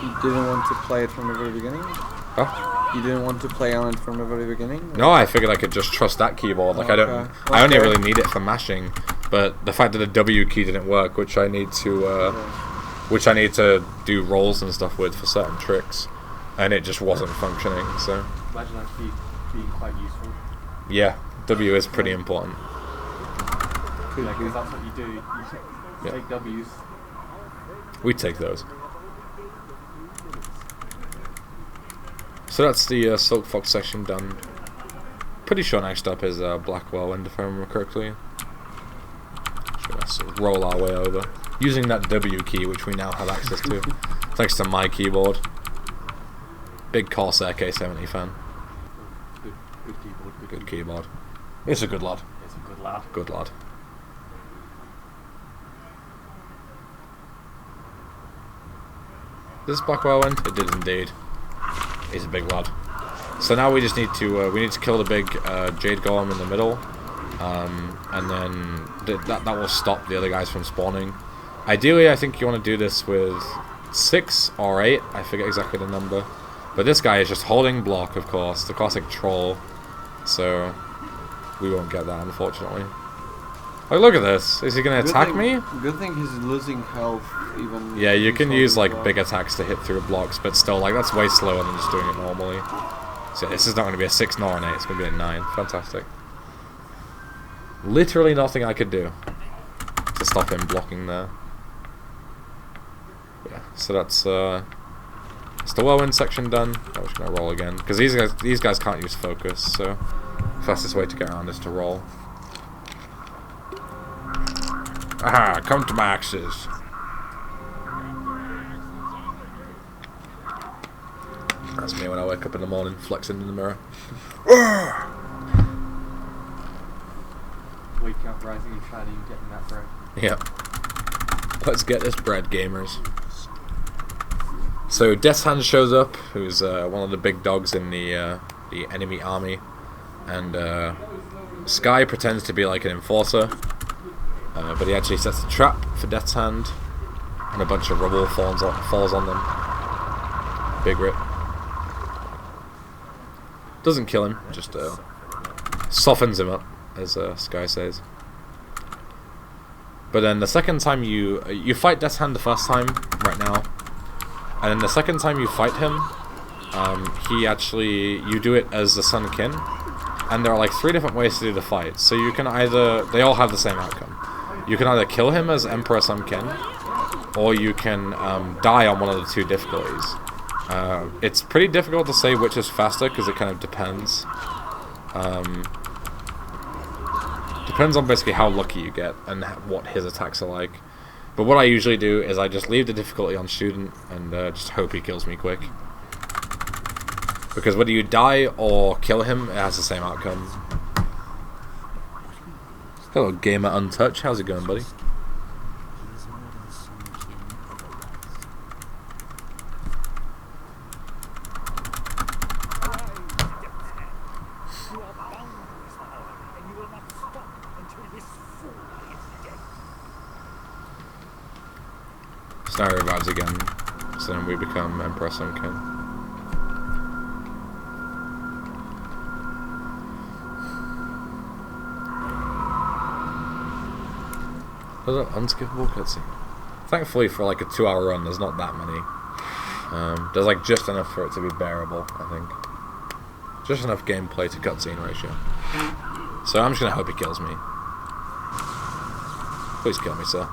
You didn't want to play it from the very beginning? Huh? You didn't want to play on it from the very beginning? Or? No, I figured I could just trust that keyboard. Like, Okay. I only really need it for mashing, but the fact that the W key didn't work, which I need to do rolls and stuff with for certain tricks, and it just wasn't functioning, so. Imagine that being quite useful. Yeah, W is pretty important. Yeah, because that's what you do. You Yeah. take W's. We take those. So that's the Silk Fox section done. Pretty sure next up is Black Whirlwind, if I remember correctly. Just gonna sort of roll our way over. Using that W key, which we now have access to. Thanks to my keyboard. Big Corsair K70 fan. Good keyboard. Good keyboard. It's a good lad. It's a good lad. Good lad. This Black Whirlwind? It did indeed. He's a big lad. So now we just need to kill the big Jade Golem in the middle, and then that will stop the other guys from spawning. Ideally, I think you want to do this with 6 or 8. I forget exactly the number. But this guy is just holding block, of course, the classic troll. So we won't get that, unfortunately. Like, look at this. Is he going to attack me? Good thing he's losing health even. Yeah, you can use like big attacks to hit through blocks, but still, like, that's way slower than just doing it normally. So this is not going to be a 6 nor an 8, it's going to be a 9. Fantastic. Literally nothing I could do to stop him blocking there. Yeah, so that's It's the whirlwind section done. I'm just gonna roll again because these guys can't use focus, so fastest way to get around is to roll. Aha! Come to my axes. That's me when I wake up in the morning, flexing in the mirror. Waking up, rising and shining, getting that bread. Yep. Let's get this bread, gamers. So Death's Hand shows up, who's one of the big dogs in the enemy army, and Sky pretends to be like an enforcer, but he actually sets a trap for Death's Hand, and a bunch of rubble falls on them. Big rip. Doesn't kill him, just softens him up, as Sky says. But then the second time you fight Death's Hand the first time, right now, and then the second time you fight him, you do it as the Sun Kin, and there are like 3 different ways to do the fight. So you can they all have the same outcome. You can either kill him as Emperor Sun Kin, or you can die on one of the 2 difficulties. It's pretty difficult to say which is faster because it kind of depends. Depends on basically how lucky you get and what his attacks are like. But what I usually do is I just leave the difficulty on student and just hope he kills me quick. Because whether you die or kill him, it has the same outcome. Hello, Gamer Untouched. How's it going, buddy? Snow revives again, so then we become Emperor Sun Kin. There's an unskippable cutscene. Thankfully, for like a 2-hour run, there's not that many. There's like just enough for it to be bearable, I think. Just enough gameplay to cutscene ratio. So I'm just gonna hope he kills me. Please kill me, sir.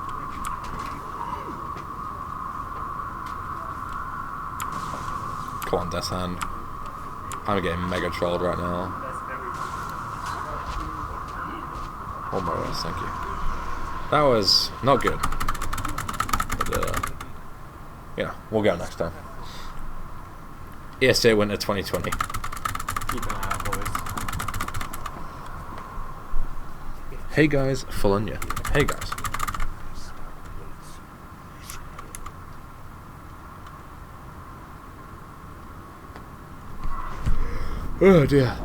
Come on, Death's Hand. I'm getting mega trolled right now. Oh my gosh, thank you. That was not good. But, yeah, we'll go next time. ESA Winter 2020. Keep an eye out, boys. Hey guys, full on you. Hey guys. Oh dear.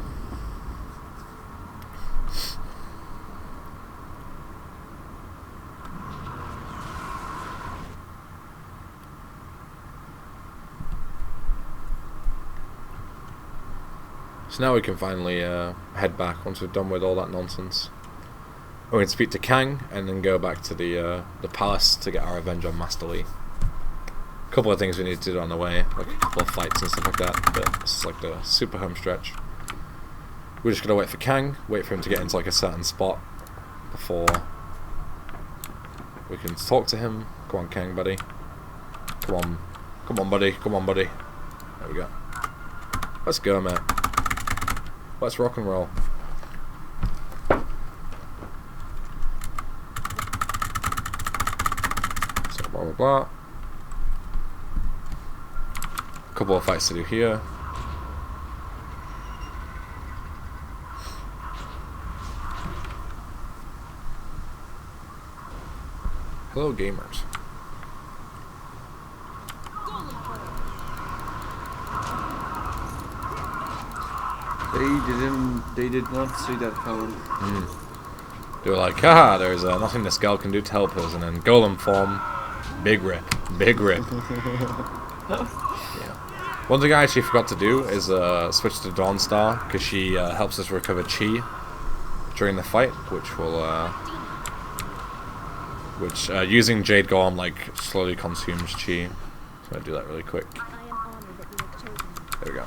So now we can finally head back once we've done with all that nonsense. We can speak to Kang and then go back to the palace to get our revenge on Master Lee. A couple of things we need to do on the way, like a couple of fights and stuff like that, but this is like the super home stretch. We're just gonna wait for Kang, wait for him to get into like a certain spot before we can talk to him. Come on, Kang, buddy. Come on. Come on, buddy. Come on, buddy. There we go. Let's go, mate. Let's rock and roll. So blah blah blah. Couple of fights to do here. Hello, gamers. They did not see that coming. They were like, haha, there's nothing this girl can do to help us, and then golem form, big rip, big rip. Yeah. One thing I actually forgot to do is switch to Dawn Star, because she helps us recover chi during the fight, which will using Jade Golem like slowly consumes chi. So I'm gonna do that really quick. There we go.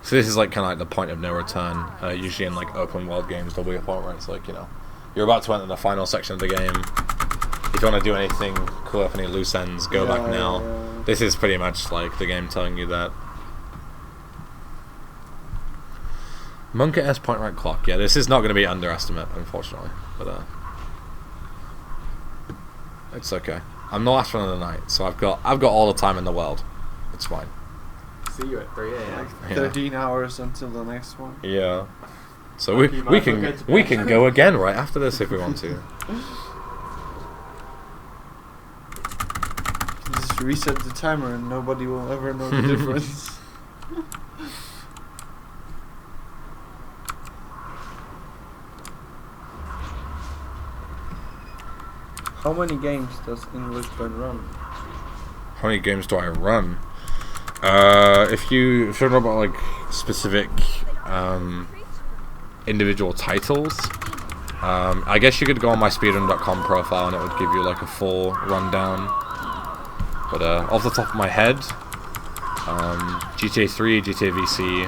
So this is like kind of like the point of no return. Usually in like open world games, there'll be a point where it's like, you know, you're about to enter the final section of the game. If you want to do anything, clear up any loose ends, go back now. Yeah. This is pretty much like the game telling you that. Monk S point right clock. Yeah, this is not going to be underestimate, unfortunately, but it's okay. I'm the last one of the night, so I've got all the time in the world. It's fine. See you at 3 a.m. Yeah. 13 hours until the next one. Yeah. So Lucky we man, can we'll go to we bed. can go again right after this if we want to. Just reset the timer and nobody will ever know the difference. How many games does Englishman run? How many games do I run? If you're talking about like specific individual titles, I guess you could go on my speedrun.com profile and it would give you like a full rundown. But off the top of my head, GTA 3, GTA VC,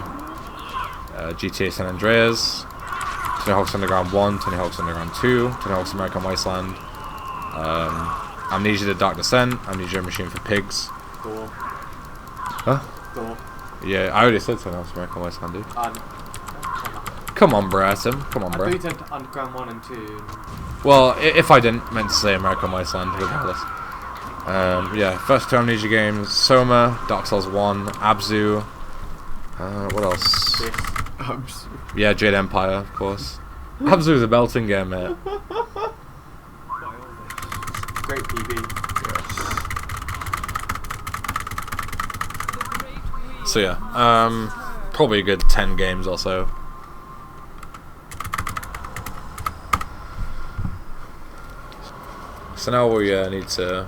GTA San Andreas, Tony Hawk's Underground 1, Tony Hawk's Underground 2, Tony Hawk's American Wasteland, Amnesia: The Dark Descent, Amnesia: Machine for Pigs. Door. Huh? Door. Yeah, I already said Tony Hawk's American Wasteland, dude. No. Come on, bro, Atom. Come on, I bro. thought you said Underground 1 and 2. Well, if I didn't, meant to say American Wasteland, regardless. Yeah, first two Amnesia games: Soma, Dark Souls 1, Abzu. What else? This. Yeah, Jade Empire, of course. Abzu's a belting game, mate. Great PB. So yeah, probably a good 10 games or so. So now we need to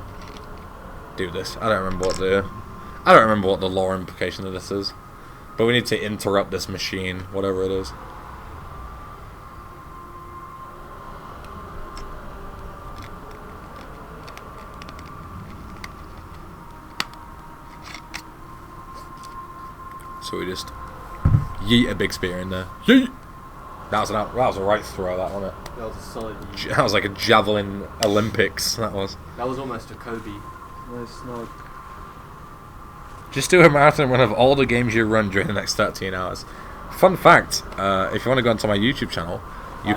do this. I don't remember what the lore implication of this is, but we need to interrupt this machine, whatever it is. So we just yeet a big spear in there. Yeet! That was a right throw, that wasn't it? That was a solid. That was like a javelin Olympics. That was. That was almost a Kobe. Nice note. Just do a marathon run of all the games you run during the next 13 hours. Fun fact: if you want to go onto my YouTube channel, you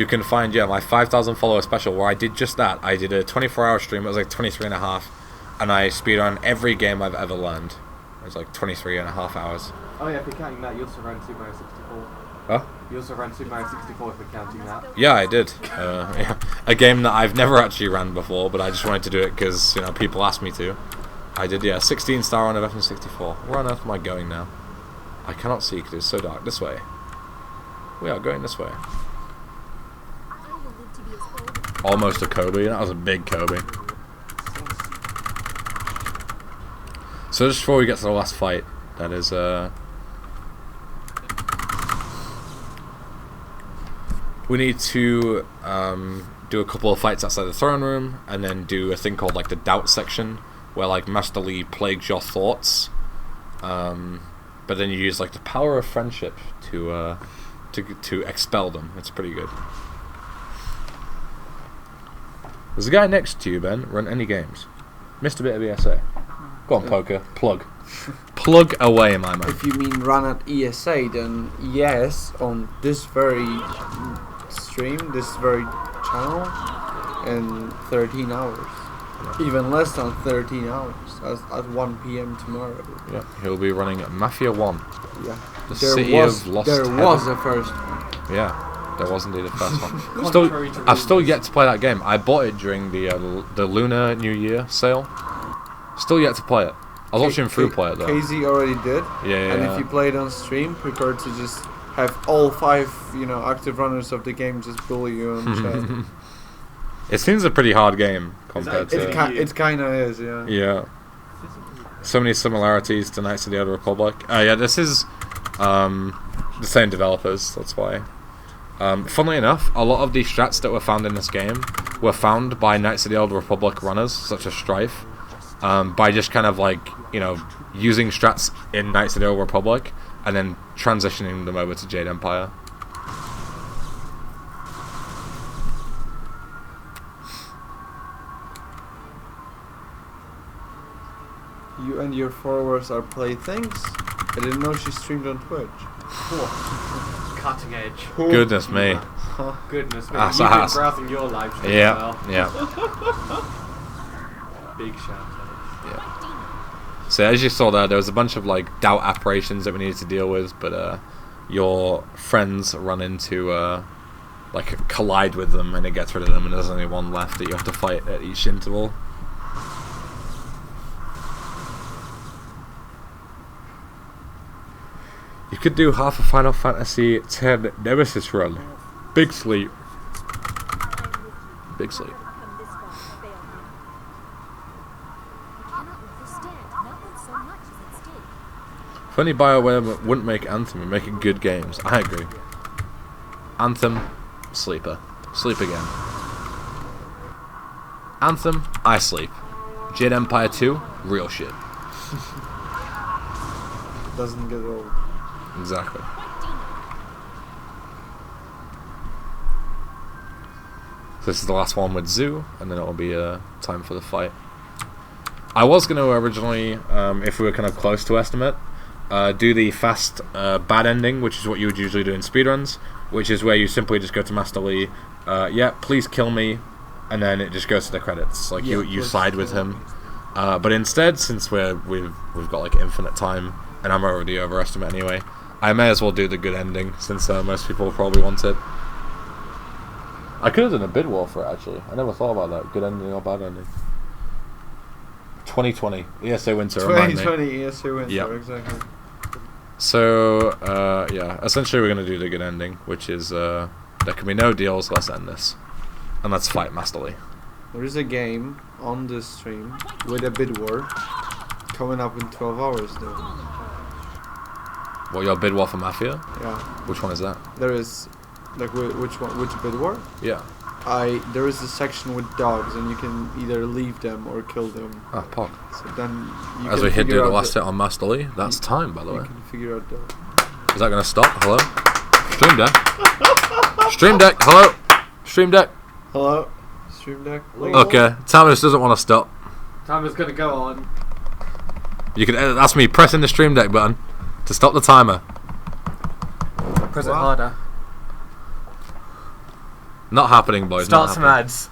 can find my 5,000 follower special where I did just that. I did a 24-hour stream. It was like 23 and a half, and I speedrun every game I've ever learned. It was like 23 and a half hours. Oh yeah, if you're counting that, you also ran Super Mario 64. Huh? You also ran Super Mario 64 if you're counting that. Yeah, I did. Yeah. A game that I've never actually ran before, but I just wanted to do it because people asked me to. I did, 16 star on of F64. Where on earth am I going now? I cannot see because it's so dark. This way. We are going this way. Almost a Kobe. That was a big Kobe. So just before we get to the last fight, that is we need to do a couple of fights outside the throne room, and then do a thing called like the doubt section, where like Master Lee plagues your thoughts, but then you use like the power of friendship to expel them. It's pretty good. There's a guy next to you, Ben. Run any games. Missed a bit of ESA. Go on, poker. Plug. Plug away, my man. If you mean run at ESA, then yes, on this very stream, this very channel, in 13 hours. Even less than 13 hours, at 1 p.m. tomorrow. Yeah, he'll be running Mafia 1. Yeah. The City of Lost Heaven. Was a first one. Yeah, there was indeed a first one. I've still yet to play that game. I bought it during the Lunar New Year sale. Still yet to play it. I was watching Fruit play it though. KZ already did. Yeah. And if you play it on stream, prepare to just have all 5, active runners of the game just bully you on chat. It seems a pretty hard game compared to. It kind of is, yeah. Yeah. So many similarities to Knights of the Old Republic. Yeah, this is the same developers. That's why. Funnily enough, a lot of the strats that were found in this game were found by Knights of the Old Republic runners, such as Strife, by just kind of like using strats in Knights of the Old Republic and then transitioning them over to Jade Empire. You and your followers are playthings? I didn't know she streamed on Twitch. Cutting edge. Goodness me. Goodness me. That's You've a been has. browsing your live stream Yeah, as well. yeah. Big shout out. Yeah. So as you saw there was a bunch of like doubt apparitions that we needed to deal with, but your friends run into like collide with them, and it gets rid of them, and there's only one left that you have to fight at each interval. You could do half a Final Fantasy X Nemesis run. Big sleep. Big sleep. If only BioWare wouldn't make Anthem and making good games. I agree. Anthem, sleeper. Sleep again. Anthem, I sleep. Jade Empire 2, real shit. Doesn't get old. Exactly. So this is the last one with Zoo, and then it'll be time for the fight. I was going to originally, if we were kind of close to estimate, do the fast bad ending, which is what you would usually do in speedruns, which is where you simply just go to Master Lee, yeah, please kill me, and then it just goes to the credits. Like you side with him. But instead, since we've got like infinite time, and I'm already overestimate anyway, I may as well do the good ending, since most people will probably want it. I could have done a bid war for it, actually. I never thought about that. Good ending or bad ending. 2020 ESA Winter. 2020 ESA Winter. Yep. Exactly. So yeah, essentially we're gonna do the good ending, which is there can be no deals. Let's end this, and let's fight Master Lee. There is a game on this stream with a bid war coming up in 12 hours though. What, your bid war for Mafia? Yeah. Which one is that? There is, like, which one? Which bid war? Yeah. There is a section with dogs, and you can either leave them or kill them. Ah, Pog. So then you As can we hit figure the out last hit on Master Lee, that's time, by the You way. can figure out the. Is that gonna stop? Hello? Stream Deck? Stream Deck, hello? Stream Deck? Hello? Stream deck? Okay, Thomas doesn't want to stop. Timer's gonna go on. You can edit, that's me pressing the Stream Deck button to stop the timer. Press it harder. Not happening, boys. Start not some happening. ads.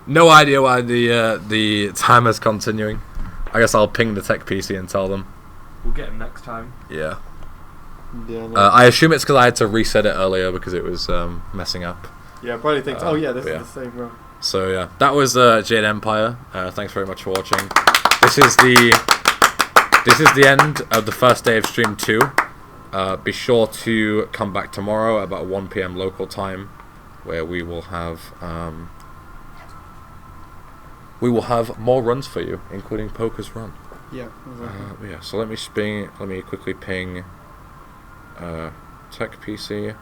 No idea why the timer's continuing. I guess I'll ping the tech PC and tell them. We'll get him next time. Yeah. Yeah, I assume it's because I had to reset it earlier because it was messing up. Yeah, probably thinks. Oh yeah, this yeah. is the same run. So yeah, that was Jade Empire. Thanks very much for watching. This is the end of the first day of stream 2. Be sure to come back tomorrow at about 1 PM local time, where we will have more runs for you, including Poker's run. Yeah, exactly. Yeah. So let me quickly ping Tech PC.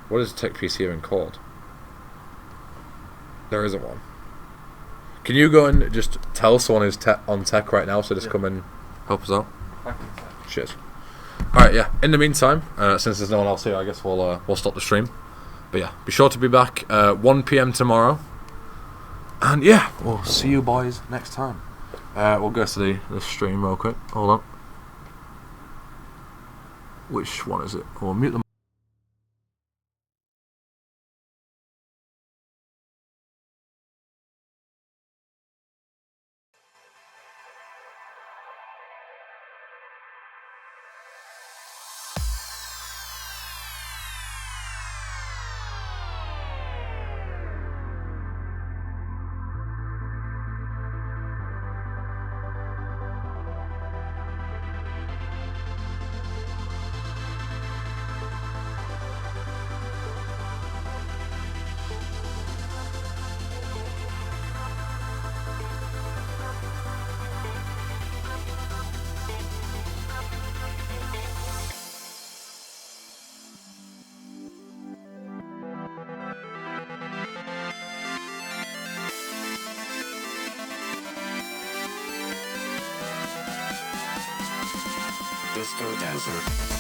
What is Tech PC even called? There isn't one. Can you go and just tell someone who's on tech right now, so just come and help us out? Cheers. Alright, yeah. In the meantime, since there's no one else here, I guess we'll stop the stream. But yeah, be sure to be back 1 PM tomorrow. And yeah, we'll see you boys next time. We'll go to the stream real quick. Hold on. Which one is it? We'll mute them. Disco Desert.